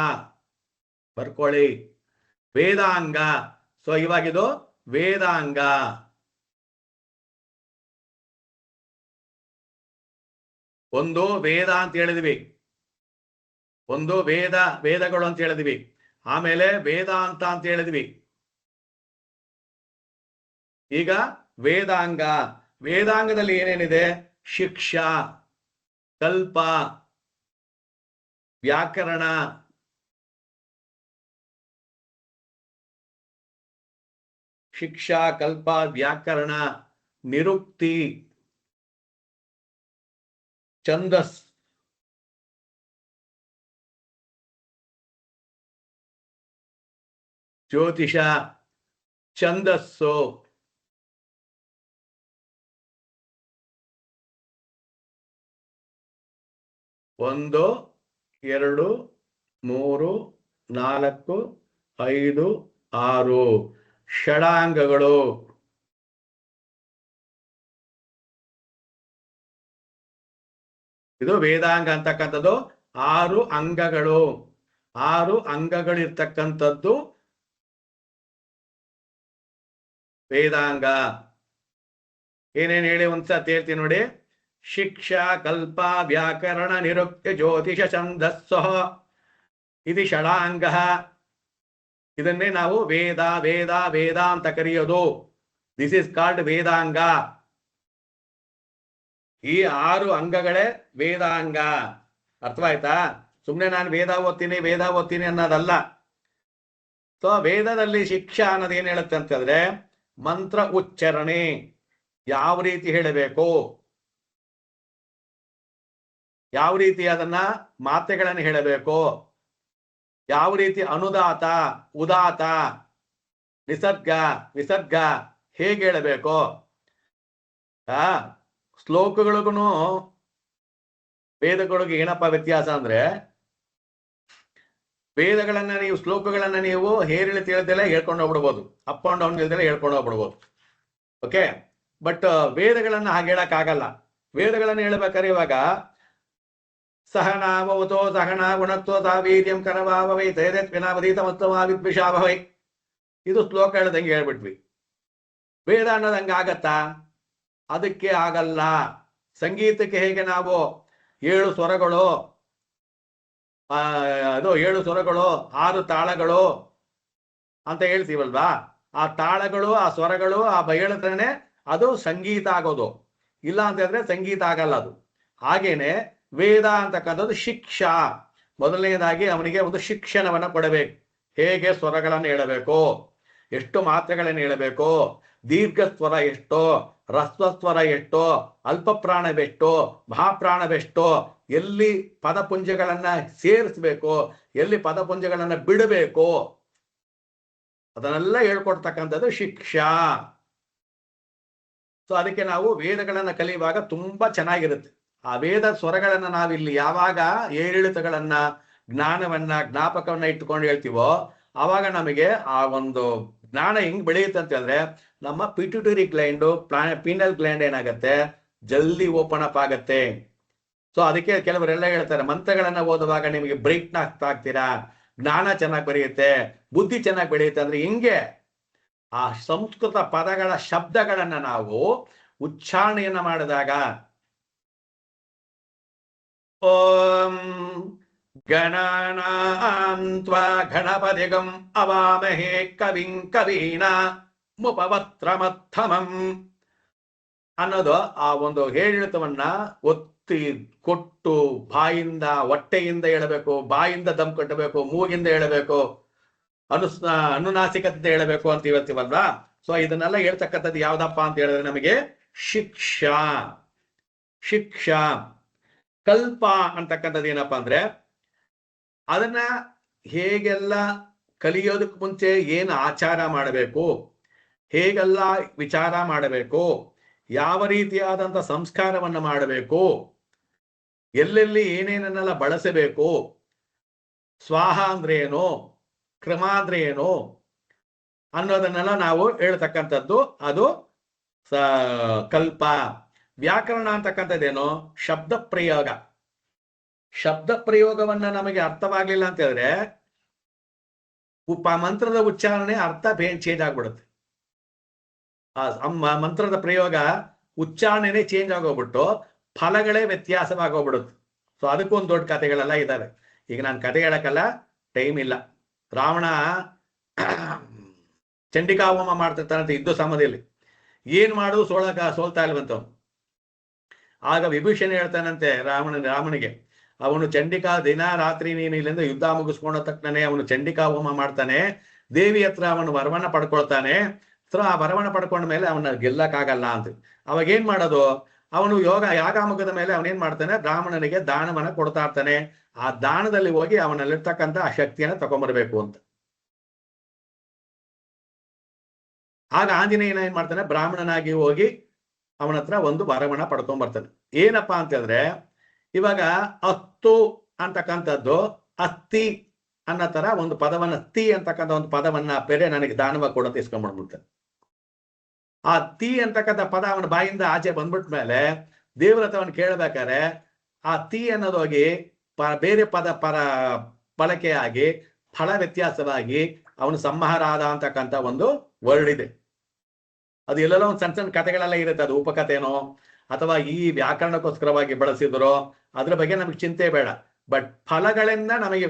ಬರ್ಕೊಳ್ಳಿ, ವೇದಾಂಗ. ಸೊ ಇವಾಗಿದು ವೇದಾಂಗ. ಒಂದು ವೇದ ಅಂತ ಹೇಳಿದ್ವಿ, ಒಂದು ವೇದಗಳು ಅಂತ ಹೇಳಿದ್ವಿ, ಆಮೇಲೆ ವೇದಾಂತ ಅಂತ ಹೇಳಿದ್ವಿ. ಈಗ ವೇದಾಂಗ. ವೇದಾಂಗದಲ್ಲಿ ಏನೇನಿದೆ? ಶಿಕ್ಷಾ, ಕಲ್ಪ, ವ್ಯಾಕರಣ, ಶಿಕ್ಷಾ, ಕಲ್ಪ, ವ್ಯಾಕರಣ, ನಿರುಕ್ತಿ, ಛಂದಸ್, ಜ್ಯೋತಿಷ, ಛಂದಸ್ಸು, ಒಂದು, 2, 3, 4, 5, 6 ಷಡಾಂಗಗಳು. ಇದು ವೇದಾಂಗ ಅಂತಕ್ಕಂಥದ್ದು. 6 ಅಂಗಗಳು, 6 ಅಂಗಗಳಿರ್ತಕ್ಕಂಥದ್ದು ವೇದಾಂಗ. ಏನೇನು ಹೇಳಿ ಒಂದ್ಸತಿ ಹೇಳ್ತೀನಿ ನೋಡಿ. ಶಿಕ್ಷಾ, ಕಲ್ಪ, ವ್ಯಾಕರಣ, ನಿರುಕ್ತಿ, ಜ್ಯೋತಿಷ, ಛಂದಸ್ಸು ಇದು ಷಡಾಂಗ. ಇದನ್ನೇ ನಾವು ವೇದ ವೇದ ವೇದ ಅಂತ ಕರೆಯೋದು. This is called Vedanga. ಈ 6 ಅಂಗಗಳೇ ವೇದಾಂಗ. ಅರ್ಥವಾಯ್ತಾ? ಸುಮ್ಮನೆ ನಾನು ವೇದ ಓದ್ತೀನಿ ಅನ್ನೋದಲ್ಲ. ಸೊ ವೇದದಲ್ಲಿ ಶಿಕ್ಷಾ ಅನ್ನೋದು ಏನ್ ಹೇಳುತ್ತೆ ಅಂತಂದ್ರೆ, ಮಂತ್ರ ಉಚ್ಚಾರಣೆ ಯಾವ ರೀತಿ ಹೇಳಬೇಕು, ಯಾವ ರೀತಿ ಅದನ್ನ ಮಾತೆಗಳನ್ನು ಹೇಳಬೇಕು, ಯಾವ ರೀತಿ ಅನುದಾತ, ಉದಾತ, ವಿಸರ್ಗ ಹೇಗೆ ಹೇಳಬೇಕು. ಶ್ಲೋಕಗಳಿಗೂ ವೇದಗಳಿಗೂ ಏನಪ್ಪ ವ್ಯತ್ಯಾಸ ಅಂದ್ರೆ, ವೇದಗಳನ್ನ ನೀವು, ಶ್ಲೋಕಗಳನ್ನ ನೀವು ಹೇರಿಳಿ ತಿಳಿದೆಲ್ಲ ಹೇಳ್ಕೊಂಡು ಹೋಗ್ಬಿಡ್ಬೋದು, ಅಪ್ ಅಂಡ್ ಡೌನ್ ಇಲ್ದೆಲ್ಲ ಹೇಳ್ಕೊಂಡು ಹೋಗ್ಬಿಡ್ಬೋದು. ಓಕೆ. ಬಟ್ ವೇದಗಳನ್ನ ಹಾಗೆ ಹೇಳಕ್ ಆಗಲ್ಲ. ವೇದಗಳನ್ನ ಹೇಳ್ಬೇಕಾದ್ರೆ ಇವಾಗ ಸಹನಾವತೋ ಸಹನಾ ಗುಣತ್ವ ವೀರ್ಯಂ ಕರವಾವವೈ ತೈದತ್ ವಿನಾವಧೀತ ಮತ್ತವಾವಿದ್ವಿಷಾವವೈ. ಇದು ಶ್ಲೋಕ ಹೇಳ್ದಂಗೆ ಹೇಳ್ಬಿಟ್ವಿ. ವೇದ ಅನ್ನೋದು ಹಂಗಾಗತ್ತಾ? ಅದಕ್ಕೆ ಆಗಲ್ಲ. ಸಂಗೀತಕ್ಕೆ ಹೇಗೆ ನಾವು 7 ಸ್ವರಗಳು, 7 ಸ್ವರಗಳು, 6 ತಾಳಗಳು ಅಂತ ಹೇಳ್ತೀವಲ್ವಾ, ಆ ತಾಳಗಳು, ಆ ಸ್ವರಗಳು, ಆ ಬಯಳತನೆ ಅದು ಸಂಗೀತ ಆಗೋದು. ಇಲ್ಲ ಅಂತ ಹೇಳಿದ್ರೆ ಸಂಗೀತ ಆಗಲ್ಲ ಅದು. ಹಾಗೇನೆ ವೇದ ಅಂತಕ್ಕಂಥದ್ದು ಶಿಕ್ಷಾ. ಮೊದಲನೇದಾಗಿ ಅವನಿಗೆ ಒಂದು ಶಿಕ್ಷಣವನ್ನ ಕೊಡಬೇಕು. ಹೇಗೆ ಸ್ವರಗಳನ್ನು ಹೇಳಬೇಕು, ಎಷ್ಟು ಮಾತ್ರೆಗಳನ್ನು ಹೇಳಬೇಕು, ದೀರ್ಘಸ್ವರ ಎಷ್ಟೋ, ರಸ್ವಸ್ವರ ಎಷ್ಟೋ, ಅಲ್ಪ ಪ್ರಾಣವೆಷ್ಟೋ, ಮಹಾಪ್ರಾಣವೆಷ್ಟೋ, ಎಲ್ಲಿ ಪದಪುಂಜಗಳನ್ನ ಸೇರಿಸ್ಬೇಕು, ಎಲ್ಲಿ ಪದಪುಂಜಗಳನ್ನ ಬಿಡಬೇಕು, ಅದನ್ನೆಲ್ಲ ಹೇಳ್ಕೊಡ್ತಕ್ಕಂಥದ್ದು ಶಿಕ್ಷಾ. ಸೊ ಅದಕ್ಕೆ ನಾವು ವೇದಗಳನ್ನ ಕಲಿಯುವಾಗ ತುಂಬಾ ಚೆನ್ನಾಗಿರುತ್ತೆ. ಆ ವೇದ ಸ್ವರಗಳನ್ನ ನಾವಿಲ್ಲಿ ಯಾವಾಗ ಏರಿಳಿತಗಳನ್ನ, ಜ್ಞಾನವನ್ನ, ಜ್ಞಾಪಕವನ್ನ ಇಟ್ಟುಕೊಂಡು ಹೇಳ್ತೀವೋ ಆವಾಗ ನಮಗೆ ಆ ಒಂದು ಜ್ಞಾನ ಹೆಂಗ್ ಬೆಳೆಯುತ್ತೆ ಅಂತ ಹೇಳಿದ್ರೆ, ನಮ್ಮ ಪಿಟ್ಯೂಟರಿ ಗ್ಲ್ಯಾಂಡು, ಪೀನಲ್ ಗ್ಲ್ಯಾಂಡ್ ಏನಾಗತ್ತೆ, ಜಲ್ದಿ ಓಪನ್ ಅಪ್ ಆಗತ್ತೆ. ಸೊ ಅದಕ್ಕೆ ಕೆಲವರೆಲ್ಲ ಹೇಳ್ತಾರೆ, ಮಂತ್ರಗಳನ್ನ ಓದುವಾಗ ನಿಮಗೆ ಬ್ರೈಟ್ ಆಗ್ತೀರಾ, ಜ್ಞಾನ ಚೆನ್ನಾಗಿ ಬೆಳೆಯುತ್ತೆ, ಬುದ್ಧಿ ಚೆನ್ನಾಗಿ ಬೆಳೆಯುತ್ತೆ. ಅಂದ್ರೆ ಹಿಂಗೆ ಆ ಸಂಸ್ಕೃತ ಪದಗಳ ಶಬ್ದಗಳನ್ನ ನಾವು ಉಚ್ಚಾರಣೆಯನ್ನ ಮಾಡಿದಾಗ, ಓಂ ಗಣಾನಾಂ ತ್ವಾ ಗಣಪತಿಗಂ ಅವಾಮಹೇ ಕವಿಂ ಕವೀನಾಮುಪವಕ್ತ್ರಮಧ್ಯಮಂ ಅನ್ನೋದು ಆ ಒಂದು ಏರಿಳಿತವನ್ನ ಒತ್ತಿ ಕೊಟ್ಟು ಬಾಯಿಂದ, ಹೊಟ್ಟೆಯಿಂದ ಹೇಳಬೇಕು, ಬಾಯಿಂದ ದಮ್ ಕಟ್ಟಬೇಕು, ಮೂಗಿಂದ ಹೇಳಬೇಕು, ಅನುನಾಸಿಕತೆ ಹೇಳಬೇಕು ಅಂತ ಹೇಳ್ತೀವಲ್ವಾ. ಸೊ ಇದನ್ನೆಲ್ಲ ಹೇಳ್ತಕ್ಕಂಥದ್ದು ಯಾವ್ದಪ್ಪ ಅಂತ ಹೇಳಿದ್ರೆ ನಮಗೆ ಶಿಕ್ಷಾ. ಶಿಕ್ಷಾ. ಕಲ್ಪ ಅಂತಕ್ಕಂಥದ್ದು ಏನಪ್ಪಾ ಅಂದ್ರೆ, ಅದನ್ನ ಹೇಗೆಲ್ಲ ಕಲಿಯೋದಕ್ಕೆ ಮುಂಚೆ ಏನು ಆಚಾರ ಮಾಡಬೇಕು, ಹೇಗೆಲ್ಲ ವಿಚಾರ ಮಾಡಬೇಕು, ಯಾವ ರೀತಿಯಾದಂಥ ಸಂಸ್ಕಾರವನ್ನ ಮಾಡಬೇಕು, ಎಲ್ಲೆಲ್ಲಿ ಏನೇನನ್ನೆಲ್ಲ ಬಳಸಬೇಕು, ಸ್ವಾಹ ಅಂದ್ರೆ ಏನು, ಕ್ರಮ ಅಂದ್ರೆ ಏನು ಅನ್ನೋದನ್ನೆಲ್ಲ ನಾವು ಹೇಳ್ತಕ್ಕಂಥದ್ದು ಅದು ಕಲ್ಪ. ವ್ಯಾಕರಣ ಅಂತಕ್ಕಂಥದ್ದೇನು, ಶಬ್ದ ಪ್ರಯೋಗ. ಶಬ್ದ ಪ್ರಯೋಗವನ್ನ ನಮಗೆ ಅರ್ಥವಾಗ್ಲಿಲ್ಲ ಅಂತ ಹೇಳಿದ್ರೆ ಮಂತ್ರದ ಉಚ್ಚಾರಣೆ ಅರ್ಥ ಚೇಂಜ್ ಆಗ್ಬಿಡುತ್ತೆ. ಆ ಮಂತ್ರದ ಪ್ರಯೋಗ ಉಚ್ಚಾರಣೆನೇ ಚೇಂಜ್ ಆಗೋಗ್ಬಿಟ್ಟು ಫಲಗಳೇ ವ್ಯತ್ಯಾಸವಾಗೋಗ್ಬಿಡುತ್ತೆ. ಸೊ ಅದಕ್ಕೊಂದು ದೊಡ್ಡ ಕಥೆಗಳೆಲ್ಲ ಇದ್ದಾವೆ. ಈಗ ನಾನು ಕಥೆ ಹೇಳಕ್ಕಲ್ಲ, ಟೈಮ್ ಇಲ್ಲ. ರಾವಣ ಚಂಡಿಕಾ ಹೋಮ ಮಾಡ್ತಿರ್ತಾನಂತೆ ಯುದ್ಧ ಸಮಯದಲ್ಲಿ. ಏನ್ ಮಾಡುದು ಸೋಲ್ತಾ ಇಲ್ವಂತ. ಆಗ ವಿಭೀಷಣ ಹೇಳ್ತಾನಂತೆ ರಾಮನಿಗೆ, ಅವನು ಚಂಡಿಕಾ ದಿನ ರಾತ್ರಿ ನೀನು ಇಲ್ಲಿಂದ ಯುದ್ಧ ಮುಗಿಸ್ಕೊಂಡ ತಕ್ಷಣನೇ ಅವನು ಚಂಡಿಕಾ ಹೋಮ ಮಾಡ್ತಾನೆ, ದೇವಿ ಹತ್ರ ಅವನು ವರವನ್ನ ಪಡ್ಕೊಳ್ತಾನೆ. ಆ ವರವನ್ನ ಪಡ್ಕೊಂಡ ಮೇಲೆ ಅವನ ಗೆಲ್ಲಕ್ಕಾಗಲ್ಲ ಅಂತ. ಅವಾಗ ಏನ್ ಮಾಡೋದು, ಅವನು ಯಾಗ ಮುಗಿದ ಮೇಲೆ ಅವನೇನ್ ಮಾಡ್ತಾನೆ, ಬ್ರಾಹ್ಮಣನಿಗೆ ದಾನವನ್ನ ಕೊಡ್ತಾ ಇರ್ತಾನೆ. ಆ ದಾನದಲ್ಲಿ ಹೋಗಿ ಅವನಲ್ಲಿರ್ತಕ್ಕಂಥ ಆ ಶಕ್ತಿಯನ್ನ ತಗೊಂಡ್ಬರ್ಬೇಕು ಅಂತ. ಆಗ ಆಂಜನೇಯನ ಏನ್ ಮಾಡ್ತಾನೆ, ಬ್ರಾಹ್ಮಣನಾಗಿ ಹೋಗಿ ಅವನ ಹತ್ರ ಒಂದು ವರವನ್ನ ಪಡ್ಕೊಂಡ್ಬರ್ತಾನೆ. ಏನಪ್ಪಾ ಅಂತ ಹೇಳಿದ್ರೆ, ಇವಾಗ ಅತ್ತು ಅಂತಕ್ಕಂಥದ್ದು ಅತ್ತಿ ಅನ್ನೋ ತರ ಒಂದು ಪದವನ್ನ, ತಿ ಅಂತಕ್ಕಂಥ ಒಂದು ಪದವನ್ನ ಬೇರೆ ನನಗೆ ದಾನವಾಗಿ ಕೊಡೋದು ಇಸ್ಕೊಂಡ್ಬಿಡ್ತಾನೆ. ಆ ತಿ ಅಂತಕ್ಕಂಥ ಪದ ಅವನ ಬಾಯಿಂದ ಆಚೆ ಬಂದ್ಬಿಟ್ಟ ಮೇಲೆ ದೇವ್ರ ಹತ್ರ ಅವನು ಕೇಳ್ಬೇಕಾರೆ ಆ ತಿ ಅನ್ನೋದೋಗಿ ಬೇರೆ ಪದ ಬಳಕೆಯಾಗಿ ಫಲ ವ್ಯತ್ಯಾಸವಾಗಿ ಅವನು ಸಂಹಾರ ಆದ ಅಂತಕ್ಕಂಥ ಒಂದು ವರ್ಡ್ ಇದೆ. ಅದು ಎಲ್ಲೆಲ್ಲ ಒಂದು ಸಣ್ಣ ಸಣ್ಣ ಕಥೆಗಳೆಲ್ಲ ಇರುತ್ತೆ. ಅದು ಉಪಕಥೆನೋ ಅಥವಾ ಈ ವ್ಯಾಕರಣಕ್ಕೋಸ್ಕರವಾಗಿ ಬಳಸಿದ್ರೋ ಅದ್ರ ಬಗ್ಗೆ ನಮಗೆ ಚಿಂತೆ ಬೇಡ. ಬಟ್ ಫಲಗಳಿಂದ ನಮಗೆ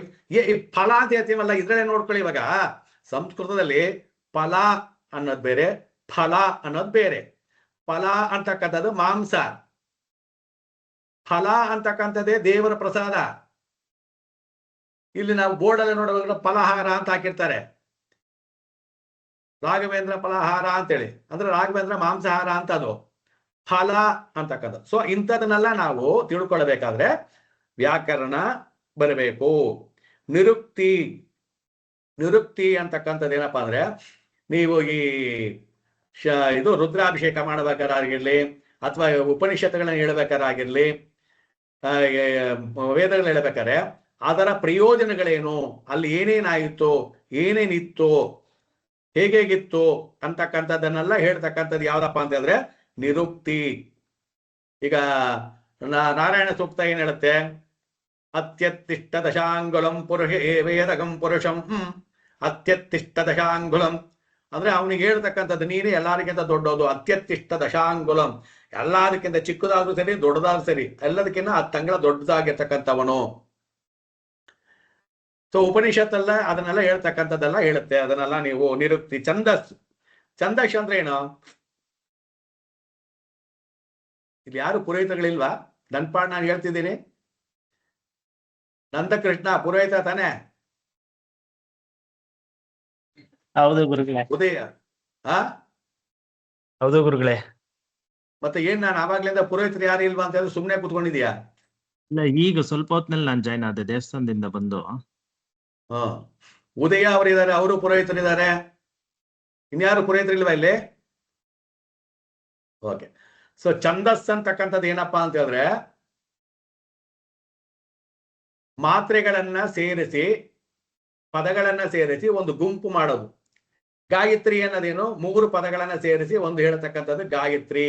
ಫಲ ಅಂತ ಹೇಳ್ತೀವಲ್ಲ, ಇದ್ರಲ್ಲೇ ನೋಡ್ಕೊಳ್ಳಿ. ಇವಾಗ ಸಂಸ್ಕೃತದಲ್ಲಿ ಫಲ ಅನ್ನೋದು ಬೇರೆ, ಫಲ ಅನ್ನೋದು ಬೇರೆ. ಫಲ ಅಂತಕ್ಕಂಥದ್ದು ಮಾಂಸ, ಫಲ ಅಂತಕ್ಕಂಥದ್ದೇ ದೇವರ ಪ್ರಸಾದ. ಇಲ್ಲಿ ನಾವು ಬೋರ್ಡಲ್ಲಿ ನೋಡುವಾಗ ಫಲಹಾರ ಅಂತ ಹಾಕಿರ್ತಾರೆ, ರಾಘವೇಂದ್ರ ಫಲಹಾರ ಅಂತೇಳಿ. ಅಂದ್ರೆ ರಾಘವೇಂದ್ರ ಮಾಂಸಾಹಾರ ಅಂತ ಅದು ಫಲ ಅಂತಕ್ಕಂಥ. ಸೊ ಇಂಥದನ್ನೆಲ್ಲ ನಾವು ತಿಳ್ಕೊಳ್ಬೇಕಾದ್ರೆ ವ್ಯಾಕರಣ ಬರಬೇಕು. ನಿರುಕ್ತಿ. ನಿರುಕ್ತಿ ಅಂತಕ್ಕಂಥದ್ದು ಏನಪ್ಪಾ ಅಂದ್ರೆ, ನೀವು ಈ ಇದು ರುದ್ರಾಭಿಷೇಕ ಮಾಡಬೇಕಾಗಿರ್ಲಿ, ಅಥವಾ ಉಪನಿಷತ್ತುಗಳನ್ನ ಹೇಳ್ಬೇಕಾಗಿರ್ಲಿ, ವೇದಗಳನ್ನ ಹೇಳ್ಬೇಕಾದ್ರೆ ಅದರ ಪ್ರಯೋಜನಗಳೇನು, ಅಲ್ಲಿ ಏನೇನಾಯಿತು, ಏನೇನಿತ್ತು, ಹೇಗಿತ್ತು ಅಂತಕ್ಕಂಥದ್ದನ್ನೆಲ್ಲ ಹೇಳ್ತಕ್ಕಂಥದ್ದು ಯಾವ್ದಪ್ಪ ಅಂತ ಹೇಳಿದ್ರೆ ನಿರುಕ್ತಿ. ಈಗ ನಾರಾಯಣ ಸೂಕ್ತ ಏನ್ ಹೇಳುತ್ತೆ, ಅತ್ಯತ್ತಿಷ್ಟ ದಶಾಂಗುಲಂ ಪುರುಷ ವೇದಗಂ ಪುರುಷಂ. ಅತ್ಯತ್ತಿಷ್ಟ ದಶಾಂಗುಲಂ ಅಂದ್ರೆ ಅವನಿಗೆ ಹೇಳ್ತಕ್ಕಂಥದ್ದು ನೀನೇ ಎಲ್ಲರಿಗಿಂತ ದೊಡ್ಡದು. ಅತ್ಯತ್ತಿಷ್ಟ ದಶಾಂಗುಲಂ, ಎಲ್ಲದಕ್ಕಿಂತ ಚಿಕ್ಕದಾದ್ರೂ ಸರಿ, ದೊಡ್ಡದಾದ್ರೂ ಸರಿ, ಎಲ್ಲದಕ್ಕಿಂತ 10 ಅಂಗಳ ದೊಡ್ಡದಾಗಿರ್ತಕ್ಕಂಥವನು. ಸೊ ಉಪನಿಷತ್ತಲ್ಲ ಅದನ್ನೆಲ್ಲ ಹೇಳ್ತಕ್ಕಂಥದ್ದೆಲ್ಲ ಹೇಳುತ್ತೆ. ಅದನ್ನೆಲ್ಲ ನೀವು ನಿರುಕ್ತಿ. ಛಂದಸ್. ಛಂದಸ್ ಅಂದ್ರೆ ಏನು? ಇಲ್ಲಿ ಯಾರು ಪುರೋಹಿತಗಳಿಲ್ವಾ? ನನ್ಪಾಡ್ ನಾನು ಹೇಳ್ತಿದ್ದೀನಿ. ನಂದಕೃಷ್ಣ ಪುರೋಹಿತ ತಾನೆ? ಹೌದು ಗುರುಗಳೇ. ಉದಯ ಹೌದು ಗುರುಗಳೇ. ಮತ್ತೆ ಏನ್ ನಾನು ಆವಾಗ್ಲಿಂದ ಪುರೋಹಿತರು ಯಾರು ಇಲ್ವಾ ಅಂತ ಹೇಳಿದ್ರೆ ಸುಮ್ನೆ ಕೂತ್ಕೊಂಡಿದ್ಯಾ? ಇಲ್ಲ, ಈಗ ಸ್ವಲ್ಪ ಹೊತ್ನಲ್ಲಿ ನಾನು ಜಾಯ್ನ್ ಆದೆ ದೇವಸ್ಥಾನದಿಂದ ಬಂದು. ಹ ಉದಯ ಅವರಿದ್ದಾರೆ, ಅವರು ಪುರೋಹಿತರಿದ್ದಾರೆ. ಇನ್ಯಾರು ಪುರೋಹಿತರಿಲ್ವಾ ಇಲ್ಲಿ? ಓಕೆ. ಸೊ ಛಂದಸ್ ಅಂತಕ್ಕಂಥದ್ದು ಏನಪ್ಪಾ ಅಂತ ಹೇಳಿದ್ರೆ ಮಾತ್ರೆಗಳನ್ನ ಸೇರಿಸಿ, ಪದಗಳನ್ನ ಸೇರಿಸಿ ಒಂದು ಗುಂಪು ಮಾಡೋದು. ಗಾಯತ್ರಿ ಅನ್ನೋದೇನು, 3 ಪದಗಳನ್ನ ಸೇರಿಸಿ ಒಂದು ಹೇಳ್ತಕ್ಕಂಥದ್ದು ಗಾಯತ್ರಿ.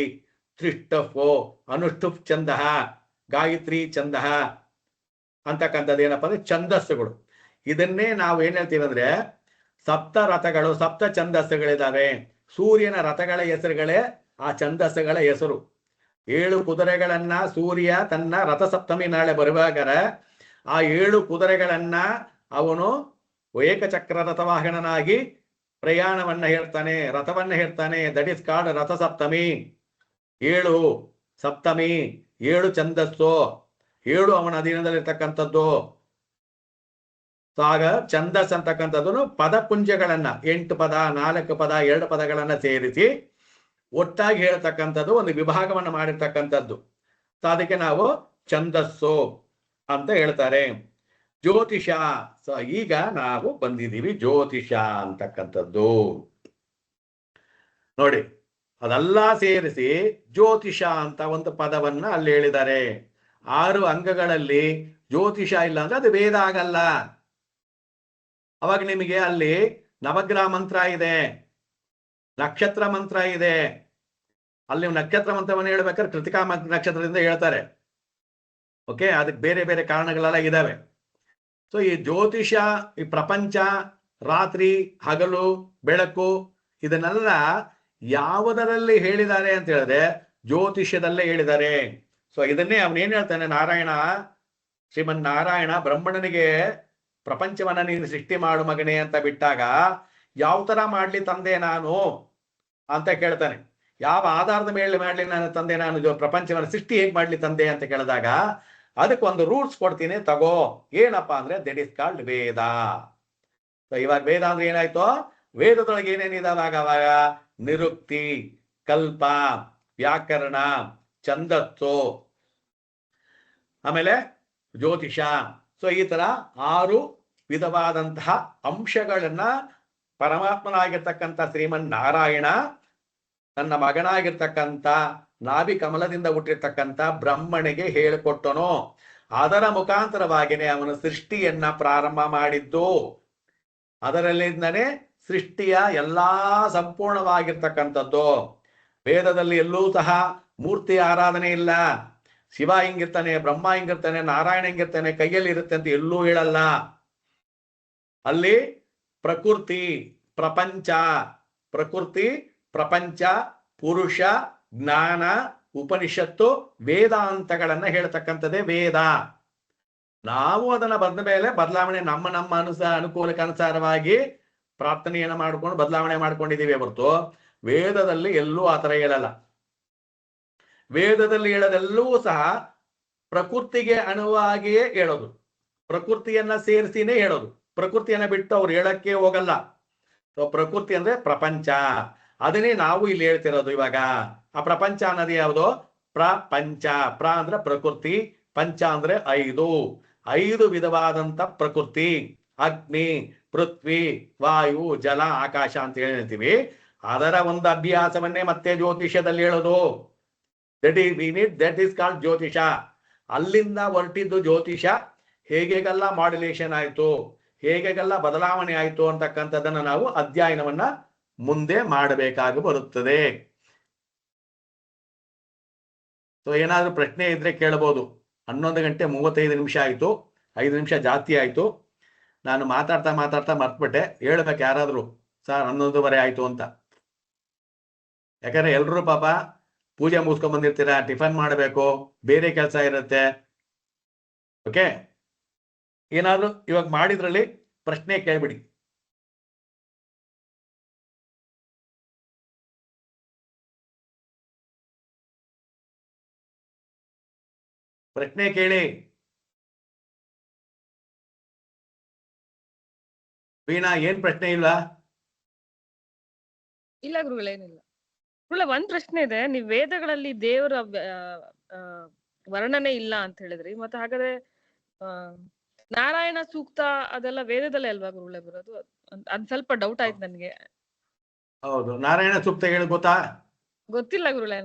ತ್ರಿಷ್ಟಫೋ ಅನುಷ್ಠುಪ್ ಛಂದ, ಗಾಯತ್ರಿ ಛಂದ ಅಂತಕ್ಕಂಥದ್ದು ಏನಪ್ಪಾ ಅಂದ್ರೆ ಛಂದಸ್ಸುಗಳು. ಇದನ್ನೇ ನಾವು ಏನ್ ಹೇಳ್ತೀವಿ ಅಂದ್ರೆ ಸಪ್ತ ರಥಗಳು, ಸಪ್ತ ಛಂದಸ್ಸುಗಳಿದಾವೆ. ಸೂರ್ಯನ ರಥಗಳ ಹೆಸರುಗಳೇ ಆ ಛಂದಸ್ಸುಗಳ ಹೆಸರು. 7 ಕುದುರೆಗಳನ್ನ ಸೂರ್ಯ ತನ್ನ ರಥ ಸಪ್ತಮಿ ನಾಳೆ ಬರುವಾಗ ಆ 7 ಕುದುರೆಗಳನ್ನ ಅವನು ಏಕಚಕ್ರ ರಥವಾಹನನಾಗಿ ಪ್ರಯಾಣವನ್ನ ಹೇಳ್ತಾನೆ, ರಥವನ್ನ ಹೇಳ್ತಾನೆ. That is called Ratha Saptami. 7 ಸಪ್ತಮಿ, 7 ಛಂದಸ್ಸು, 7 ಅವನ ಅಧೀನದಲ್ಲಿರ್ತಕ್ಕಂಥದ್ದು. ಆಗ ಛಂದಸ್ ಅಂತಕ್ಕಂಥದ್ದು ಪದಪುಂಜಗಳನ್ನ 8 ಪದ, 4 ಪದ, 2 ಪದಗಳನ್ನ ಸೇರಿಸಿ ಒಟ್ಟಾಗಿ ಹೇಳ್ತಕ್ಕಂಥದ್ದು, ಒಂದು ವಿಭಾಗವನ್ನು ಮಾಡಿರ್ತಕ್ಕಂಥದ್ದು. ಅದಕ್ಕೆ ನಾವು ಛಂದಸ್ಸು ಅಂತ ಹೇಳ್ತಾರೆ. ಜ್ಯೋತಿಷ. ಈಗ ನಾವು ಬಂದಿದ್ದೀವಿ ಜ್ಯೋತಿಷ ಅಂತಕ್ಕಂಥದ್ದು. ನೋಡಿ, ಅದೆಲ್ಲ ಸೇರಿಸಿ ಜ್ಯೋತಿಷ ಅಂತ ಒಂದು ಪದವನ್ನ ಅಲ್ಲಿ ಹೇಳಿದ್ದಾರೆ. 6 ಅಂಗಗಳಲ್ಲಿ ಜ್ಯೋತಿಷ ಇಲ್ಲ ಅಂದ್ರೆ ಅದು ವೇದ ಆಗಲ್ಲ. ಅವಾಗ ನಿಮಗೆ ಅಲ್ಲಿ ನವಗ್ರಹ ಮಂತ್ರ ಇದೆ, ನಕ್ಷತ್ರ ಮಂತ್ರ ಇದೆ. ಅಲ್ಲಿ ನಕ್ಷತ್ರ ಮಂತ್ರವನ್ನು ಹೇಳ್ಬೇಕಾದ್ರೆ ಕೃತಿಕಾ ನಕ್ಷತ್ರದಿಂದ ಹೇಳ್ತಾರೆ. ಓಕೆ, ಅದಕ್ಕೆ ಬೇರೆ ಬೇರೆ ಕಾರಣಗಳೆಲ್ಲ ಇದಾವೆ. ಸೊ ಈ ಜ್ಯೋತಿಷ, ಈ ಪ್ರಪಂಚ, ರಾತ್ರಿ ಹಗಲು ಬೆಳಕು, ಇದನ್ನೆಲ್ಲ ಯಾವುದರಲ್ಲಿ ಹೇಳಿದ್ದಾರೆ ಅಂತ ಹೇಳಿದ್ರೆ ಜ್ಯೋತಿಷ್ಯದಲ್ಲೇ ಹೇಳಿದ್ದಾರೆ. ಸೊ ಇದನ್ನೇ ಅವನೇನ್ ಹೇಳ್ತಾನೆ, ನಾರಾಯಣ, ಶ್ರೀಮನ್ ನಾರಾಯಣ ಬ್ರಹ್ಮಣನಿಗೆ ಪ್ರಪಂಚವನ್ನ ನೀನು ಸೃಷ್ಟಿ ಮಾಡು ಮಗನೇ ಅಂತ ಬಿಟ್ಟಾಗ ಯಾವ ತರ ಮಾಡ್ಲಿ ತಂದೆ ನಾನು ಅಂತ ಕೇಳ್ತಾನೆ. ಯಾವ ಆಧಾರದ ಮೇಲೆ ಮಾಡ್ಲಿ ನಾನು ತಂದೆ, ನಾನು ಪ್ರಪಂಚವನ್ನ ಸೃಷ್ಟಿ ಹೇಗ್ ಮಾಡ್ಲಿ ತಂದೆ ಅಂತ ಕೇಳಿದಾಗ ಅದಕ್ಕೆ ಒಂದು ರೂಲ್ಸ್ ಕೊಡ್ತೀನಿ ತಗೋ. ಏನಪ್ಪಾ ಅಂದ್ರೆ ದಟ್ ಇಸ್ ಕಾಲ್ಡ್ ವೇದ. ಇವಾಗ ವೇದ ಅಂದ್ರೆ ಏನಾಯ್ತು, ವೇದದೊಳಗೆ ಏನೇನಿದಾವಾಗ ಅವಾಗ ನಿರುಕ್ತಿ, ಕಲ್ಪ, ವ್ಯಾಕರಣ, ಛಂದಸ್ಸು, ಆಮೇಲೆ ಜ್ಯೋತಿಷ. ಸೊ ಈ ತರ 6 ವಿಧವಾದಂತಹ ಅಂಶಗಳನ್ನ ಪರಮಾತ್ಮನಾಗಿರ್ತಕ್ಕಂಥ ಶ್ರೀಮನ್ ನಾರಾಯಣ ತನ್ನ ಮಗನಾಗಿರ್ತಕ್ಕಂಥ ನಾಭಿ ಕಮಲದಿಂದ ಹುಟ್ಟಿರ್ತಕ್ಕಂಥ ಬ್ರಹ್ಮನಿಗೆ ಹೇಳಿಕೊಟ್ಟನು. ಅದರ ಮುಖಾಂತರವಾಗಿನೇ ಅವನು ಸೃಷ್ಟಿಯನ್ನ ಪ್ರಾರಂಭ ಮಾಡಿದ್ದು. ಅದರಲ್ಲಿಂದನೇ ಸೃಷ್ಟಿಯ ಎಲ್ಲಾ ಸಂಪೂರ್ಣವಾಗಿರ್ತಕ್ಕಂಥದ್ದು. ವೇದದಲ್ಲಿ ಎಲ್ಲೂ ಸಹ ಮೂರ್ತಿ ಆರಾಧನೆ ಇಲ್ಲ. ಶಿವ ಹಿಂಗಿರ್ತಾನೆ, ಬ್ರಹ್ಮ ಹಿಂಗಿರ್ತಾನೆ, ನಾರಾಯಣ ಹಿಂಗಿರ್ತಾನೆ, ಕೈಯಲ್ಲಿ ಇರುತ್ತೆ ಅಂತ ಎಲ್ಲೂ ಹೇಳಲ್ಲ. ಅಲ್ಲಿ ಪ್ರಕೃತಿ, ಪ್ರಪಂಚ, ಪ್ರಕೃತಿ, ಪ್ರಪಂಚ, ಪುರುಷ, ಜ್ಞಾನ, ಉಪನಿಷತ್ತು, ವೇದಾಂತಗಳನ್ನ ಹೇಳ್ತಕ್ಕಂಥದ್ದೇ ವೇದ. ನಾವು ಅದನ್ನ ಬಂದ ಮೇಲೆ ಬದಲಾವಣೆ ನಮ್ಮ ಅನುಕೂಲಕ್ಕೆ ಅನುಸಾರವಾಗಿ ಪ್ರಾರ್ಥನೆಯನ್ನ ಮಾಡ್ಕೊಂಡು ಬದಲಾವಣೆ ಮಾಡ್ಕೊಂಡಿದ್ದೀವಿ ಹೊರತು ವೇದದಲ್ಲಿ ಎಲ್ಲೂ ಆತರ ಹೇಳಲ್ಲ. ವೇದದಲ್ಲಿ ಹೇಳೋದೆಲ್ಲವೂ ಸಹ ಪ್ರಕೃತಿಗೆ ಅನುವಾಗಿಯೇ ಹೇಳೋದು, ಪ್ರಕೃತಿಯನ್ನ ಸೇರಿಸಿನೇ ಹೇಳೋದು. ಪ್ರಕೃತಿಯನ್ನ ಬಿಟ್ಟು ಅವ್ರು ಹೇಳಕ್ಕೆ ಹೋಗಲ್ಲ. ಪ್ರಕೃತಿ ಅಂದ್ರೆ ಪ್ರಪಂಚ, ಅದನ್ನೇ ನಾವು ಇಲ್ಲಿ ಹೇಳ್ತಿರೋದು ಇವಾಗ. ಆ ಪ್ರಪಂಚ ಅನ್ನೋದು ಯಾವುದು? ಪ್ರಪಂಚ. ಅಂದ್ರೆ ಪ್ರಕೃತಿ, ಪಂಚ ಅಂದ್ರೆ 5 ವಿಧವಾದಂತ ಪ್ರಕೃತಿ. ಅಗ್ನಿ, ಪೃಥ್ವಿ, ವಾಯು, ಜಲ, ಆಕಾಶ ಅಂತ ಹೇಳ್ತೀವಿ. ಅದರ ಒಂದು ಅಭ್ಯಾಸವನ್ನೇ ಮತ್ತೆ ಜ್ಯೋತಿಷ್ಯದಲ್ಲಿ ಹೇಳೋದು. ದಟ್ ಈಸ್ ಕಾಲ್ಡ್ ಜ್ಯೋತಿಷ. ಅಲ್ಲಿಂದ ಹೊರಟಿದ್ದು ಜ್ಯೋತಿಷ. ಹೇಗೆಲ್ಲ ಮಾಡ್ಯುಲೇಷನ್ ಆಯ್ತು, ಹೇಗೆಲ್ಲ ಬದಲಾವಣೆ ಆಯ್ತು ಅಂತಕ್ಕಂಥದ್ದನ್ನ ನಾವು ಅಧ್ಯಯನವನ್ನ ಮುಂದೆ ಮಾಡಬೇಕಾಗಿ ಬರುತ್ತದೆ. ಸೊ ಏನಾದ್ರೂ ಪ್ರಶ್ನೆ ಇದ್ರೆ ಕೇಳಬಹುದು. 11:35 ಆಯ್ತು, 5 ನಿಮಿಷ ಜಾಸ್ತಿ ಆಯ್ತು. ನಾನು ಮಾತಾಡ್ತಾ ಮರ್ತ್ಬಿಟ್ಟೆ. ಹೇಳ್ಬೇಕು ಯಾರಾದ್ರೂ, ಸರ್ 11:30 ಆಯ್ತು ಅಂತ. ಯಾಕಂದ್ರೆ ಎಲ್ರೂ ಪಾಪ ಪೂಜೆ ಮುಗಿಸ್ಕೊಂಡ್ ಬಂದಿರ್ತೀರಾ, ಟಿಫನ್ ಮಾಡಬೇಕು, ಬೇರೆ ಕೆಲಸ ಇರುತ್ತೆ. ಓಕೆ, ಏನಾದ್ರು ಇವಾಗ ಮಾಡಿದ್ರಲ್ಲಿ ಪ್ರಶ್ನೆ ಕೇಳ್ಬಿಡಿ. ಪ್ರಶ್ನೆ ಕೇಳಿ. ವೀಣಾ, ಏನ್ ಪ್ರಶ್ನೆ ಇಲ್ವಾ? ಇಲ್ಲ ಗುರುಗಳೇನಿಲ್ಲ. ಗುರುಳೆ ಒಂದ್ ಪ್ರಶ್ನೆ ಇದೆ, ನೀವ್ ವೇದಗಳಲ್ಲಿ ದೇವರ ವರ್ಣನೆ ಇಲ್ಲ ಅಂತ ಹೇಳಿದ್ರಿ, ಮತ್ತೆ ಹಾಗಾದ್ರೆ ನಾರಾಯಣ ಸೂಕ್ತ ಅದೆಲ್ಲ ವೇದದಲ್ಲೇ ಅಲ್ವಾ ಗುರುಳೆ ಬರೋದು? ಅದ್ ಸ್ವಲ್ಪ ಡೌಟ್ ಆಯ್ತು ನನ್ಗೆ. ಹೌದು, ನಾರಾಯಣ ಸೂಕ್ತ ಹೇಳಿ ಗೊತ್ತಾ? ಗೊತ್ತಿಲ್ಲ ಗುರುಳೆ.